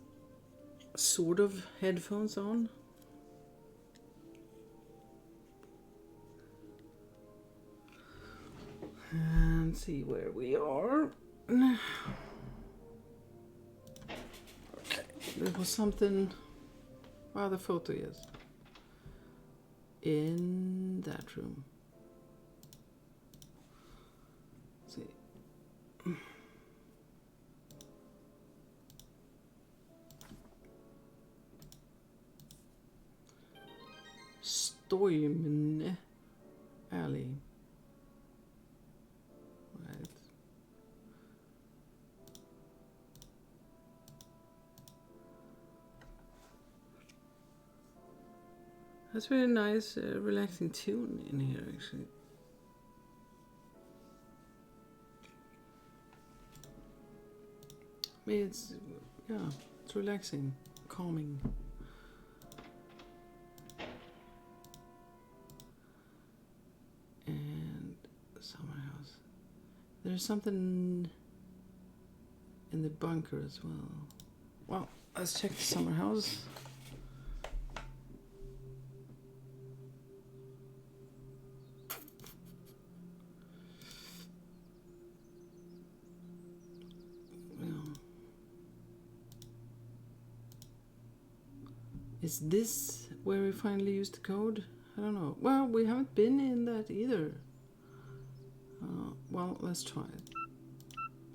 sort of headphones on. And see where we are. Okay, there was something. The photo, yes. In that room. Let's see. Stormne Alley. Right. That's really nice, relaxing tune in here, actually. It's, yeah, it's relaxing, calming. And summer house. There's something in the bunker as well. Well, let's check the summer house. Is this where we finally used the code? I don't know. Well, we haven't been in that either. Well, let's try it.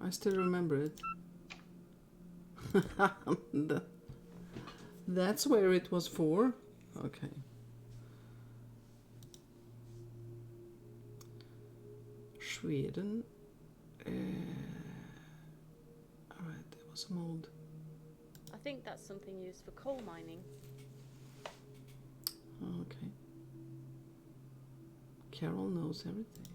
I still remember it. That's where it was for. Okay. Sweden. Alright, there was some old. I think that's something used for coal mining. Okay. Carol knows everything.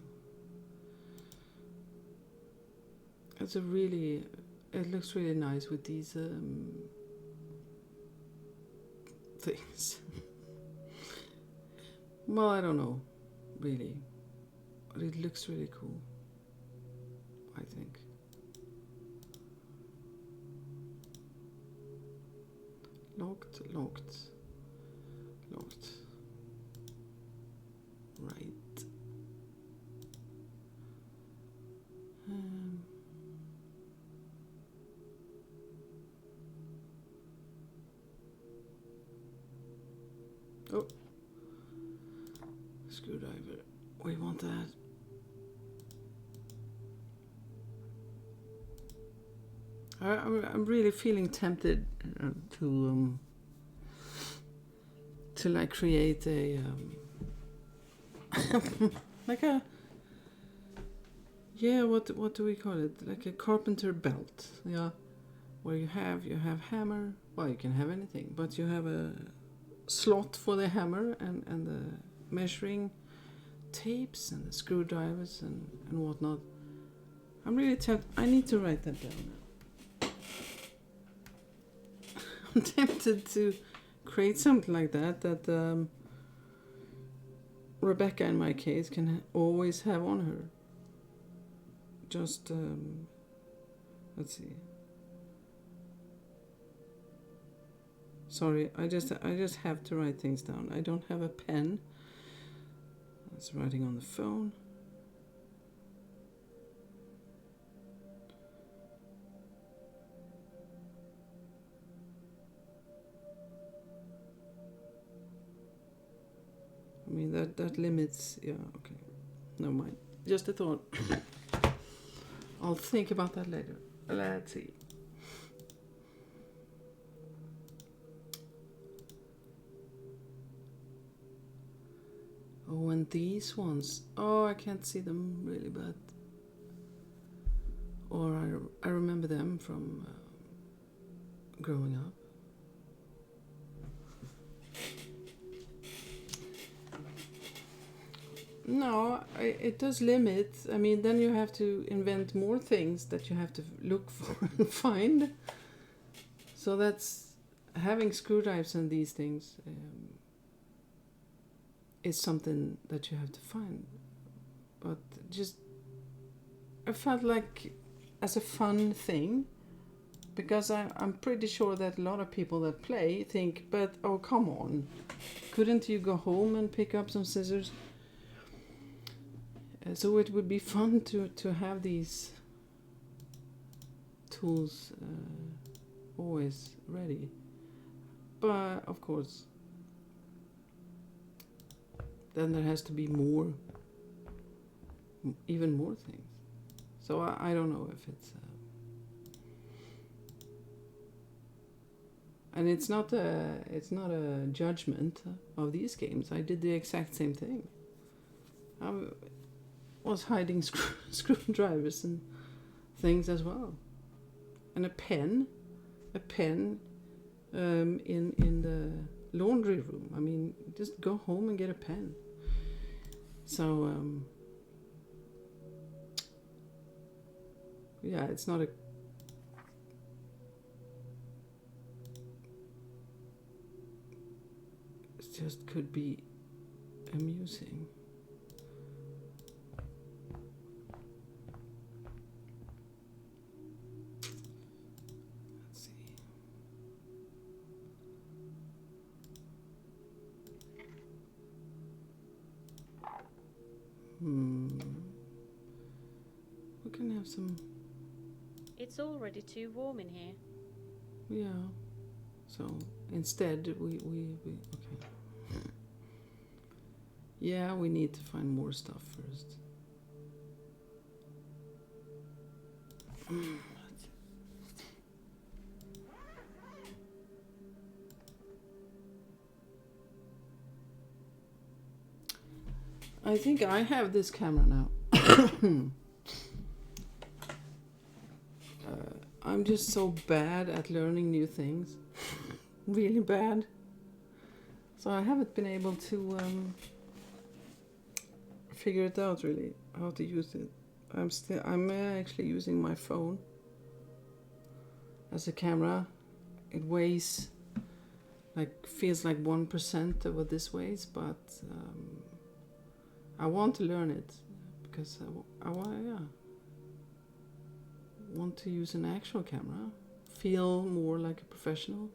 It's a really, it looks really nice with these things. Well, I don't know, really, but it looks really cool, I think. Locked, locked, locked. Right. Oh, screwdriver. We want that. I'm really feeling tempted to like create a like a, yeah, what do we call it? Like a carpenter belt, yeah, where you have hammer. Well, you can have anything, but you have a slot for the hammer and the measuring tapes and the screwdrivers and whatnot. I'm really tempted. I need to write that down. I'm tempted to create something like that Rebecca, in my case, can always have on her. Just let's see. Sorry, I just have to write things down. I don't have a pen. It's writing on the phone. I mean, that limits, yeah, okay. Never mind. Just a thought. I'll think about that later. Let's see. Oh, and these ones. Oh, I can't see them really, but... Or I remember them from growing up. No, it does limit. I mean, then you have to invent more things that you have to look for and find. So that's having screwdrivers and these things is something that you have to find. But just, I felt like as a fun thing, because I'm pretty sure that a lot of people that play think, but oh, come on, couldn't you go home and pick up some scissors? So it would be fun to have these tools always ready. But of course, then there has to be more, even more things. So I don't know if it's... and it's not a judgment of these games. I did the exact same thing. I was hiding screwdrivers and things as well. And a pen in the laundry room. I mean, just go home and get a pen. So yeah, it's not a... it just could be amusing. Let's see. We can have some... It's already too warm in here. Yeah. So instead we okay. Yeah, we need to find more stuff first. I think I have this camera now. I'm just so bad at learning new things. Really bad. So I haven't been able to figure it out really, how to use it. I'm actually using my phone as a camera. It weighs feels like 1% of what this weighs, but I want to learn it because I want to use an actual camera, feel more like a professional.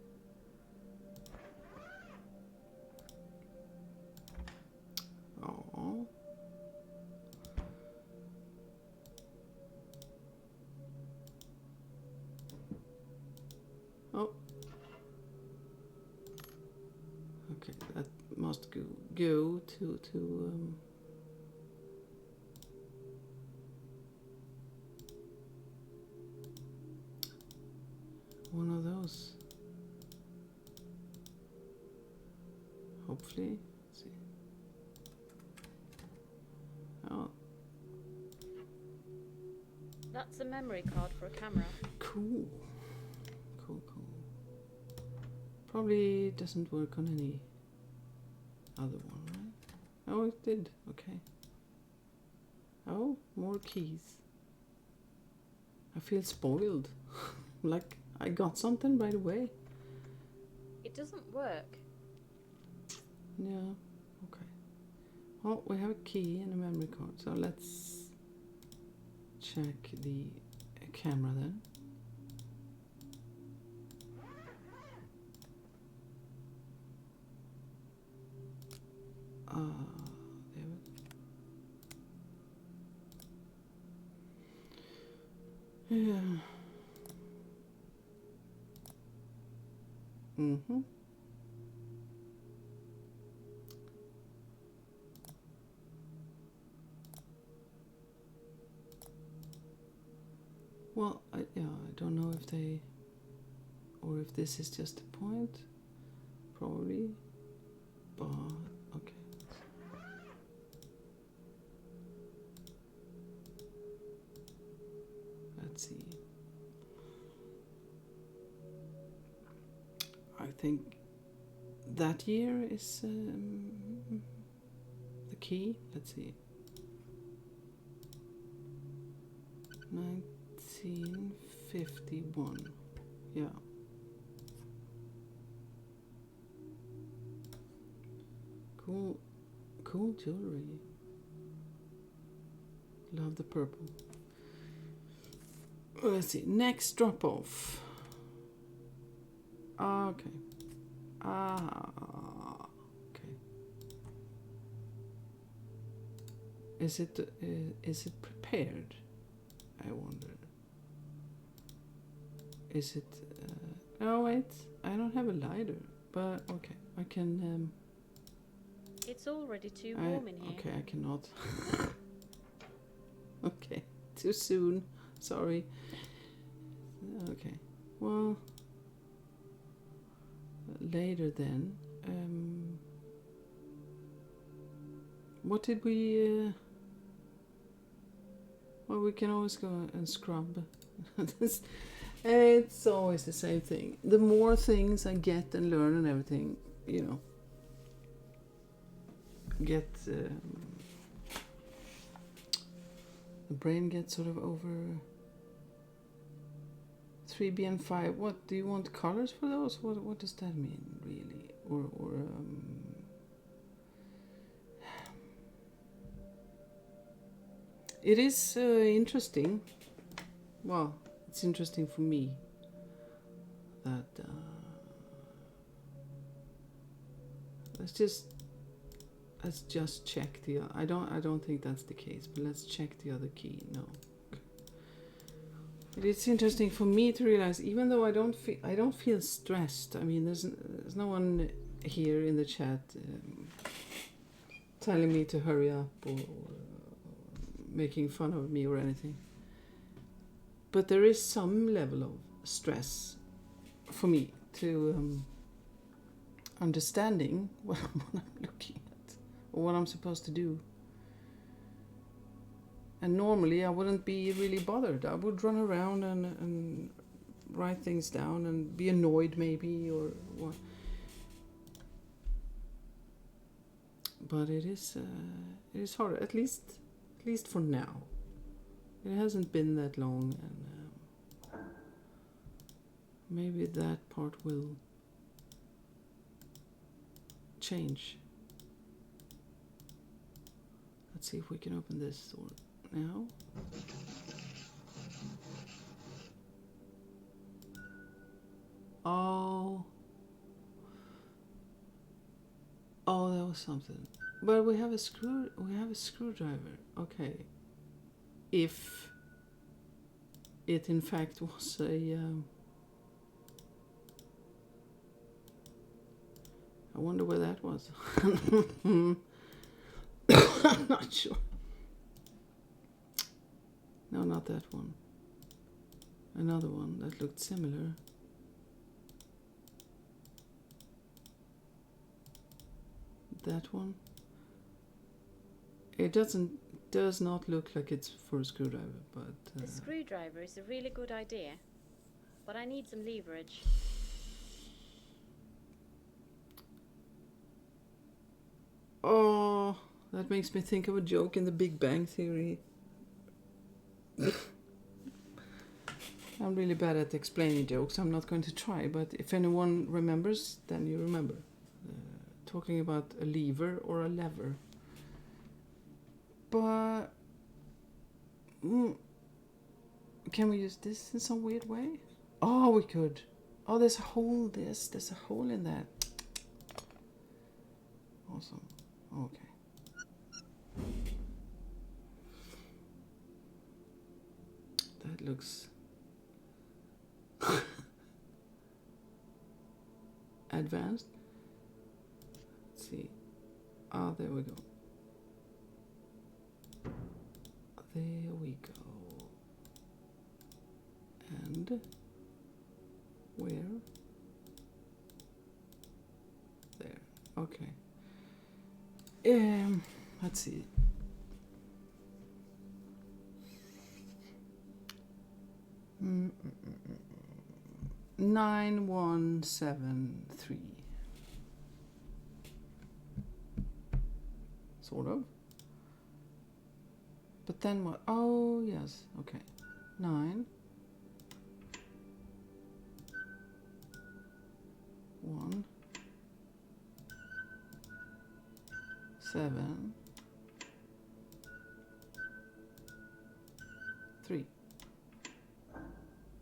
Oh. Oh. Okay, that must go to one of those. Hopefully. Let's see. Oh. That's a memory card for a camera. Cool. Cool. Probably doesn't work on any other one, right? Oh, it did. Okay. Oh, more keys. I feel spoiled. Like I got something right away. It doesn't work. Yeah. Okay. Well, we have a key and a memory card, so let's check the camera then. There we go. Yeah. Mm-hmm. Well, I don't know if they, or if this is just a point, probably, but okay. Let's see. I think that year is the key. Let's see. 1951. Yeah. Cool jewelry. Love the purple. Let's see. Next drop off. Okay. Okay. Is it prepared? I wonder. Is it? Oh wait, I don't have a lighter. But okay, I can. It's already too warm in here. Okay, I cannot. Okay, too soon. Sorry. Okay, well, later then. What did we? Well, we can always go and scrub. It's always the same thing. The more things I get and learn and everything, you know, get the brain gets sort of over 3B and 5. What do you want colors for those? What does that mean really? Or it is interesting. Well, it's interesting for me that let's just check the. I don't think that's the case, but let's check the other key. No. But it's interesting for me to realize, even though I don't feel stressed. I mean, there's no one here in the chat telling me to hurry up or making fun of me or anything. But there is some level of stress for me to understanding what I'm looking at or what I'm supposed to do. And normally I wouldn't be really bothered. I would run around and write things down and be annoyed maybe or what. But it is hard, at least for now. It hasn't been that long, and maybe that part will change. Let's see if we can open this door now. Oh, that was something. But we have a screwdriver. Okay. If it in fact was a I wonder where that was. I'm not sure. No, not that one. Another one that looked similar. That one. It does not look like it's for a screwdriver, but The screwdriver is a really good idea, but I need some leverage. oh, that makes me think of a joke in The Big Bang Theory. I'm really bad at explaining jokes. I'm not going to try, but if anyone remembers, then you remember. Talking about a lever or a lever. But can we use this in some weird way? Oh, we could. Oh, there's a hole. There's a hole in that. Awesome. Okay. That looks advanced. Let's see. Ah, there we go. There we go. And where? There. Okay. Let's see. Mm. 9173. Sort of. But then what? Oh, yes. Okay. 9. 1. 7. 3.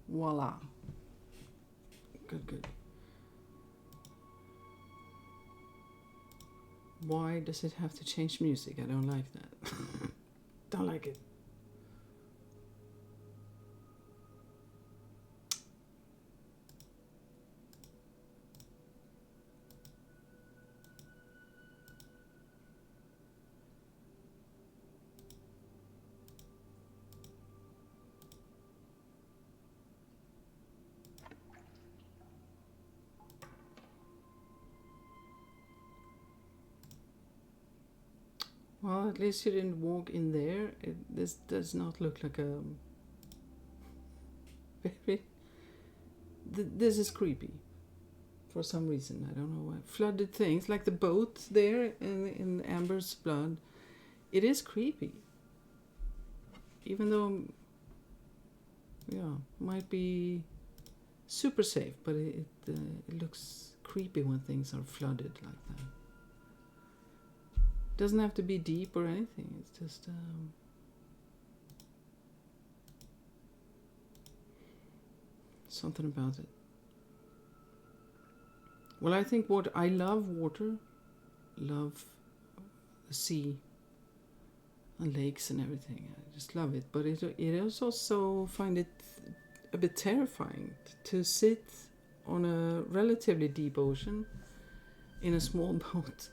Voila. Good. Why does it have to change music? I don't like that. Don't like it. Well, at least you didn't walk in there. This does not look like a very. This is creepy. For some reason, I don't know why. Flooded things like the boat there in Amber's blood. It is creepy. Even though, yeah, might be super safe, but it looks creepy when things are flooded like that. Doesn't have to be deep or anything. It's just something about it. Well, I think I love water, love the sea and lakes and everything. I just love it. But it also find it a bit terrifying to sit on a relatively deep ocean in a small boat.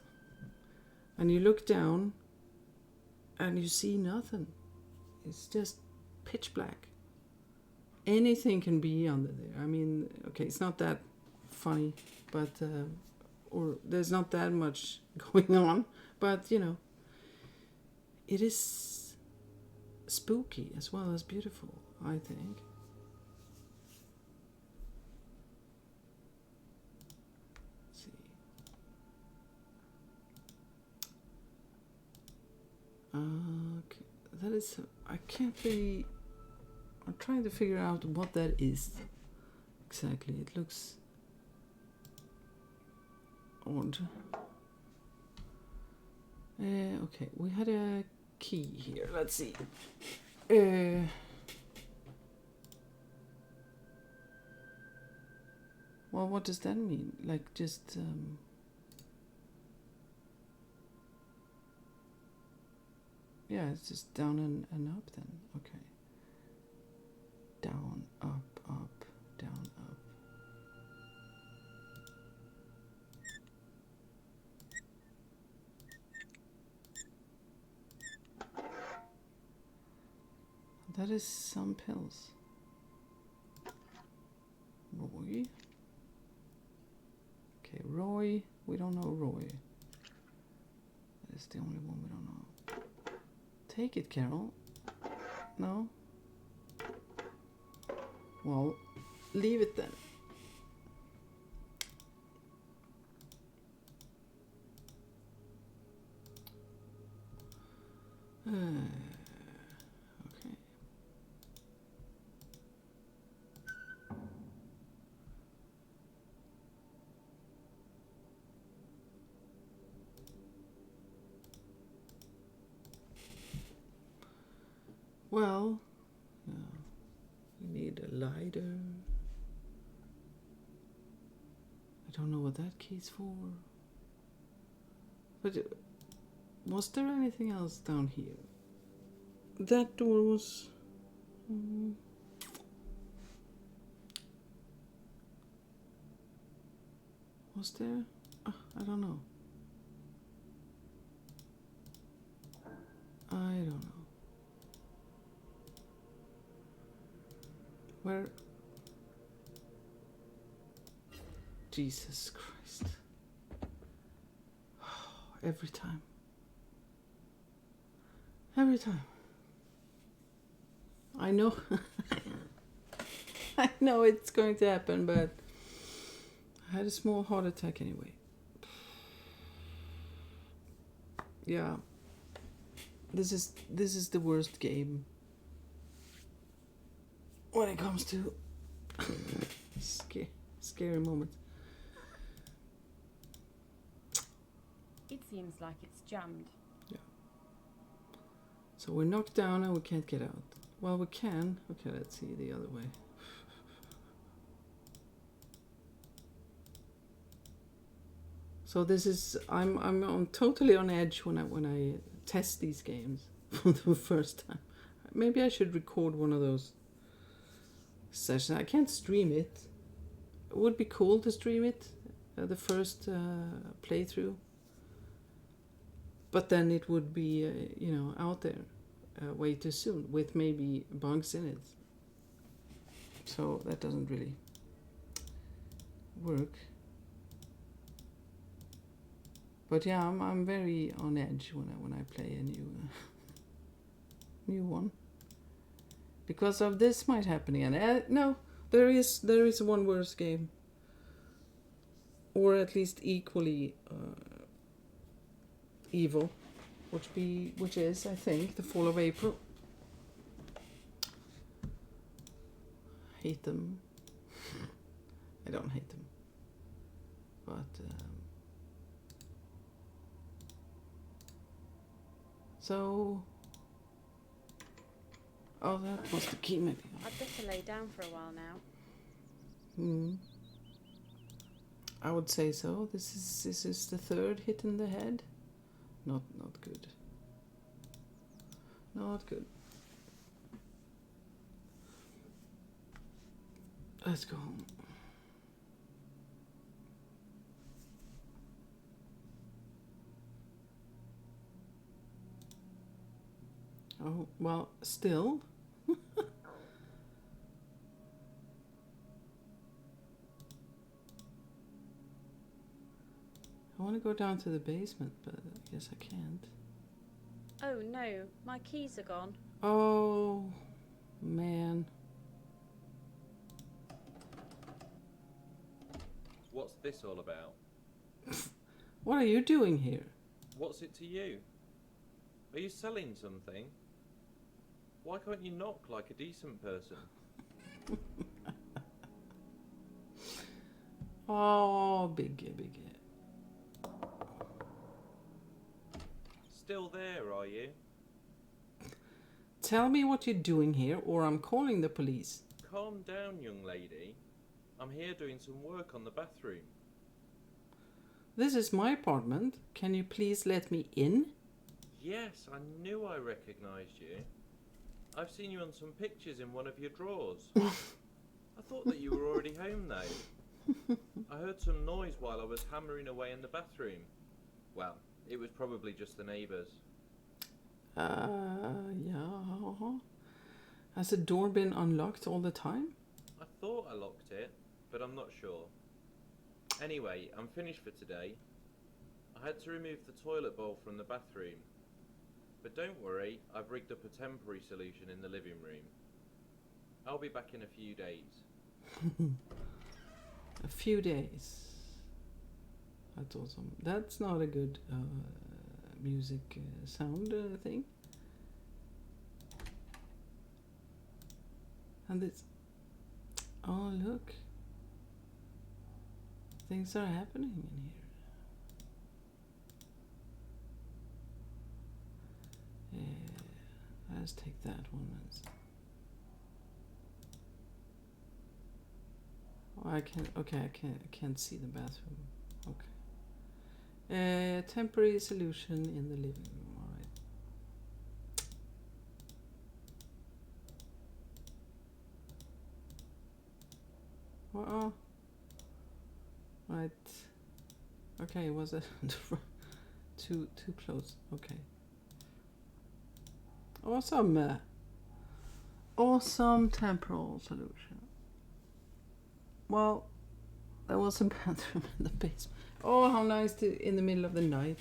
And you look down and you see nothing. It's just pitch black. Anything can be under there. I mean, okay, it's not that funny, but or there's not that much going on, but you know, it is spooky as well as beautiful, I think. Okay, that is, I can't really, I'm trying to figure out what that is exactly. It looks odd. Okay, we had a key here, let's see. Well, what does that mean? Like just yeah, it's just down and up then. Okay. Down, up, up, down, up. That is some pills. Roy. Okay, Roy. We don't know Roy. That is the only one we don't know. Take it, Carol. No? Well, leave it then. Okay. Well, yeah, we need a lighter. I don't know what that key's for. But was there anything else down here? That door was... was there? I don't know. I don't know. Where? Jesus Christ. Every time. Every time. I know. I know it's going to happen, but I had a small heart attack anyway. Yeah. This is the worst game when it comes to scary moments. It seems like it's jammed. Yeah. So we're knocked down and we can't get out. Well, we can. Okay, let's see the other way. So this is I'm on totally on edge when I test these games for the first time. Maybe I should record one of those sessions. I can't stream it. It would be cool to stream it, the first playthrough. But then it would be, out there way too soon with maybe bugs in it. So that doesn't really work. But yeah, I'm very on edge when I play a new one. Because of this might happen again. No, there is one worse game, or at least equally evil, which is I think The Fall of April. Hate them. I don't hate them, but so. Oh, that was the key, maybe. I'd better lay down for a while now. I would say so. This is the third hit in the head. Not good. Not good. Let's go home. Oh, well, still. I want to go down to the basement, but I guess I can't. Oh no, my keys are gone. Oh, man. What's this all about? What are you doing here? What's it to you? Are you selling something? Why can't you knock like a decent person? Oh, big. Still there, are you? Tell me what you're doing here, or I'm calling the police. Calm down, young lady. I'm here doing some work on the bathroom. This is my apartment. Can you please let me in? Yes, I knew I recognised you. I've seen you on some pictures in one of your drawers. I thought that you were already home though. I heard some noise while I was hammering away in the bathroom. Well, it was probably just the neighbours. Yeah. Has the door been unlocked all the time? I thought I locked it, but I'm not sure. Anyway, I'm finished for today. I had to remove the toilet bowl from the bathroom. But don't worry, I've rigged up a temporary solution in the living room. I'll be back in a few days. A few days. That's awesome. That's not a good music sound thing. And it's... Oh, look. Things are happening in here. Let's take that one. Oh, I can't. Okay, I can't see the bathroom. Okay. Temporary solution in the living room. All right. Well, right. Okay, was it too close? Okay. Awesome temporal solution. Well, there was a bathroom in the basement. Oh, how nice in the middle of the night.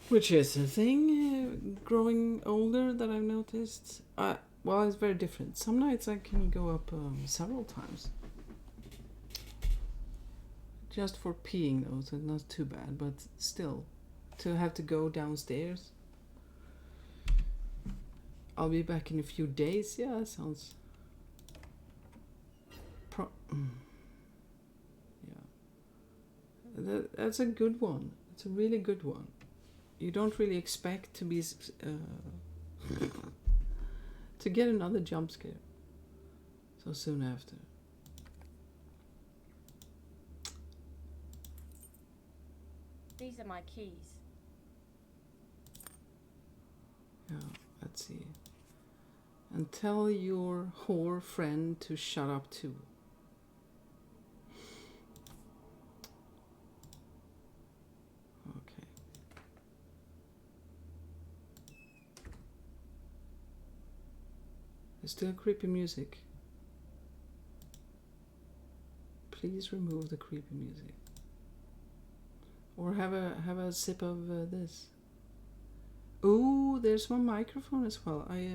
Which is a thing, growing older, that I've noticed. Well, it's very different. Some nights I can go up several times. Just for peeing though, so not too bad, but still. To have to go downstairs. I'll be back in a few days. Yeah, that sounds... Yeah. That's a good one. It's a really good one. You don't really expect to be... to get another jump scare so soon after. These are my keys. Yeah, let's see. And tell your whore friend to shut up too. Okay. There's still creepy music. Please remove the creepy music. Or have a sip of this. Ooh, there's one microphone as well. I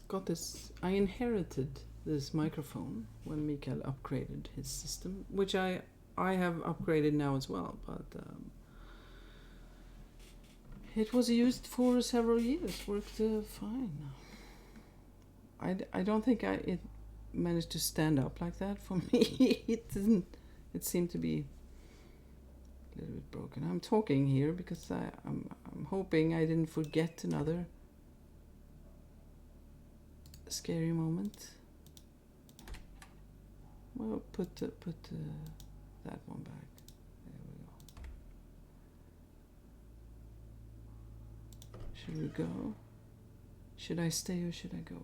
got this. I inherited this microphone when Mikael upgraded his system, which I have upgraded now as well. But it was used for several years. Worked fine. I don't think it managed to stand up like that for me. It didn't. It seemed to be a little bit broken. I'm talking here because I'm hoping I didn't forget another scary moment. Well, put that one back. There we go. Should we go? Should I stay or should I go?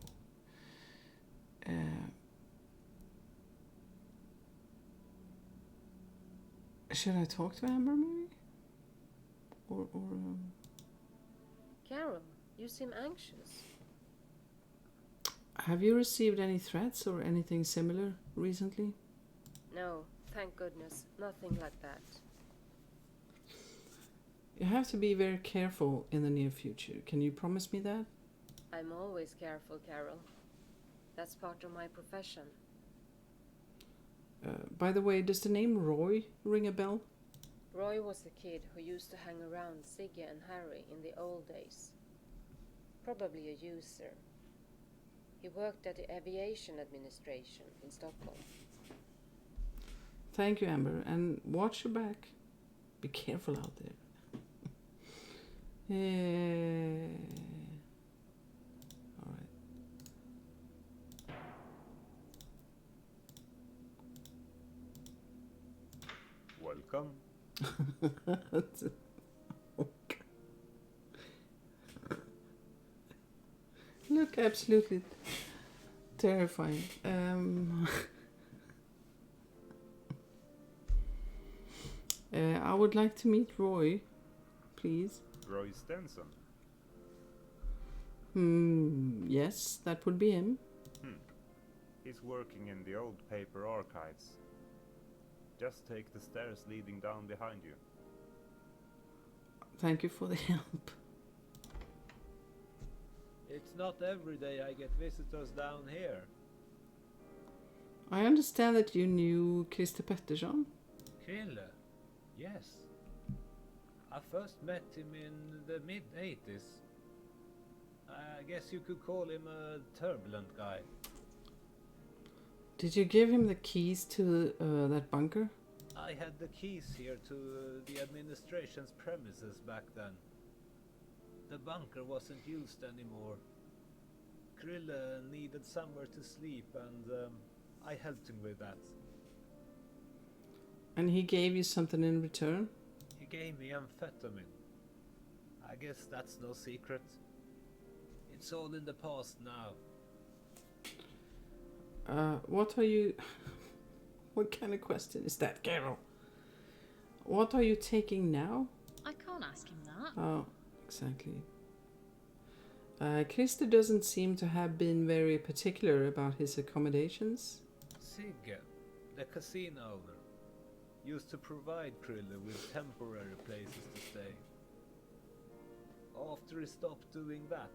Should I talk to Amber maybe? Or Carol, you seem anxious. have you received any threats or anything similar recently? No, thank goodness, nothing like that. You have to be very careful in the near future. Can you promise me that? I'm always careful, Carol. That's part of my profession. By the way, does the name Roy ring a bell? Roy was the kid who used to hang around Sigge and Harry in the old days. Probably a user. He worked at the Aviation Administration in Stockholm. Thank you, Amber, and watch your back. Be careful out there. All right. Welcome. Look, absolutely terrifying. I would like to meet Roy, please. Roy Stenson. Yes, that would be him. He's working in the old paper archives. Just take the stairs leading down behind you. Thank you for the help. It's not every day I get visitors down here. I understand that you knew Christer Pettersson. Krille? Yes. I first met him in the mid-80s. I guess you could call him a turbulent guy. Did you give him the keys to that bunker? I had the keys here to the administration's premises back then. The bunker wasn't used anymore. Krille needed somewhere to sleep and I helped him with that. And he gave you something in return? He gave me amphetamine. I guess that's no secret. It's all in the past now. What are you... What kind of question is that, Carol? What are you taking now? I can't ask him that. Oh, exactly. Christer doesn't seem to have been very particular about his accommodations. Sigge, the casino owner, used to provide Krille with temporary places to stay. After he stopped doing that,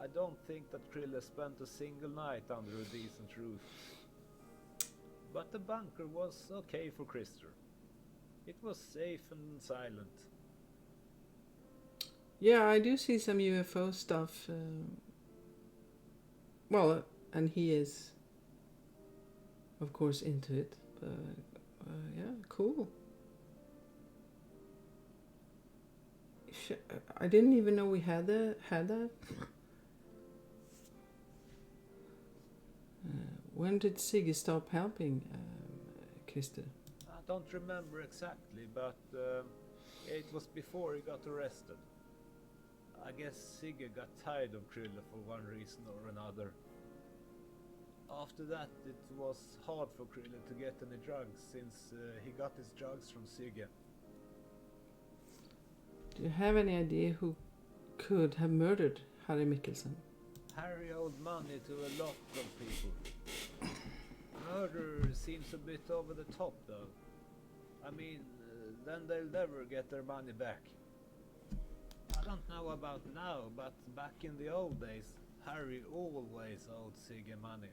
I don't think that Krille spent a single night under a decent roof. But the bunker was okay for Christer. It was safe and silent. Yeah, I do see some UFO stuff. Well, and he is, of course, into it. But yeah, cool. I didn't even know we had that. When did Sigge stop helping Christer? don't remember exactly, but it was before he got arrested. I guess Sigge got tired of Krille for one reason or another. After that, it was hard for Krille to get any drugs since he got his drugs from Sigge. Do you have any idea who could have murdered Harry Mikkelsen? Harry owed money to a lot of people. Murder seems a bit over the top, though. I mean, then they'll never get their money back. I don't know about now, but back in the old days, Harry always owed Sigge money.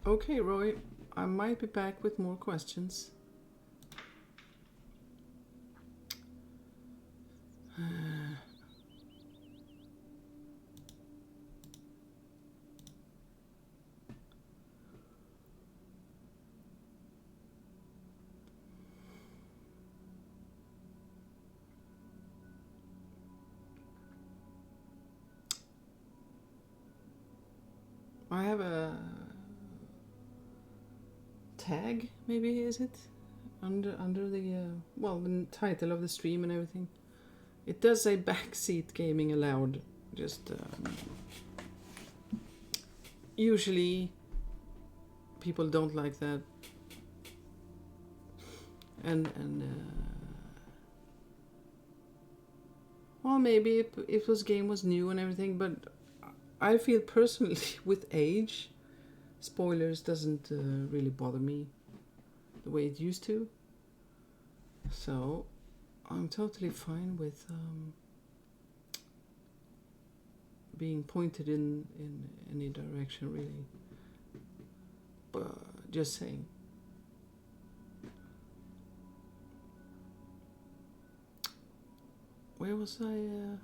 Okay, Roy, I might be back with more questions. I have a tag, maybe, is it? Under the well, the title of the stream and everything. It does say backseat gaming allowed. Just usually people don't like that, and well, maybe if this game was new and everything, but I feel personally with age, spoilers doesn't really bother me the way it used to. So I'm totally fine with being pointed in any direction, really. But just saying. Where was I?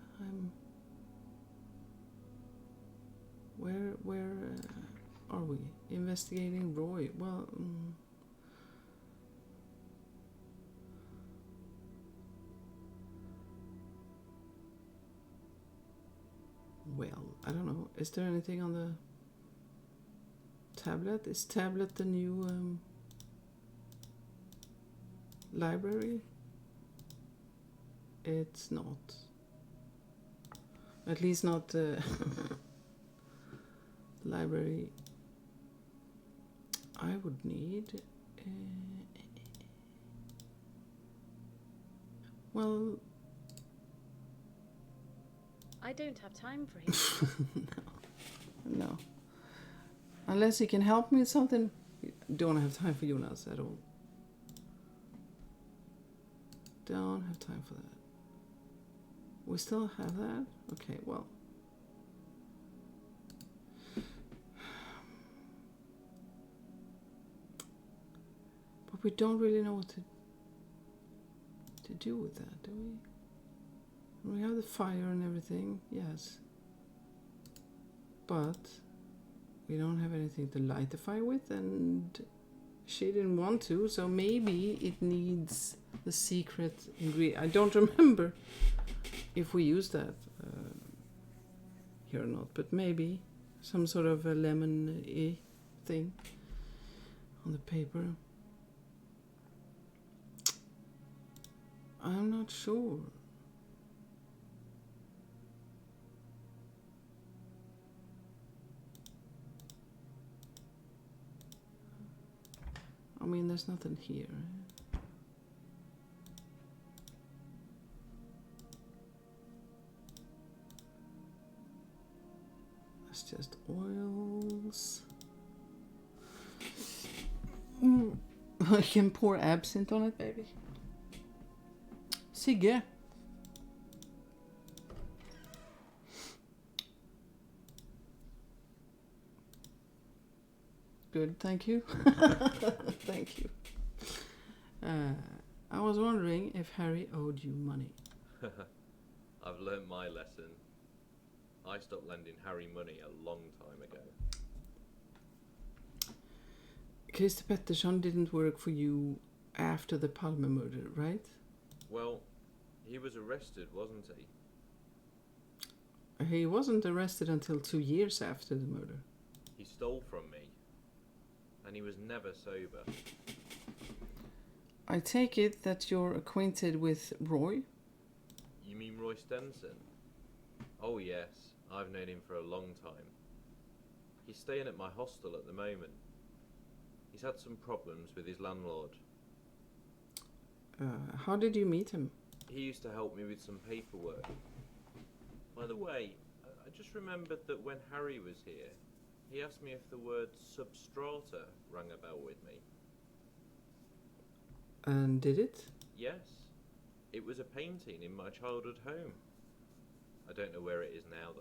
Where are we? Investigating Roy. Well, I don't know. Is there anything on the tablet? Is tablet the new library? It's not. At least not library I would need. Well, I don't have time for him. No. Unless he can help me with something. Don't have time for Jonas at all. Don't have time for that. We still have that? Okay, well. But we don't really know what to do with that, do we? We have the fire and everything, yes. But we don't have anything to light the fire with, and she didn't want to, so maybe it needs the secret ingredient. I don't remember if we use that here or not, but maybe some sort of a lemon-y thing on the paper. I'm not sure. I mean, there's nothing here. It's just oils. I can pour absinthe on it, baby. Sigge. Good, thank you. Thank you. I was wondering if Harry owed you money. I've learned my lesson. I stopped lending Harry money a long time ago. Christer Pettersson didn't work for you after the Palme murder, right? Well, he was arrested, wasn't he? He wasn't arrested until 2 years after the murder. He stole from me. and he was never sober. I take it that you're acquainted with Roy? You mean Roy Stenson? Oh yes, I've known him for a long time. He's staying at my hostel at the moment. He's had some problems with his landlord. How did you meet him? He used to help me with some paperwork. By the way, I just remembered that when Harry was here, he asked me if the word substrata rang a bell with me. And did it? Yes. It was a painting in my childhood home. I don't know where it is now,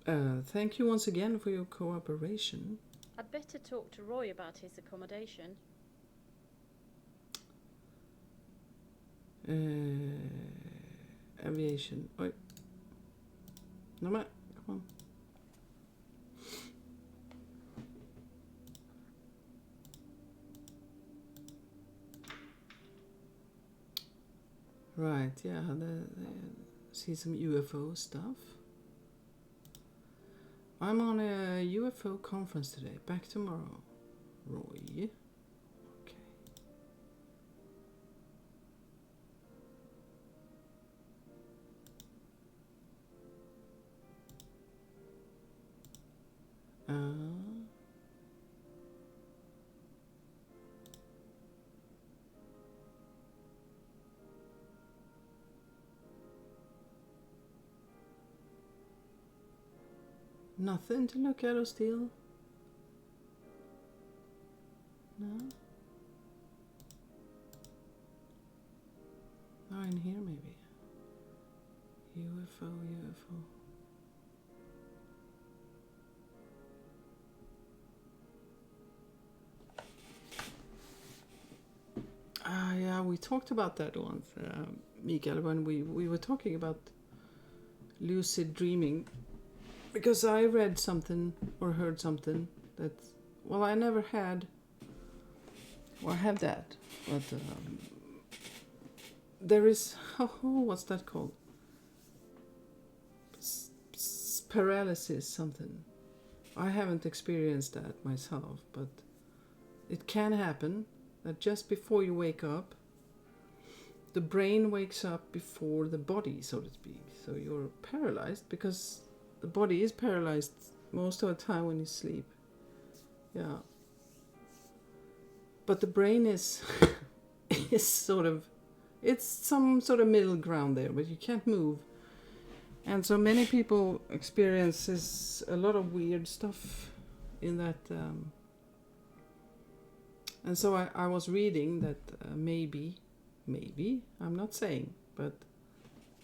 though. Thank you once again for your cooperation. I'd better talk to Roy about his accommodation. Aviation. Wait. No, come on. Right, yeah, see some UFO stuff. I'm on a UFO conference today. Back tomorrow. Roy. Okay. Nothing to look at or steal? No? Oh, in here maybe. UFO. Yeah, we talked about that once, Mikael, when we were talking about lucid dreaming. Because I read something or heard something that, well, I never had, or have that, but there is, what's that called? Paralysis something. I haven't experienced that myself, but it can happen that just before you wake up, the brain wakes up before the body, so to speak. So you're paralyzed because the body is paralyzed most of the time when you sleep. Yeah. But the brain is is sort of, it's some sort of middle ground there, but you can't move. And so many people experiences a lot of weird stuff in that. And so I was reading that maybe, I'm not saying, but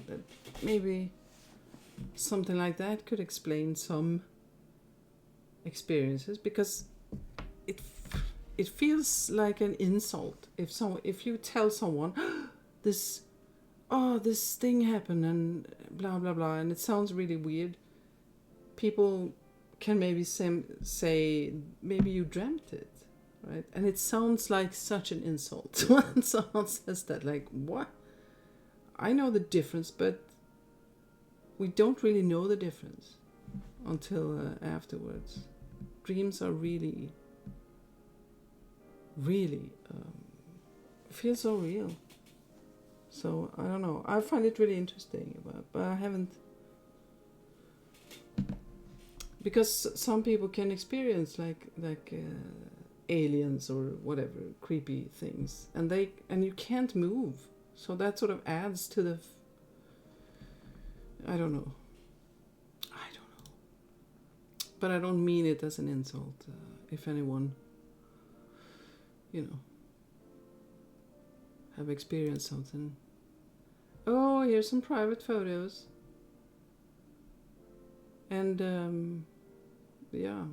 that maybe something like that could explain some experiences, because it feels like an insult if you tell someone this thing happened and blah blah blah, and it sounds really weird. People can maybe say maybe you dreamt it, right? And it sounds like such an insult when someone says that. Like, what? I know the difference, but we don't really know the difference until afterwards. Dreams are really feel so real. So I don't know. I find it really interesting, but I haven't, because some people can experience like aliens or whatever creepy things, and you can't move. So that sort of adds to the. I don't know. But I don't mean it as an insult. If anyone, have experienced something. Oh, here's some private photos. And, yeah.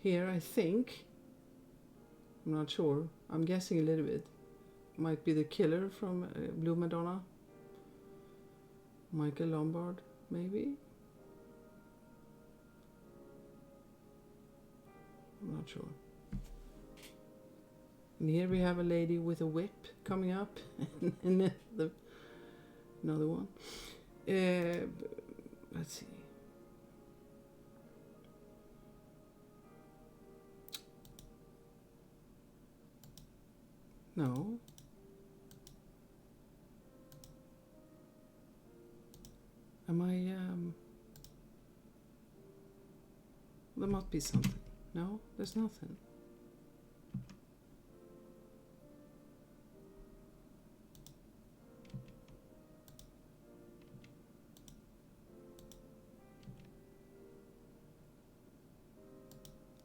Here, I think, I'm not sure, I'm guessing a little bit, might be the killer from Blue Madonna. Michael Lombard, maybe? I'm not sure. And here we have a lady with a whip coming up, and another one. Let's see. No. Am I, there must be something. No, there's nothing.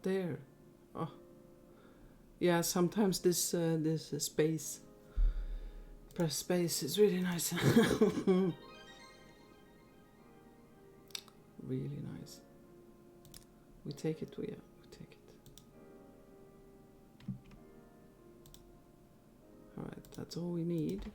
There. Oh. Yeah, sometimes this space, press space is really nice. Really nice. We take it, we take it. Alright, that's all we need.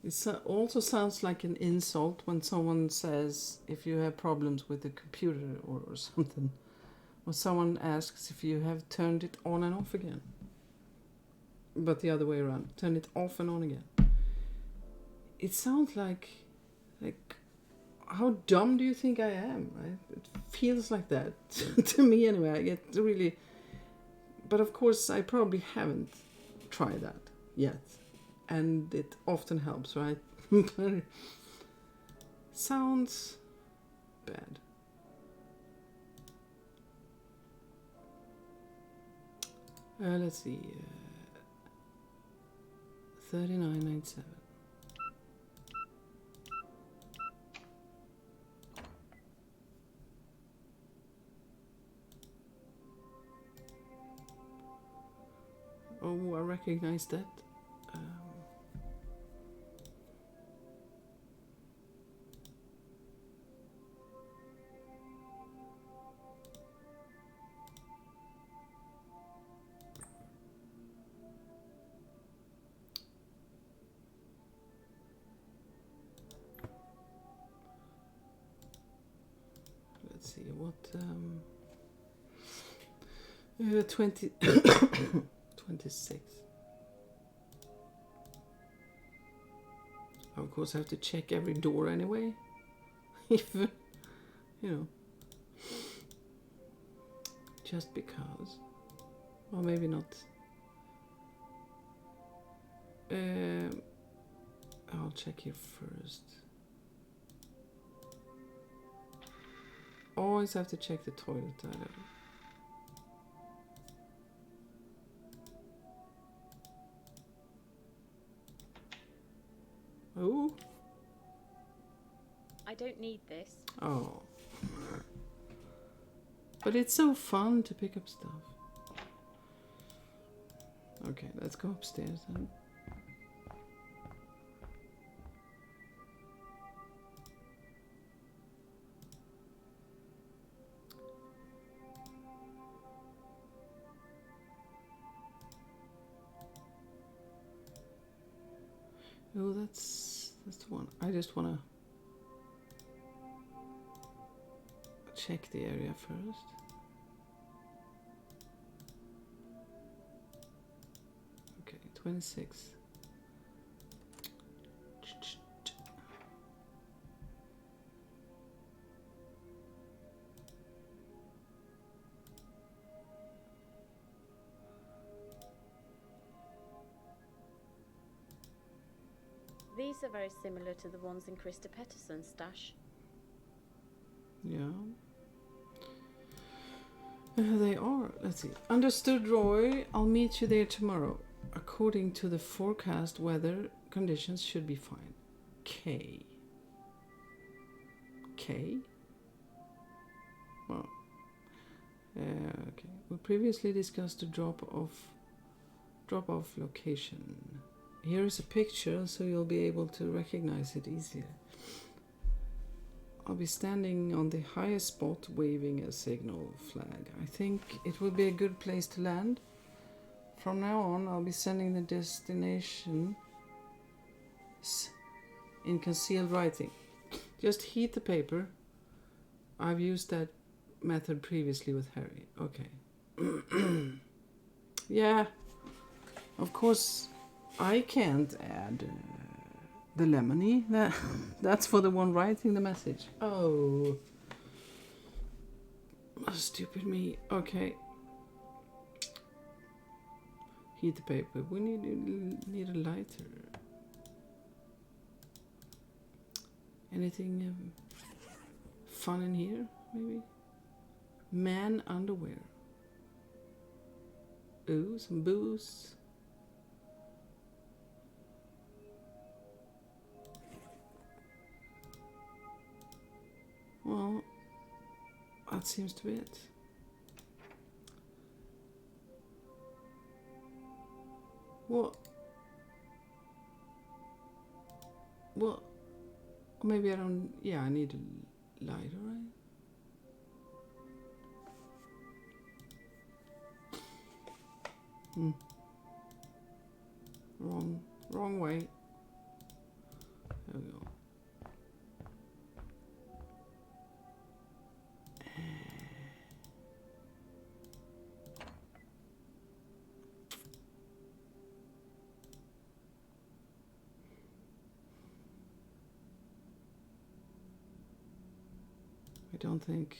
It also sounds like an insult when someone says if you have problems with the computer or something. Or someone asks if you have turned it on and off again. But the other way around. Turn it off and on again. It sounds like how dumb do you think I am? Right? It feels like that to me anyway. I get really... But of course I probably haven't tried that yet. And it often helps, right? But sounds bad. Let's see. 39.97. Oh, I recognize that. Let's see what 20 26. Of course I have to check every door anyway. If you know, just because. Or maybe not. I'll check here first. Always have to check the toilet. I don't know. Oh. I don't need this. Oh. But it's so fun to pick up stuff. Okay, let's go upstairs then. Oh, that's the one. I just wanna check the area first. Okay, 26. These are very similar to the ones in Krista Pettersson's stash. Yeah. They are. Let's see. Understood, Roy. I'll meet you there tomorrow. According to the forecast, weather conditions should be fine. K. K? Well. Okay. We previously discussed the drop-off location. Here is a picture, so you'll be able to recognize it easier. I'll be standing on the highest spot waving a signal flag. I think it will be a good place to land. From now on, I'll be sending the destination in concealed writing. Just heat the paper. I've used that method previously with Harry. Okay. Yeah, of course I can't add the lemony. That's for the one writing the message. Oh. Stupid me. Okay. Heat the paper. We need a lighter. Anything fun in here, maybe? Man underwear. Ooh, some booze. Well, that seems to be it. What? Maybe I don't... Yeah, I need a lighter, right? Wrong way. There we go. I don't think...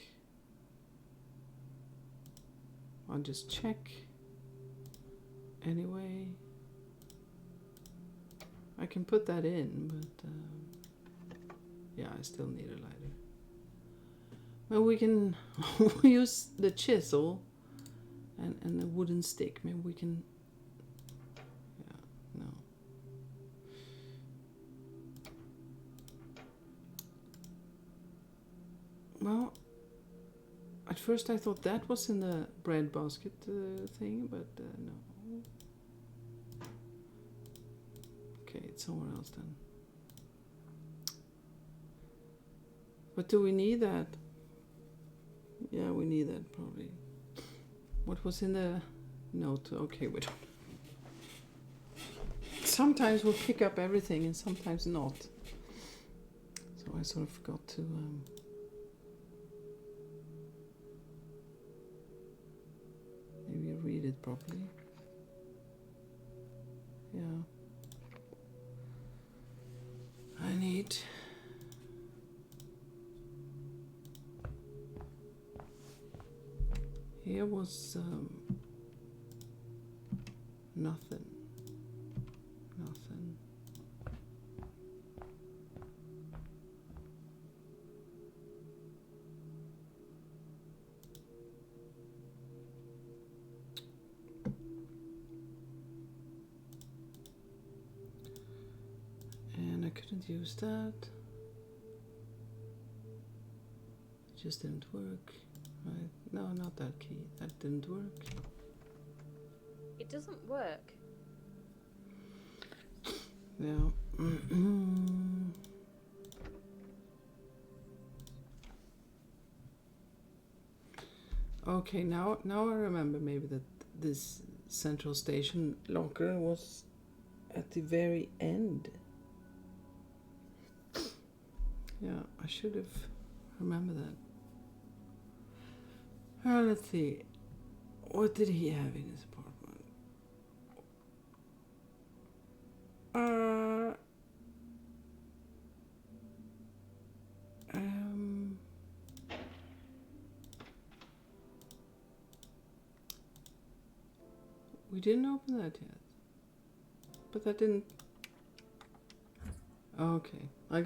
I'll just check. Anyway, I can put that in, but yeah, I still need a lighter. Well, we can use the chisel and the wooden stick. Maybe we can... Yeah, no. Well, at first I thought that was in the bread basket thing, but no. Okay, it's somewhere else then. But do we need that? Yeah, we need that probably. What was in the note? Okay, we don't. Sometimes we'll pick up everything and sometimes not. So I sort of forgot to... maybe read it properly. Yeah. I need... Here was nothing. And I couldn't use that. It just didn't work. Right. No, not that key. That didn't work. It doesn't work. Yeah. Okay, now I remember maybe that this central station locker was at the very end. Yeah, I should have remembered that. Let's see. What did he have in his apartment? We didn't open that yet. But that didn't... Okay. I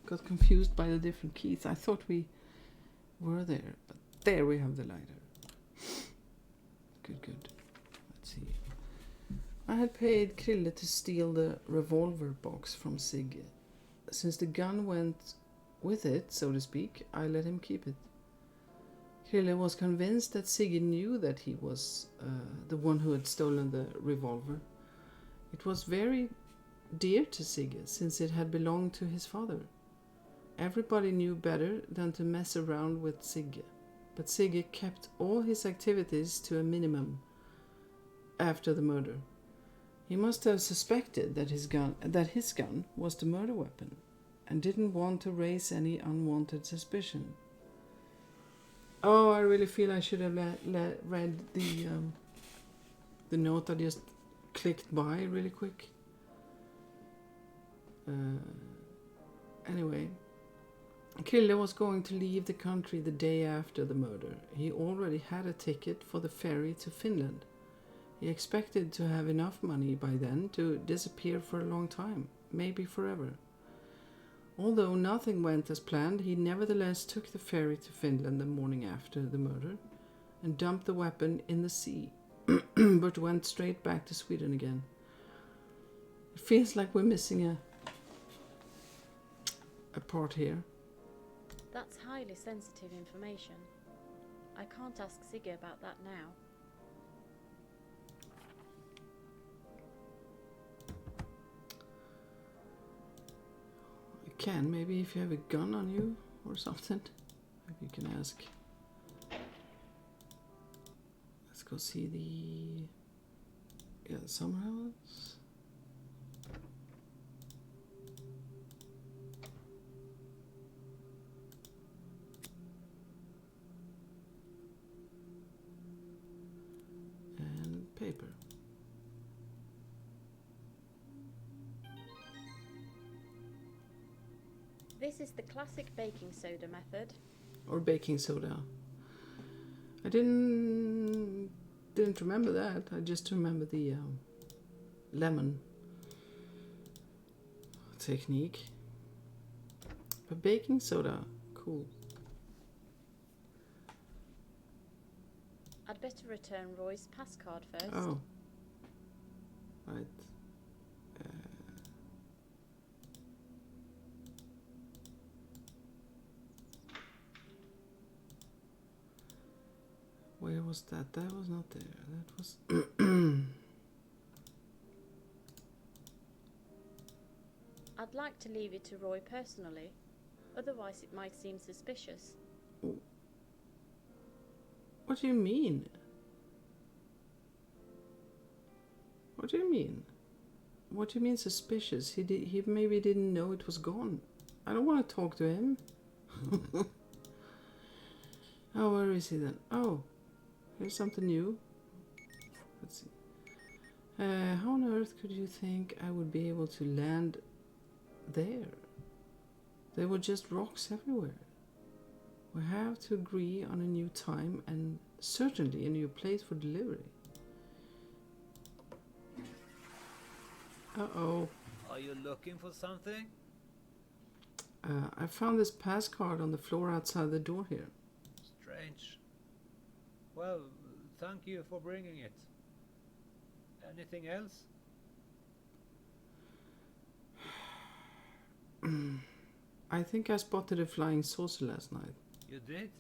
got confused by the different keys. I thought we were there. But there we have the lighter. Good. Let's see. I had paid Krille to steal the revolver box from Sigge. Since the gun went with it, so to speak, I let him keep it. Krille was convinced that Sigge knew that he was the one who had stolen the revolver. It was very dear to Sigge, since it had belonged to his father. Everybody knew better than to mess around with Sigge, but Sigge kept all his activities to a minimum after the murder. He must have suspected that his gun was the murder weapon, and didn't want to raise any unwanted suspicion. Oh, I really feel I should have read the note I just clicked by really quick. Anyway, Krille was going to leave the country the day after the murder. He already had a ticket for the ferry to Finland. He expected to have enough money by then to disappear for a long time, maybe forever. Although nothing went as planned, he nevertheless took the ferry to Finland the morning after the murder and dumped the weapon in the sea, but went straight back to Sweden again. It feels like we're missing a part here. That's highly sensitive information. I can't ask Sigge about that now. You can, maybe if you have a gun on you or something. Maybe you can ask. Let's go see the summer house. And paper. This is the classic baking soda method. Or baking soda. I didn't remember that. I just remember the lemon technique. But baking soda, cool. I'd better return Roy's pass card first. Oh, right. Where was that? That was not there. That was... I'd like to leave it to Roy personally. Otherwise it might seem suspicious. What do you mean? What do you mean? What do you mean suspicious? He maybe didn't know it was gone. I don't want to talk to him. Oh, where is he then? Oh, here's something new. Let's see. How on earth could you think I would be able to land there? There were just rocks everywhere. We have to agree on a new time and certainly a new place for delivery. Uh-oh. Are you looking for something? I found this pass card on the floor outside the door here. Strange. Well, thank you for bringing it. Anything else? I think I spotted a flying saucer last night. You did?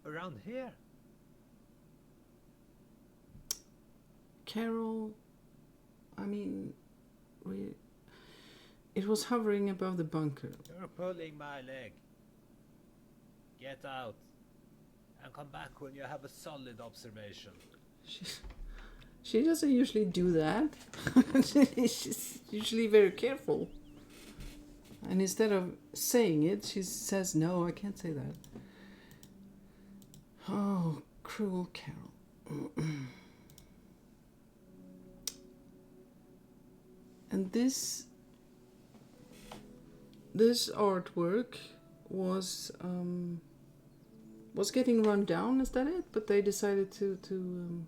Around here? Carol, I mean, it was hovering above the bunker. You're pulling my leg. Get out. And come back when you have a solid observation. She doesn't usually do that. She's usually very careful. And instead of saying it, she says, no, I can't say that. Oh, cruel Carol. And this artwork was getting run down, is that it? But they decided to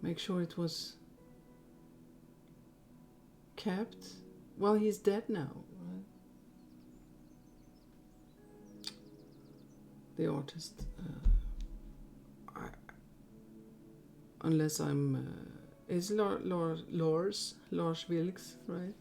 make sure it was kept. Well, he's dead now, right? The artist. Unless I'm... is Lars Vilks, right?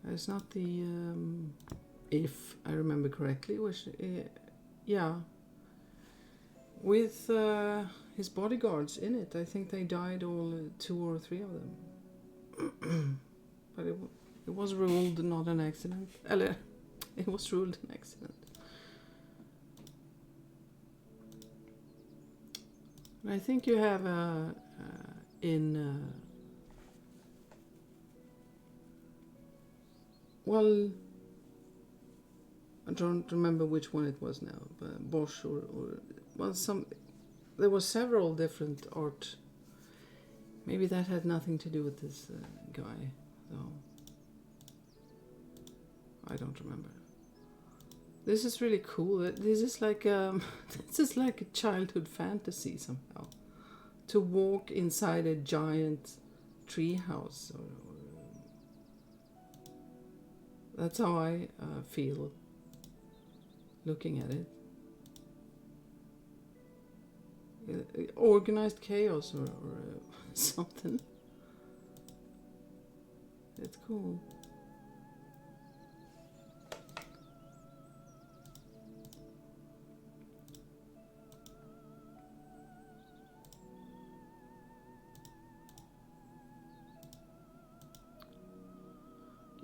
It's not the... if I remember correctly, which, yeah, with his bodyguards in it. I think they died all, 2 or 3 of them. But it was ruled not an accident. Eller, it was ruled an accident. And I think you have in... well... don't remember which one it was now, but Bosch or well, there were several different art. Maybe that had nothing to do with this guy, though. I don't remember. This is really cool. This is like this is like a childhood fantasy somehow. To walk inside a giant tree house. That's how I feel looking at it. Organized chaos or something. It's cool.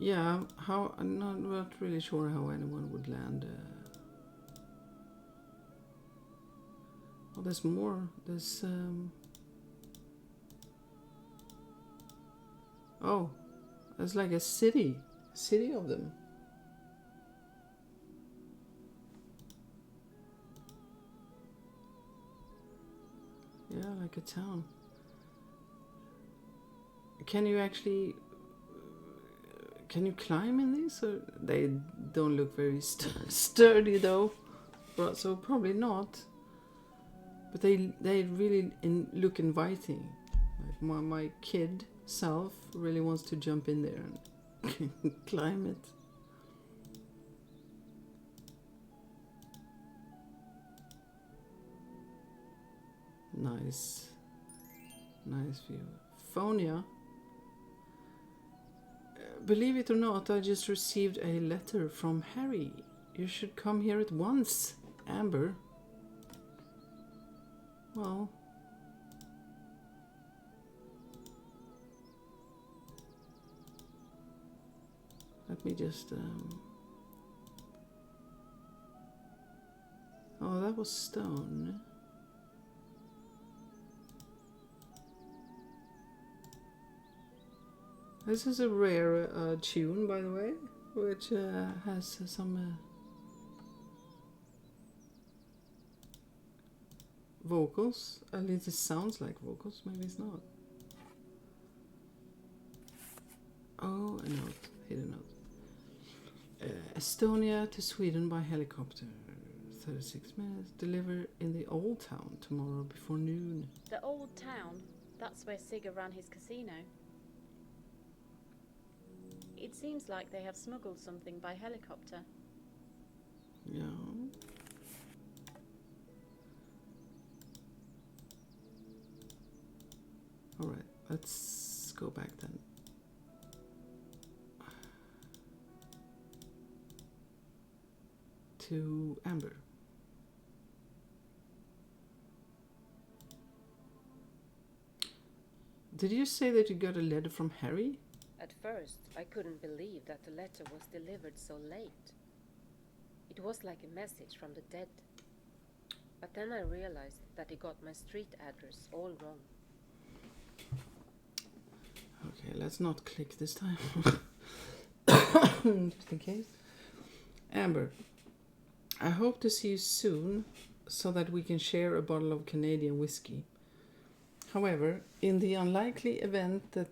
Yeah, how I'm not really sure how anyone would land. Well, there's more. There's oh, there's like a city of them. Yeah, like a town. Can you actually? Can you climb in these? Or they don't look very sturdy though, so probably not. But they really look inviting. Like my kid self really wants to jump in there and climb it. Nice view. Phonia. Believe it or not, I just received a letter from Harry. You should come here at once, Amber. Well, let me just oh, that was stone. This is a rare tune, by the way, which has some vocals. At least it sounds like vocals, maybe it's not. Oh, a note, hidden note. Estonia to Sweden by helicopter. 36 minutes. Deliver in the old town tomorrow before noon. The old town? That's where Sigurd ran his casino. It seems like they have smuggled something by helicopter. Yeah. Alright, let's go back then. To Amber. Did you say that you got a letter from Harry? At first, I couldn't believe that the letter was delivered so late. It was like a message from the dead. But then I realized that he got my street address all wrong. Okay, let's not click this time. Just in case. Amber, I hope to see you soon so that we can share a bottle of Canadian whiskey. However, in the unlikely event that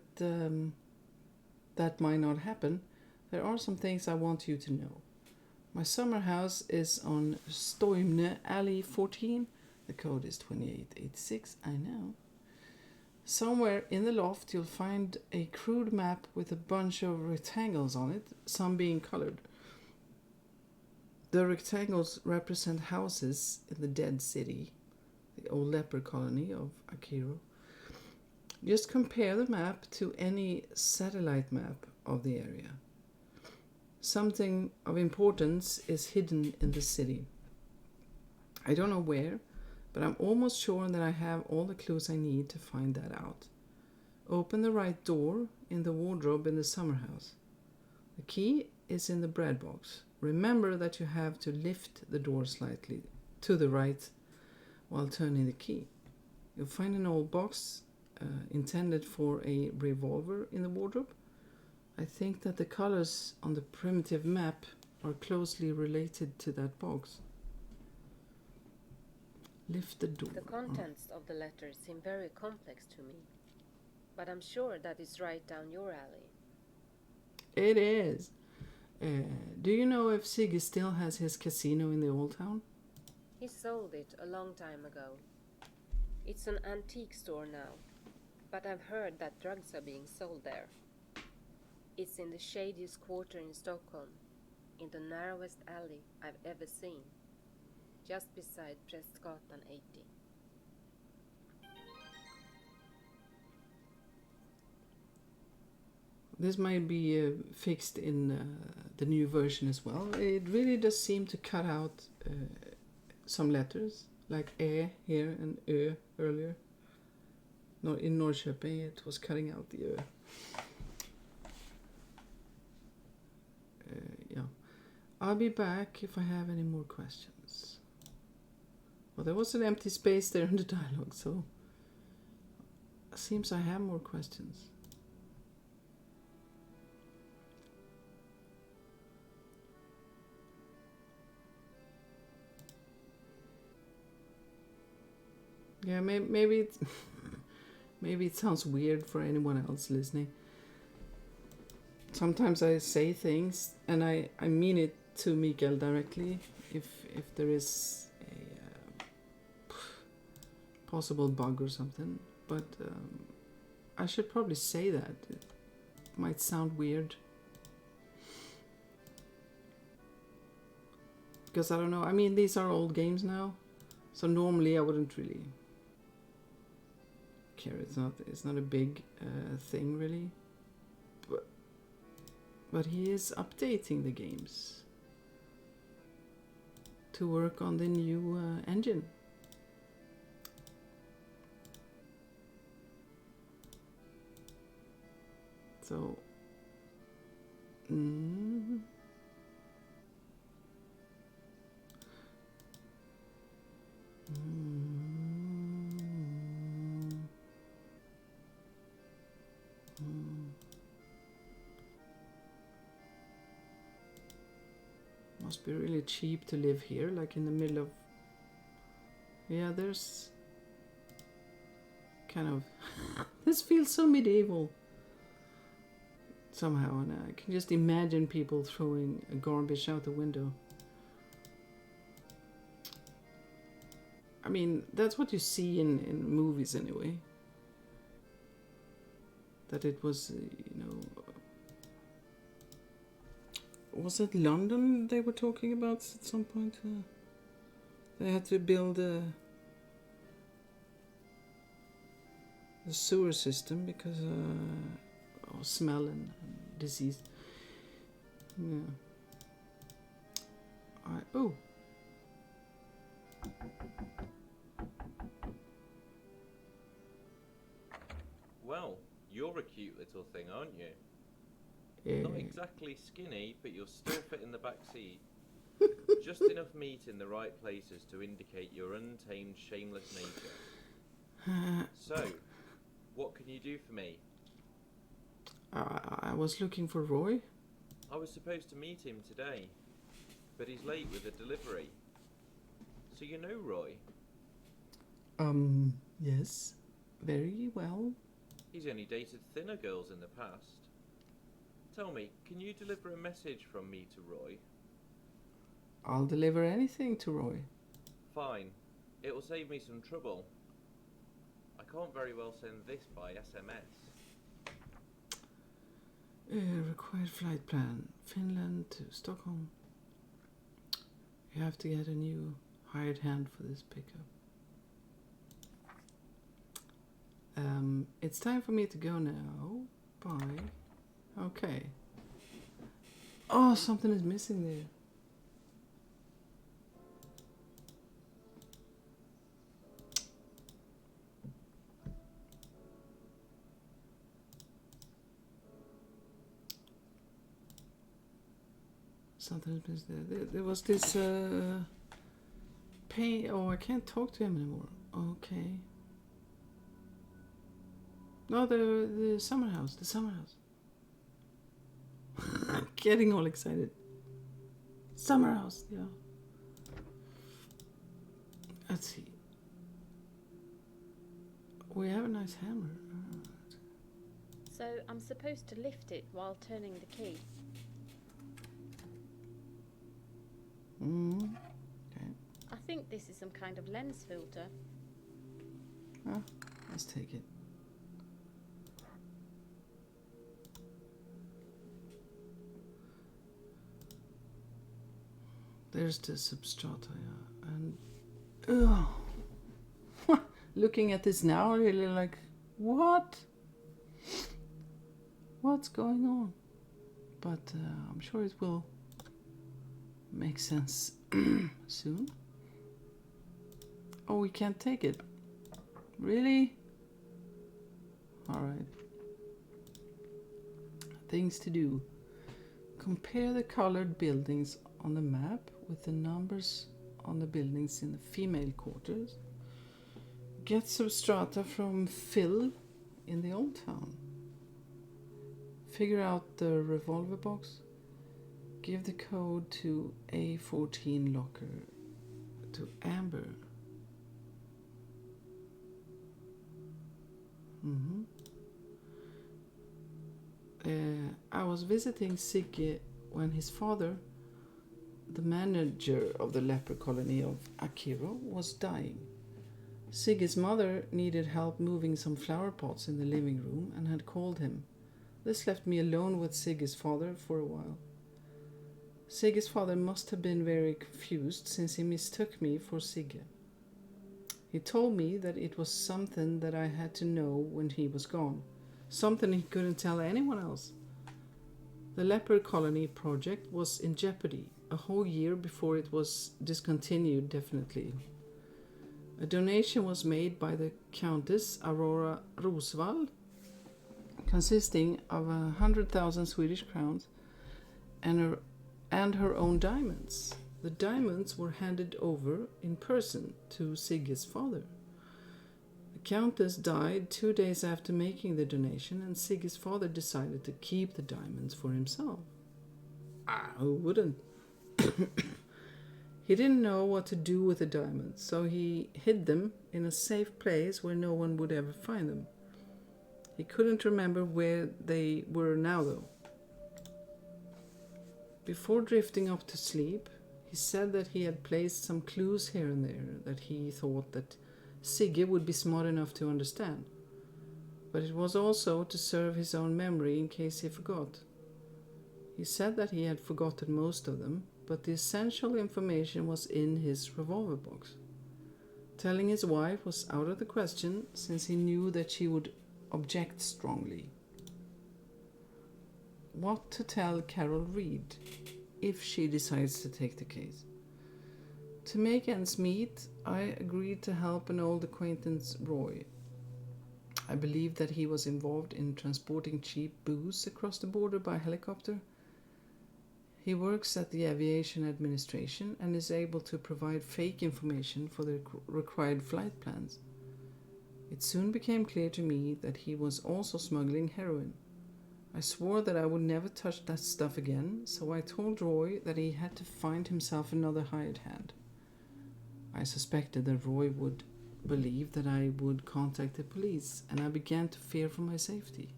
that might not happen, there are some things I want you to know. My summer house is on Stoimne Alley 14. The code is 2886, I know. Somewhere in the loft you'll find a crude map with a bunch of rectangles on it, some being colored. The rectangles represent houses in the dead city, the old leper colony of Akiro. Just compare the map to any satellite map of the area. Something of importance is hidden in the city. I don't know where, but I'm almost sure that I have all the clues I need to find that out. Open the right door in the wardrobe in the summer house. The key is in the bread box. Remember that you have to lift the door slightly to the right while turning the key. You'll find an old box intended for a revolver in the wardrobe. I think that the colors on the primitive map are closely related to that box. Lift the door. The contents of the letter seem very complex to me, but I'm sure that is right down your alley. It is. Do you know if Siggy still has his casino in the old town? He sold it a long time ago. It's an antique store now, but I've heard that drugs are being sold there. It's in the shadiest quarter in Stockholm, in the narrowest alley I've ever seen, just beside Prästgatan 80. This might be fixed in the new version as well. It really does seem to cut out some letters, like ä here and ö earlier. No, in Norrköping it was cutting out the ö. Yeah. I'll be back if I have any more questions. Well, there was an empty space there in the dialogue, so it seems I have more questions. Yeah, maybe it, maybe it sounds weird for anyone else listening. Sometimes I say things and I mean it to Mikael directly if there is a possible bug or something. But I should probably say that. It might sound weird. Because I don't know. I mean, these are old games now. So normally I wouldn't really care. It's not a big thing really, but he is updating the games to work on the new engine. So must be really cheap to live here, like in the middle of... Yeah, there's kind of... This feels so medieval somehow, and I can just imagine people throwing garbage out the window. I mean, that's what you see in movies anyway. That it was, you know... Was it London they were talking about at some point? They had to build a sewer system because of smell and disease. Yeah. Oh. Well, you're a cute little thing, aren't you? Not exactly skinny, but you'll still fit in the back seat. Just enough meat in the right places to indicate your untamed, shameless nature. So, what can you do for me? I was looking for Roy. I was supposed to meet him today, but he's late with a delivery. So you know Roy? Yes. Very well. He's only dated thinner girls in the past. Tell me, can you deliver a message from me to Roy? I'll deliver anything to Roy. Fine. It will save me some trouble. I can't very well send this by SMS. Required flight plan. Finland to Stockholm. You have to get a new hired hand for this pickup. It's time for me to go now. Bye. Okay. Oh, something is missing there. Something is missing there. There was this pay. Oh, I can't talk to him anymore. Okay. No, the summer house. The summer house. I'm getting all excited. Summer house, yeah. Let's see. We have a nice hammer. So I'm supposed to lift it while turning the key. Okay. I think this is some kind of lens filter. Let's take it. There's the substrata, yeah. And looking at this now, I'm really like, what? What's going on? But I'm sure it will make sense soon. Oh, we can't take it. Really? Alright. Things to do. Compare the colored buildings on the map with the numbers on the buildings in the female quarters. Get substrata from Phil in the old town. Figure out the revolver box. Give the code to A14 locker to Amber. I was visiting Sigge when his father, the manager of the leper colony of Akiro, was dying. Sigge's mother needed help moving some flower pots in the living room and had called him. This left me alone with Sigge's father for a while. Sigge's father must have been very confused since he mistook me for Sigge. He told me that it was something that I had to know when he was gone, something he couldn't tell anyone else. The leper colony project was in jeopardy a whole year before it was discontinued definitely. A donation was made by the Countess Aurora Rosvall, consisting of 100,000 Swedish crowns and her own diamonds. The diamonds were handed over in person to Sigge's father. The Countess died 2 days after making the donation, and Sigge's father decided to keep the diamonds for himself. Who wouldn't? He didn't know what to do with the diamonds, so he hid them in a safe place where no one would ever find them. He couldn't remember where they were now, though. Before drifting off to sleep, he said that he had placed some clues here and there that he thought that Sigge would be smart enough to understand. But it was also to serve his own memory in case he forgot. He said that he had forgotten most of them, but the essential information was in his revolver box. Telling his wife was out of the question, since he knew that she would object strongly. What to tell Carol Reed if she decides to take the case? To make ends meet, I agreed to help an old acquaintance, Roy. I believed that he was involved in transporting cheap booze across the border by helicopter. He works at the Aviation Administration and is able to provide fake information for the required flight plans. It soon became clear to me that he was also smuggling heroin. I swore that I would never touch that stuff again, so I told Roy that he had to find himself another hired hand. I suspected that Roy would believe that I would contact the police, and I began to fear for my safety.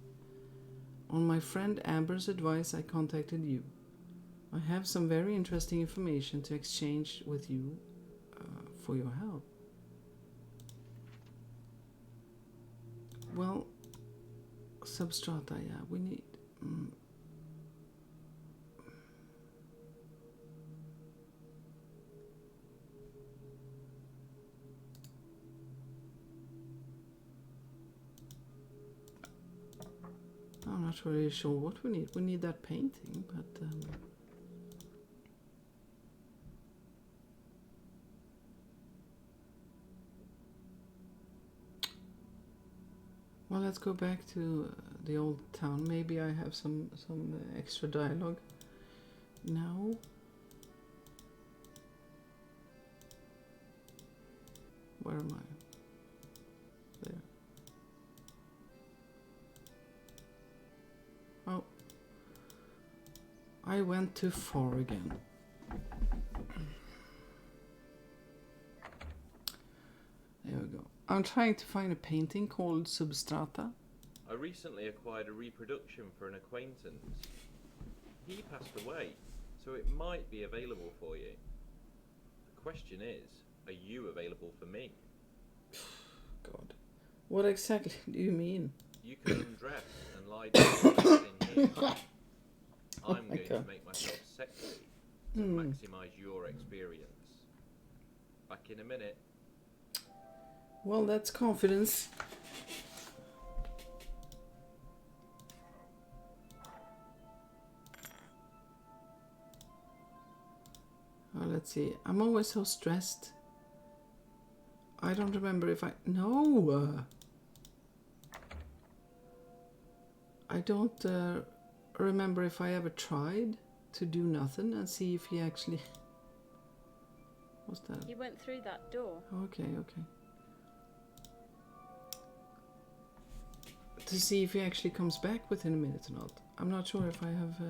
On my friend Amber's advice, I contacted you. I have some very interesting information to exchange with you for your help. Well, substrata, yeah, we need... I'm not really sure what we need. We need that painting, but... Well, let's go back to the old town. Maybe I have some extra dialogue now. Where am I? There. Oh. I went too far again. I'm trying to find a painting called Substrata. I recently acquired a reproduction for an acquaintance. He passed away, so it might be available for you. The question is, are you available for me? God. What exactly do you mean? You can undress and lie down in here. I'm going to make myself sexy to maximize your experience. Back in a minute. Well, that's confidence. Oh, let's see. I'm always so stressed. I don't remember if I... No! I don't remember if I ever tried to do nothing and see if he actually... What's that? He went through that door. Okay. To see if he actually comes back within a minute or not. I'm not sure if I have...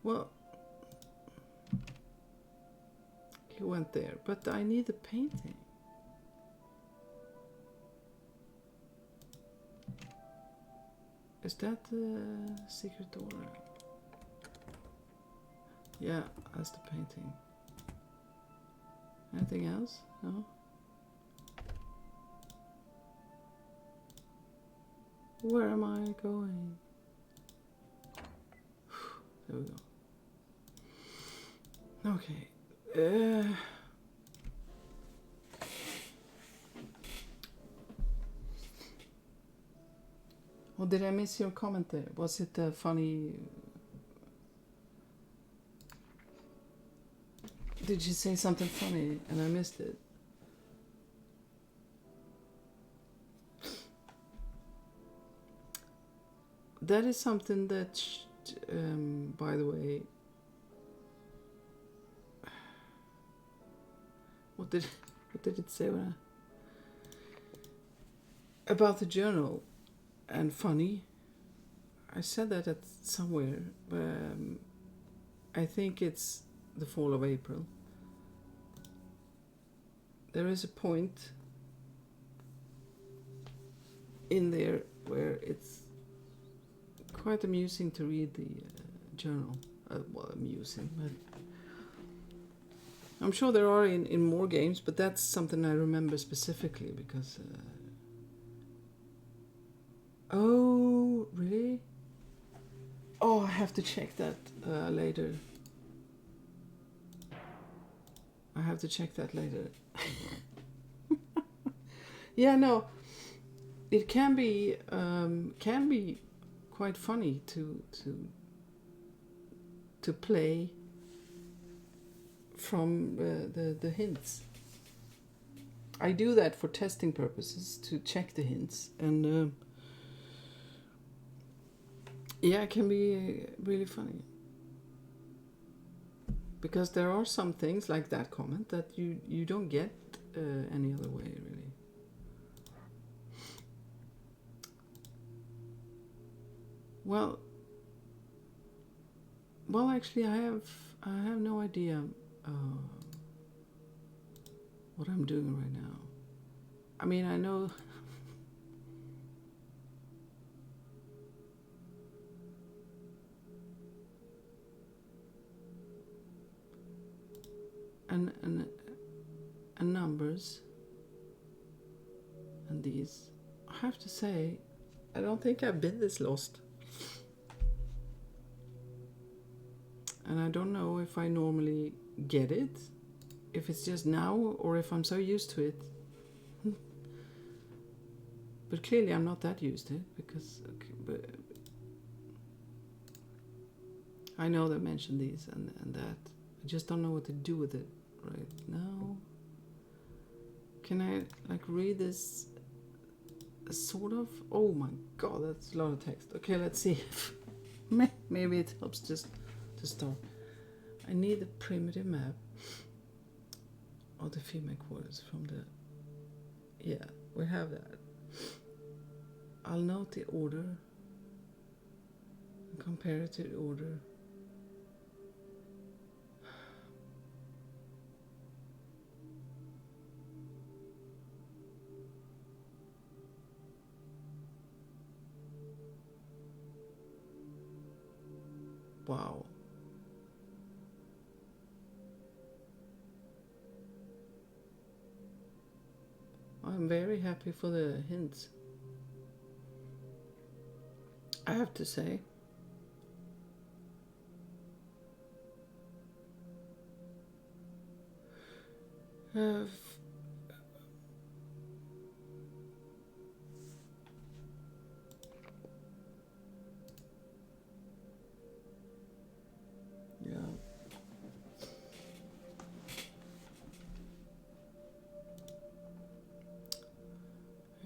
Well... He went there, but I need the painting. Is that the secret door? Yeah, that's the painting. Anything else? No? Where am I going? There we go. Okay. Oh, did I miss your comment there? Was it funny? Did you say something funny and I missed it? That is something that, by the way, what did it say about the journal and funny? I said that at somewhere. I think it's the fall of April. There is a point in there where it's quite amusing to read the journal. Well, amusing, but I'm sure there are in more games, but that's something I remember specifically because... Oh, really? Oh, I have to check that later. I have to check that later. Yeah, no. It can be quite funny to play from the hints. I do that for testing purposes to check the hints, and yeah, it can be really funny because there are some things like that comment that you don't get any other way, really. Well, actually, I have no idea what I'm doing right now. I mean, I know. and numbers and these. I have to say, I don't think I've been this lost. And I don't know if I normally get it, if it's just now, or if I'm so used to it. But clearly I'm not that used to it, because but I know they mentioned these and that. I just don't know what to do with it right now. Can I read this sort of? Oh my god, that's a lot of text. Okay, let's see if maybe it helps just to start. I need a primitive map of the female quarters from the... Yeah, we have that. I'll note the order and compare it to the order. Wow. I'm very happy for the hints, I have to say. Yeah.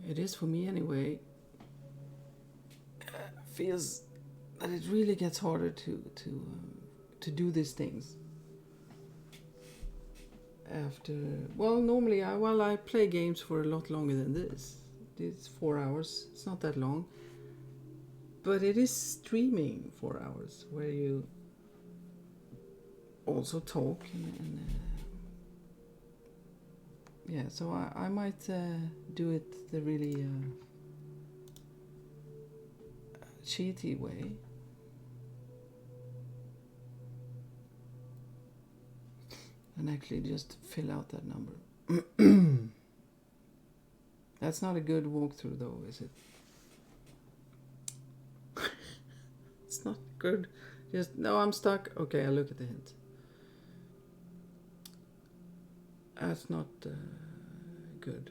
It is for me anyway. Feels that it really gets harder to do these things. After, well, normally I play games for a lot longer than this. It's 4 hours. It's not that long, but it is streaming 4 hours where you also talk and yeah. So I might do it the really cheaty way. And actually just fill out that number. That's not a good walkthrough though, is it? It's not good. Just, no, I'm stuck. Okay, I'll look at the hint. That's not good.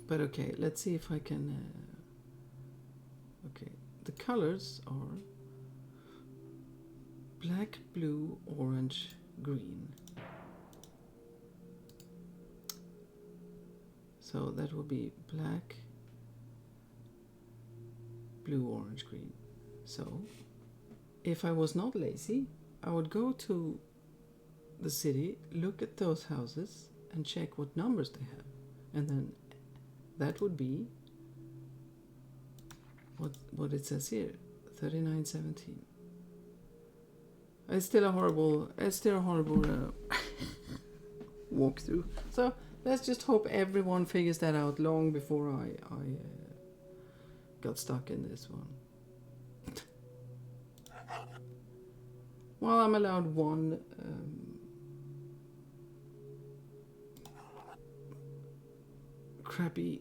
But okay, let's see if I can... okay, the colors are black, blue, orange, green. So that will be black, blue, orange, green. So if I was not lazy, I would go to the city, look at those houses and check what numbers they have. And then that would be what it says here, 3917. It's still a horrible walkthrough. So let's just hope everyone figures that out long before I got stuck in this one. Well, I'm allowed one crappy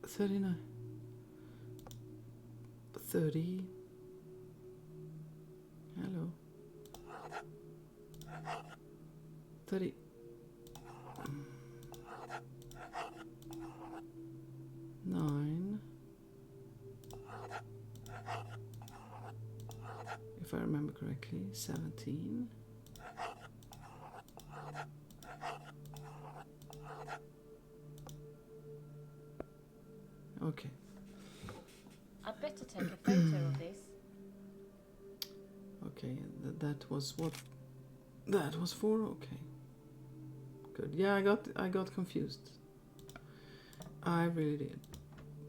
39 30. Hello. 30. Nine. If I remember correctly, 17. Okay. I'd better take a photo of this. Okay, that was what that was for. Okay, good. Yeah, I got confused. I really did,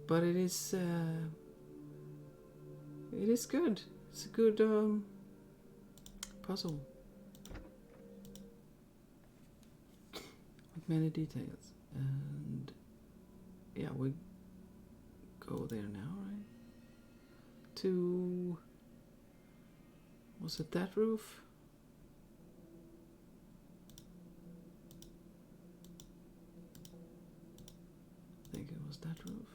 but it is good. It's a good puzzle with many details, and yeah, we go there now, right? To, was it that roof? I think it was that roof,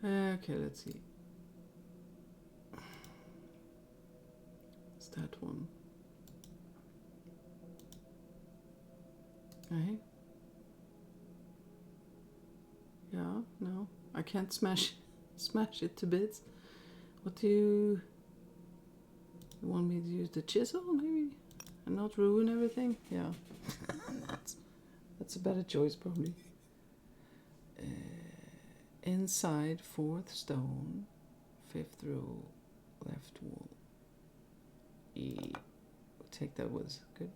right? Okay, let's see. It's that one. Hey? Yeah, no. I can't smash it to bits. What do you want me to use? The chisel, maybe? And not ruin everything? Yeah. That's a better choice, probably. Inside 4th stone, 5th row, left wall. E. We'll take that with us. Good.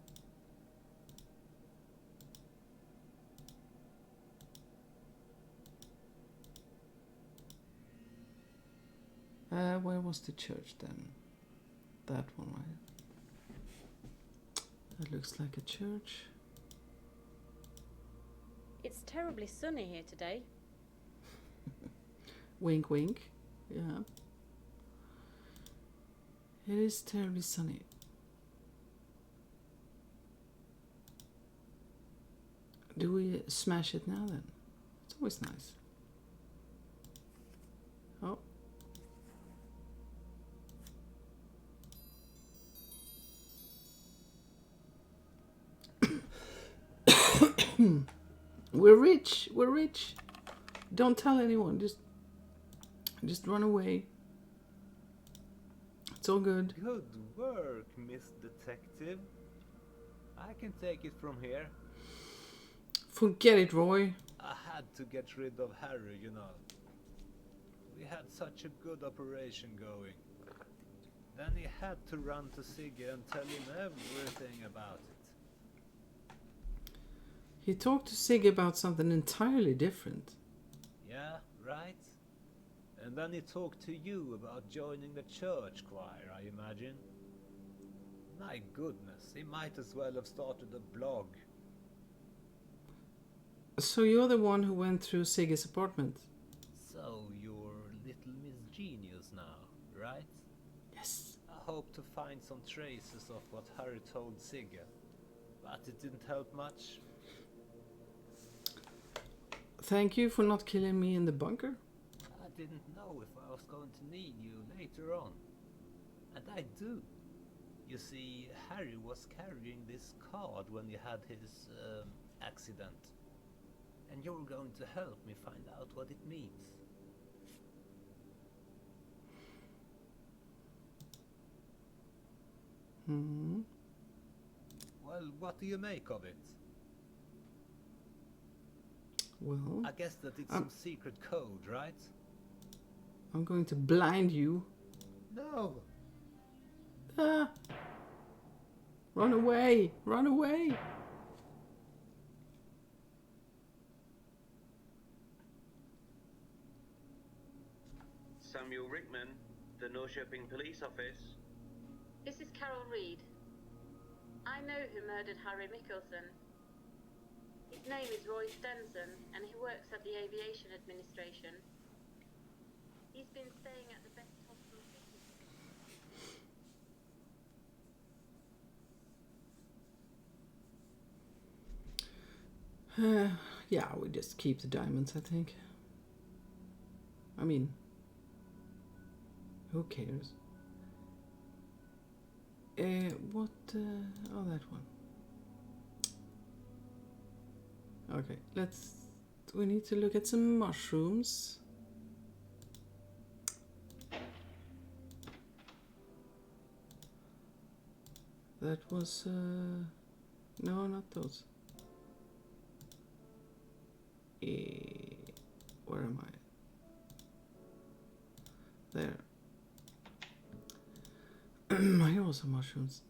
Where was the church then? That one, right? That looks like a church. It's terribly sunny here today. Wink, wink. Yeah. It is terribly sunny. Do we smash it now then? It's always nice. Oh. We're rich. We're rich. Don't tell anyone. Just run away. It's all good. Good work, Miss Detective. I can take it from here. Forget it, Roy. I had to get rid of Harry, you know. We had such a good operation going. Then he had to run to Sigge and tell him everything about it. He talked to Sigge about something entirely different. Yeah, right? And then he talked to you about joining the church choir, I imagine. My goodness, he might as well have started a blog. So you're the one who went through Sigge's apartment? So you're little Miss Genius now, right? Yes. I hope to find some traces of what Harry told Sigge, but it didn't help much. Thank you for not killing me in the bunker. I didn't know if I was going to need you later on. And I do. You see, Harry was carrying this card when he had his accident. And you're going to help me find out what it means. Hmm. Well, what do you make of it? Well, I guess that it's some secret code, right? I'm going to blind you. No! Ah! Run away! Run away! Samuel Rickman, the Norrköping Police Office. This is Carol Reed. I know who murdered Harry Mickelson. His name is Roy Stenson, and he works at the Aviation Administration. He's been staying at the best hospital. Yeah, we just keep the diamonds, I think. I mean, who cares? What? Oh, that one. Okay, we need to look at some mushrooms. That was, no, not those. Where am I? There. I also mushrooms.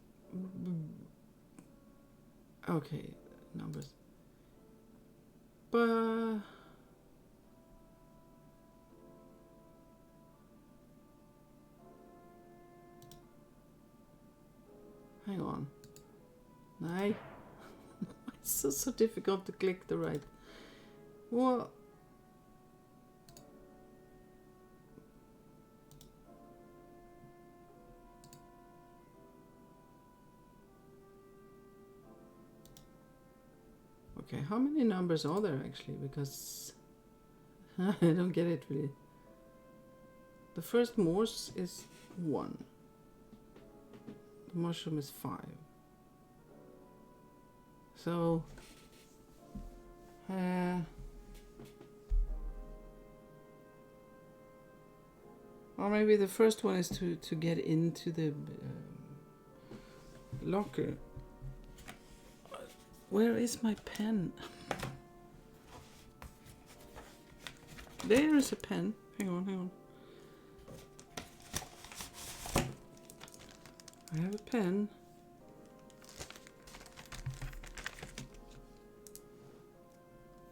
Okay, numbers. But hang on. No. It's so difficult to click the right. Well, okay, how many numbers are there actually? Because I don't get it really. The first Morse is 1. The mushroom is 5. So, or maybe the first one is to get into the locker. Where is my pen? There is a pen. Hang on. I have a pen.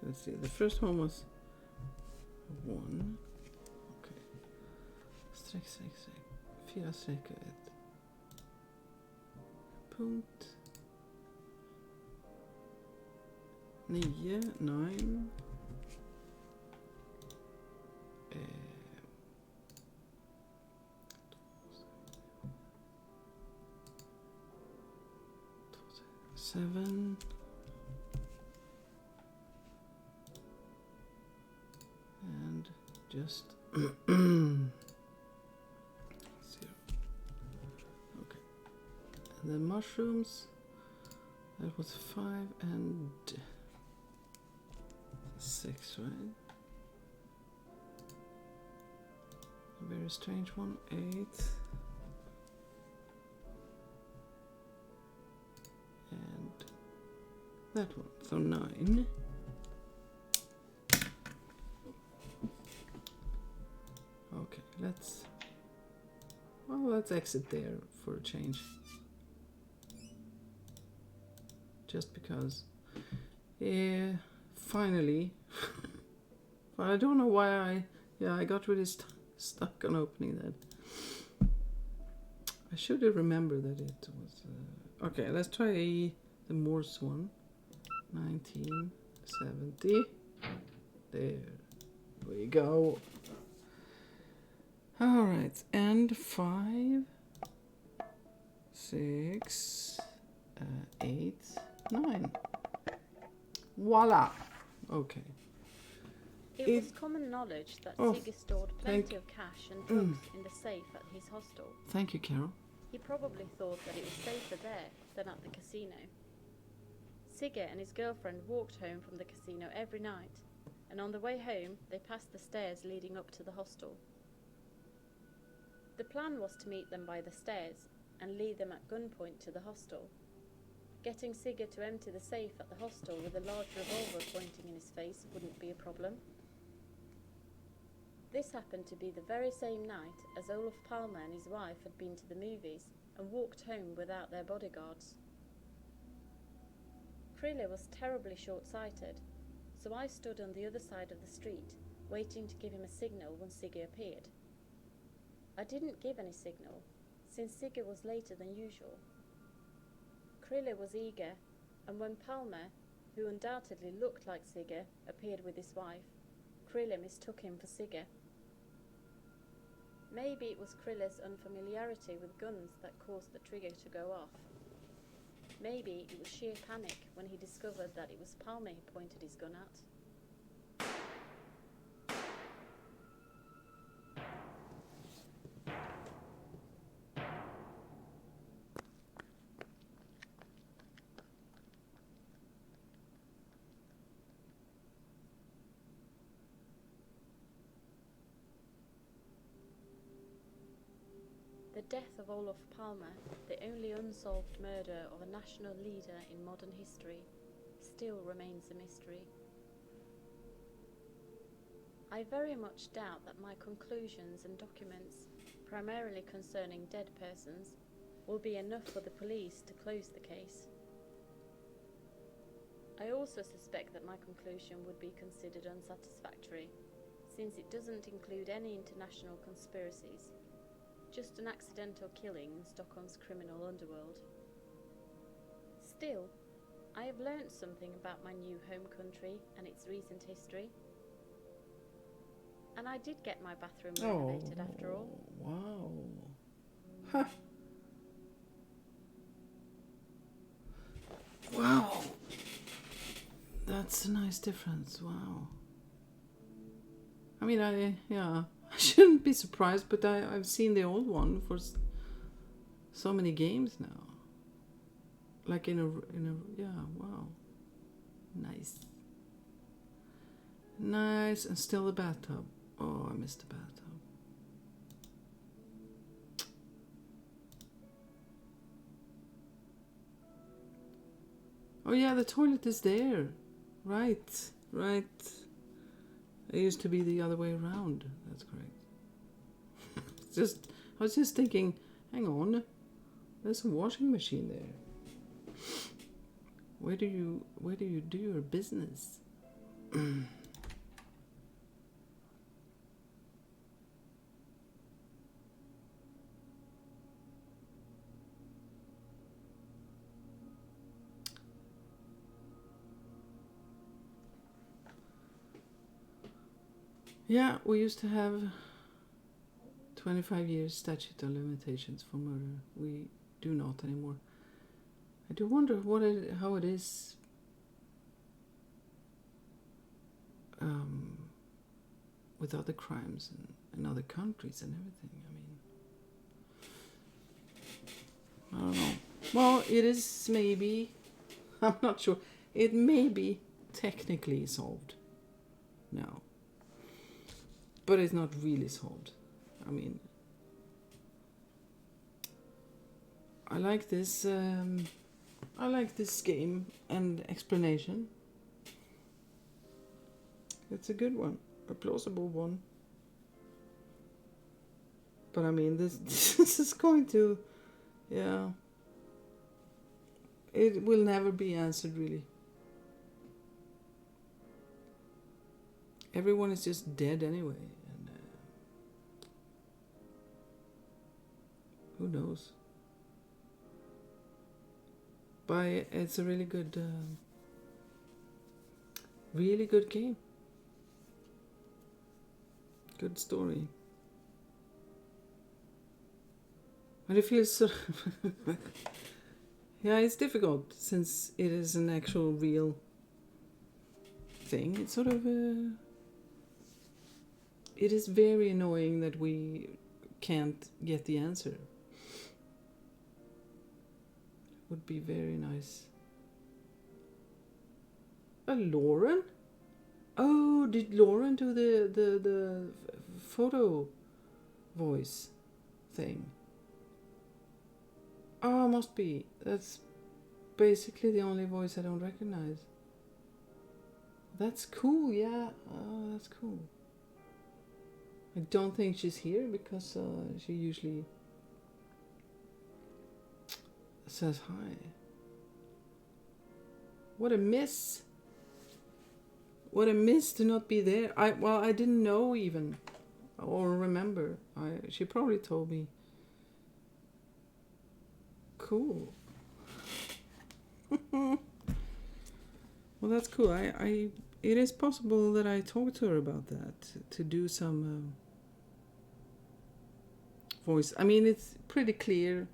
Let's see, the first one was 1. Okay. Streck. 4 streck och 1. Punkt. 9, 9. 7. And just 0. Okay. And the mushrooms, that was 5 and 6, right? A very strange one. 8. And that one. So 9. Okay, let's exit there for a change. Just because. Yeah, finally. But I don't know why I got really stuck on opening that. I should have remembered that it was. Okay, let's try the Morse one. 1970. There we go. All right, and 5, 6, 8, 9. Voila. Okay. It was common knowledge that Sigge stored plenty of cash and drugs in the safe at his hostel. Thank you, Carol. He probably thought that it was safer there than at the casino. Sigge and his girlfriend walked home from the casino every night, and on the way home they passed the stairs leading up to the hostel. The plan was to meet them by the stairs and lead them at gunpoint to the hostel. Getting Sigge to empty the safe at the hostel with a large revolver pointing in his face wouldn't be a problem. This happened to be the very same night as Olof Palme and his wife had been to the movies and walked home without their bodyguards. Krille was terribly short-sighted, so I stood on the other side of the street, waiting to give him a signal when Sigge appeared. I didn't give any signal, since Sigge was later than usual. Krille was eager, and when Palme, who undoubtedly looked like Sigge, appeared with his wife, Krille mistook him for Sigge. Maybe it was Krille's unfamiliarity with guns that caused the trigger to go off. Maybe it was sheer panic when he discovered that it was Palme he pointed his gun at. The death of Olof Palme, the only unsolved murder of a national leader in modern history, still remains a mystery. I very much doubt that my conclusions and documents, primarily concerning dead persons, will be enough for the police to close the case. I also suspect that my conclusion would be considered unsatisfactory, since it doesn't include any international conspiracies. Just an accidental killing in Stockholm's criminal underworld. Still, I have learned something about my new home country and its recent history. And I did get my bathroom renovated after all. Wow. Huh. Wow. That's a nice difference. Wow. I mean, I shouldn't be surprised, but I've seen the old one for so many games now. Like wow. Nice. Nice, and still the bathtub. Oh, I missed the bathtub. Oh yeah, the toilet is there. Right. It used to be the other way around. That's correct. I was just thinking, hang on, there's a washing machine there. Where do you do your business? Yeah, we used to have 25 years statute of limitations for murder. We do not anymore. I do wonder how it is with other crimes in other countries and everything. I don't know. Well, it is maybe, I'm not sure, it may be technically solved now. But it's not really solved. I mean, I like this game and explanation. It's a good one, a plausible one. But I mean, this is going to, yeah, it will never be answered really. Everyone is just dead anyway, and who knows? But it's a really good game. Good story. And it feels so yeah, it's difficult since it is an actual real thing. It's sort of it is very annoying that we can't get the answer. Would be very nice. Lauren? Oh, did Lauren do the photo voice thing? Oh, must be. That's basically the only voice I don't recognize. That's cool, yeah. Oh, that's cool. I don't think she's here because she usually says hi. What a miss. What a miss to not be there. I didn't know even or remember. She probably told me. Cool. Well, that's cool. It is possible that I talked to her about that, to do some voice. I mean, it's pretty clear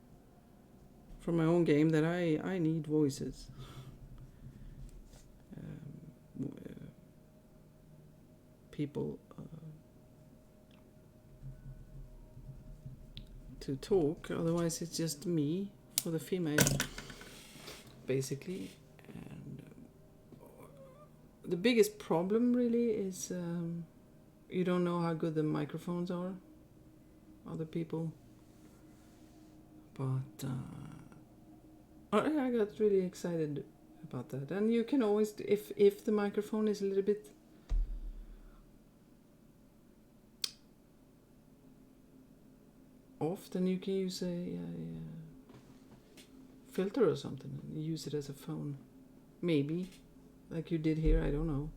from my own game that I need voices. People to talk, otherwise it's just me for the female, basically. And the biggest problem really is you don't know how good the microphones are, other people. But I got really excited about that. And you can always, if the microphone is a little bit off, then you can use a filter or something and use it as a phone. Maybe. Like you did here, I don't know.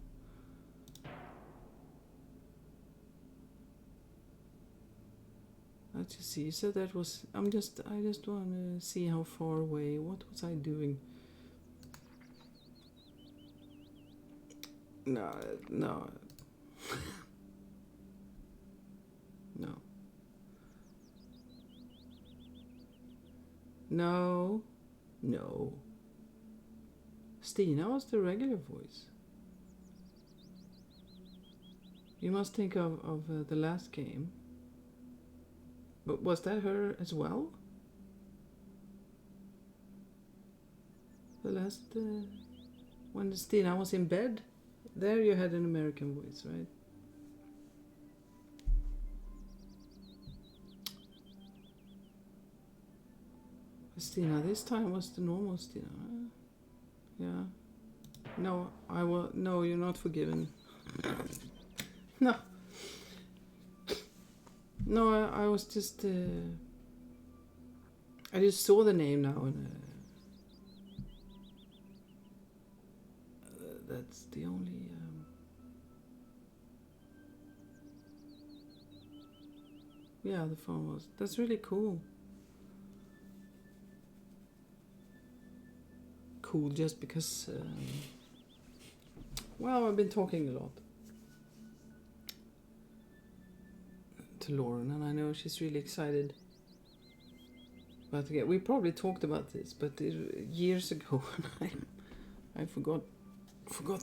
Let's just see. So that was, I just want to see how far away. What was I doing? No. No. No. Stina was the regular voice. You must think of the last game. But was that her as well? The last... when Stina was in bed? There you had an American voice, right? Stina this time was the normal Stina. Yeah. No, no, you're not forgiven. No. No, I was just... I just saw the name now and... that's the only... yeah, the phone was... That's really cool. Cool just because... well, I've been talking a lot. to Lauren, and I know she's really excited. But yeah, we probably talked about this, but years ago, and I forgot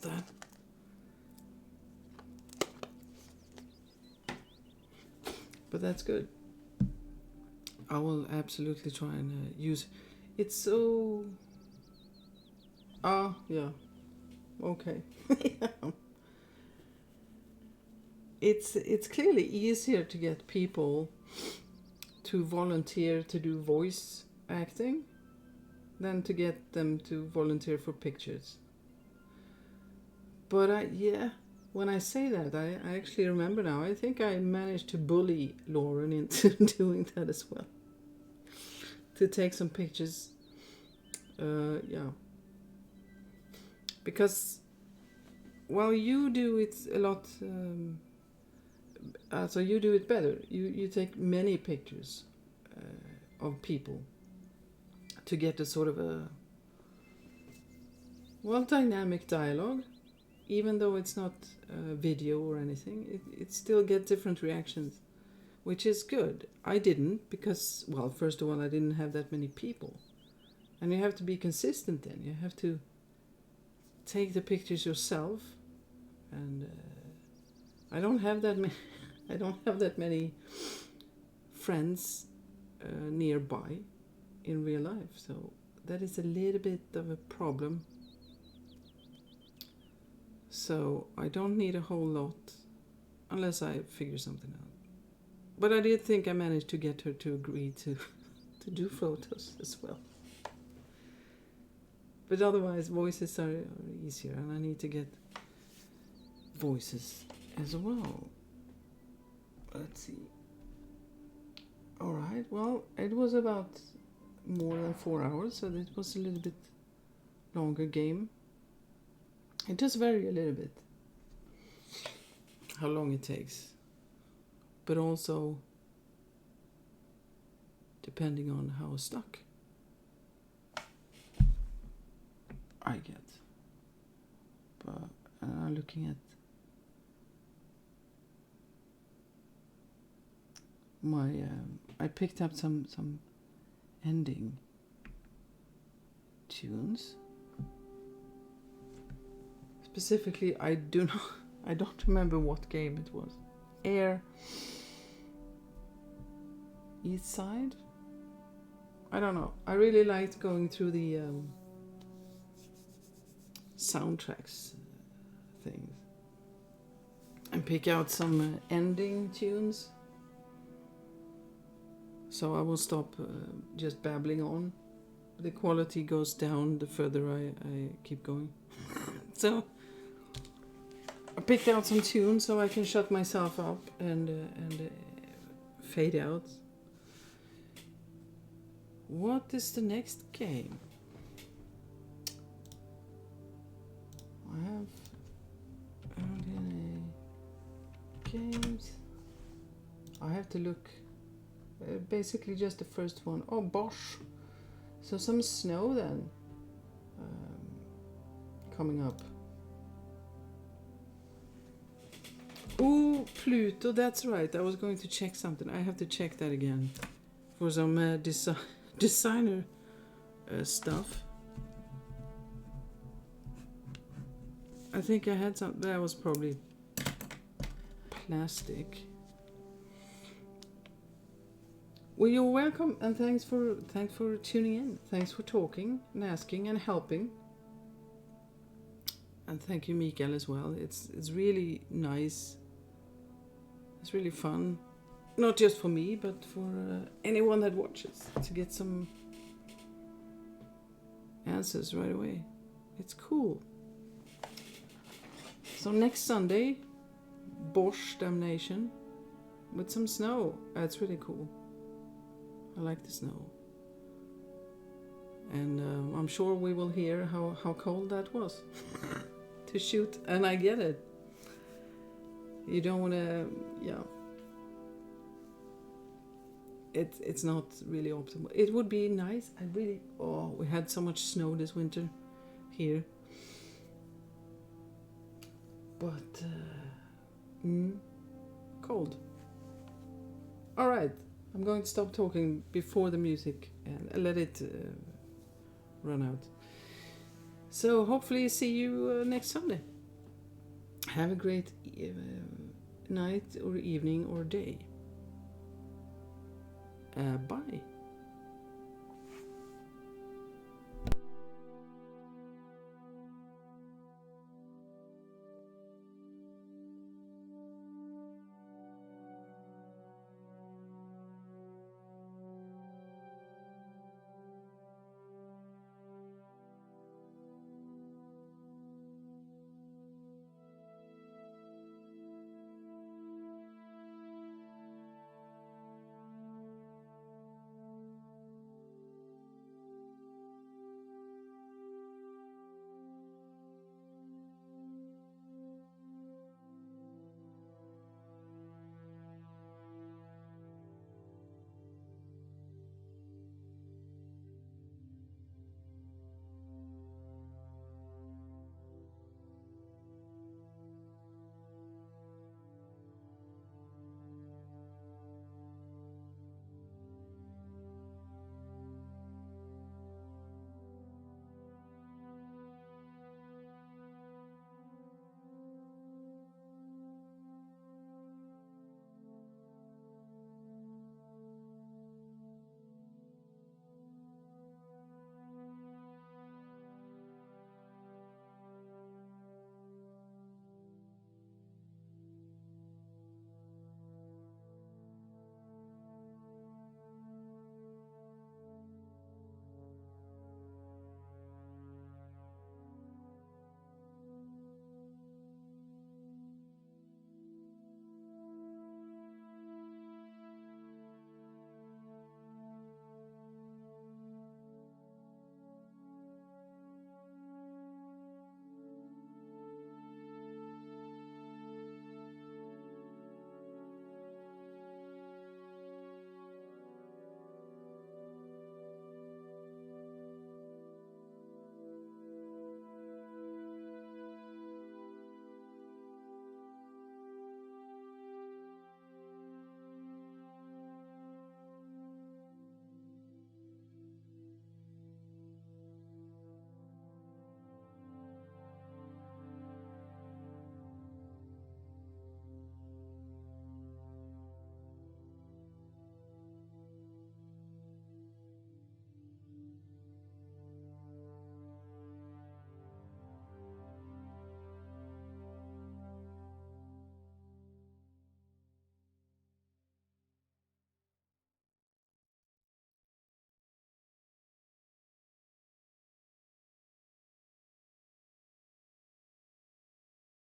that. But that's good. I will absolutely try and use. It's so. Yeah. Okay. It's clearly easier to get people to volunteer to do voice acting than to get them to volunteer for pictures. But when I say that, I actually remember now. I think I managed to bully Lauren into doing that as well. To take some pictures. Yeah. Because, well, you do it a lot. So you do it better. You take many pictures of people to get a sort of a dynamic dialogue. Even though it's not video or anything, it still gets different reactions, which is good. I didn't because, well, first of all, I didn't have that many people. And you have to be consistent then. You have to take the pictures yourself. And I don't have that many friends nearby in real life. So that is a little bit of a problem. So I don't need a whole lot unless I figure something out. But I did think I managed to get her to agree to do photos as well. But otherwise voices are easier, and I need to get voices as well. Let's see. Alright, well, it was about more than 4 hours, so it was a little bit longer game. It does vary a little bit how long it takes, but also depending on how stuck I get. But I'm looking at my I picked up some ending tunes. Specifically, I don't remember what game it was. Air East Side? I don't know. I really liked going through the soundtracks things and pick out some ending tunes. So I will stop just babbling on. The quality goes down the further I keep going. So I picked out some tunes so I can shut myself up and fade out. What is the next game? I have games. I have to look. Basically just the first one. Oh, Bosch. So some snow then. Coming up. Oh, Pluto, that's right. I was going to check something. I have to check that again. For some designer stuff. I think I had some. That was probably plastic. Well, you're welcome, and thanks for tuning in. Thanks for talking and asking and helping. And thank you, Mikael, as well. It's really nice. It's really fun, not just for me, but for anyone that watches, to get some answers right away. It's cool. So next Sunday, Bosch Damnation with some snow. That's really cool. I like the snow. And I'm sure we will hear how cold that was to shoot. And I get it. You don't want to, yeah. It's not really optimal. It would be nice. We had so much snow this winter here. But, cold. All right, I'm going to stop talking before the music and let it run out. So hopefully see you next Sunday. Have a great night or evening or day. Bye.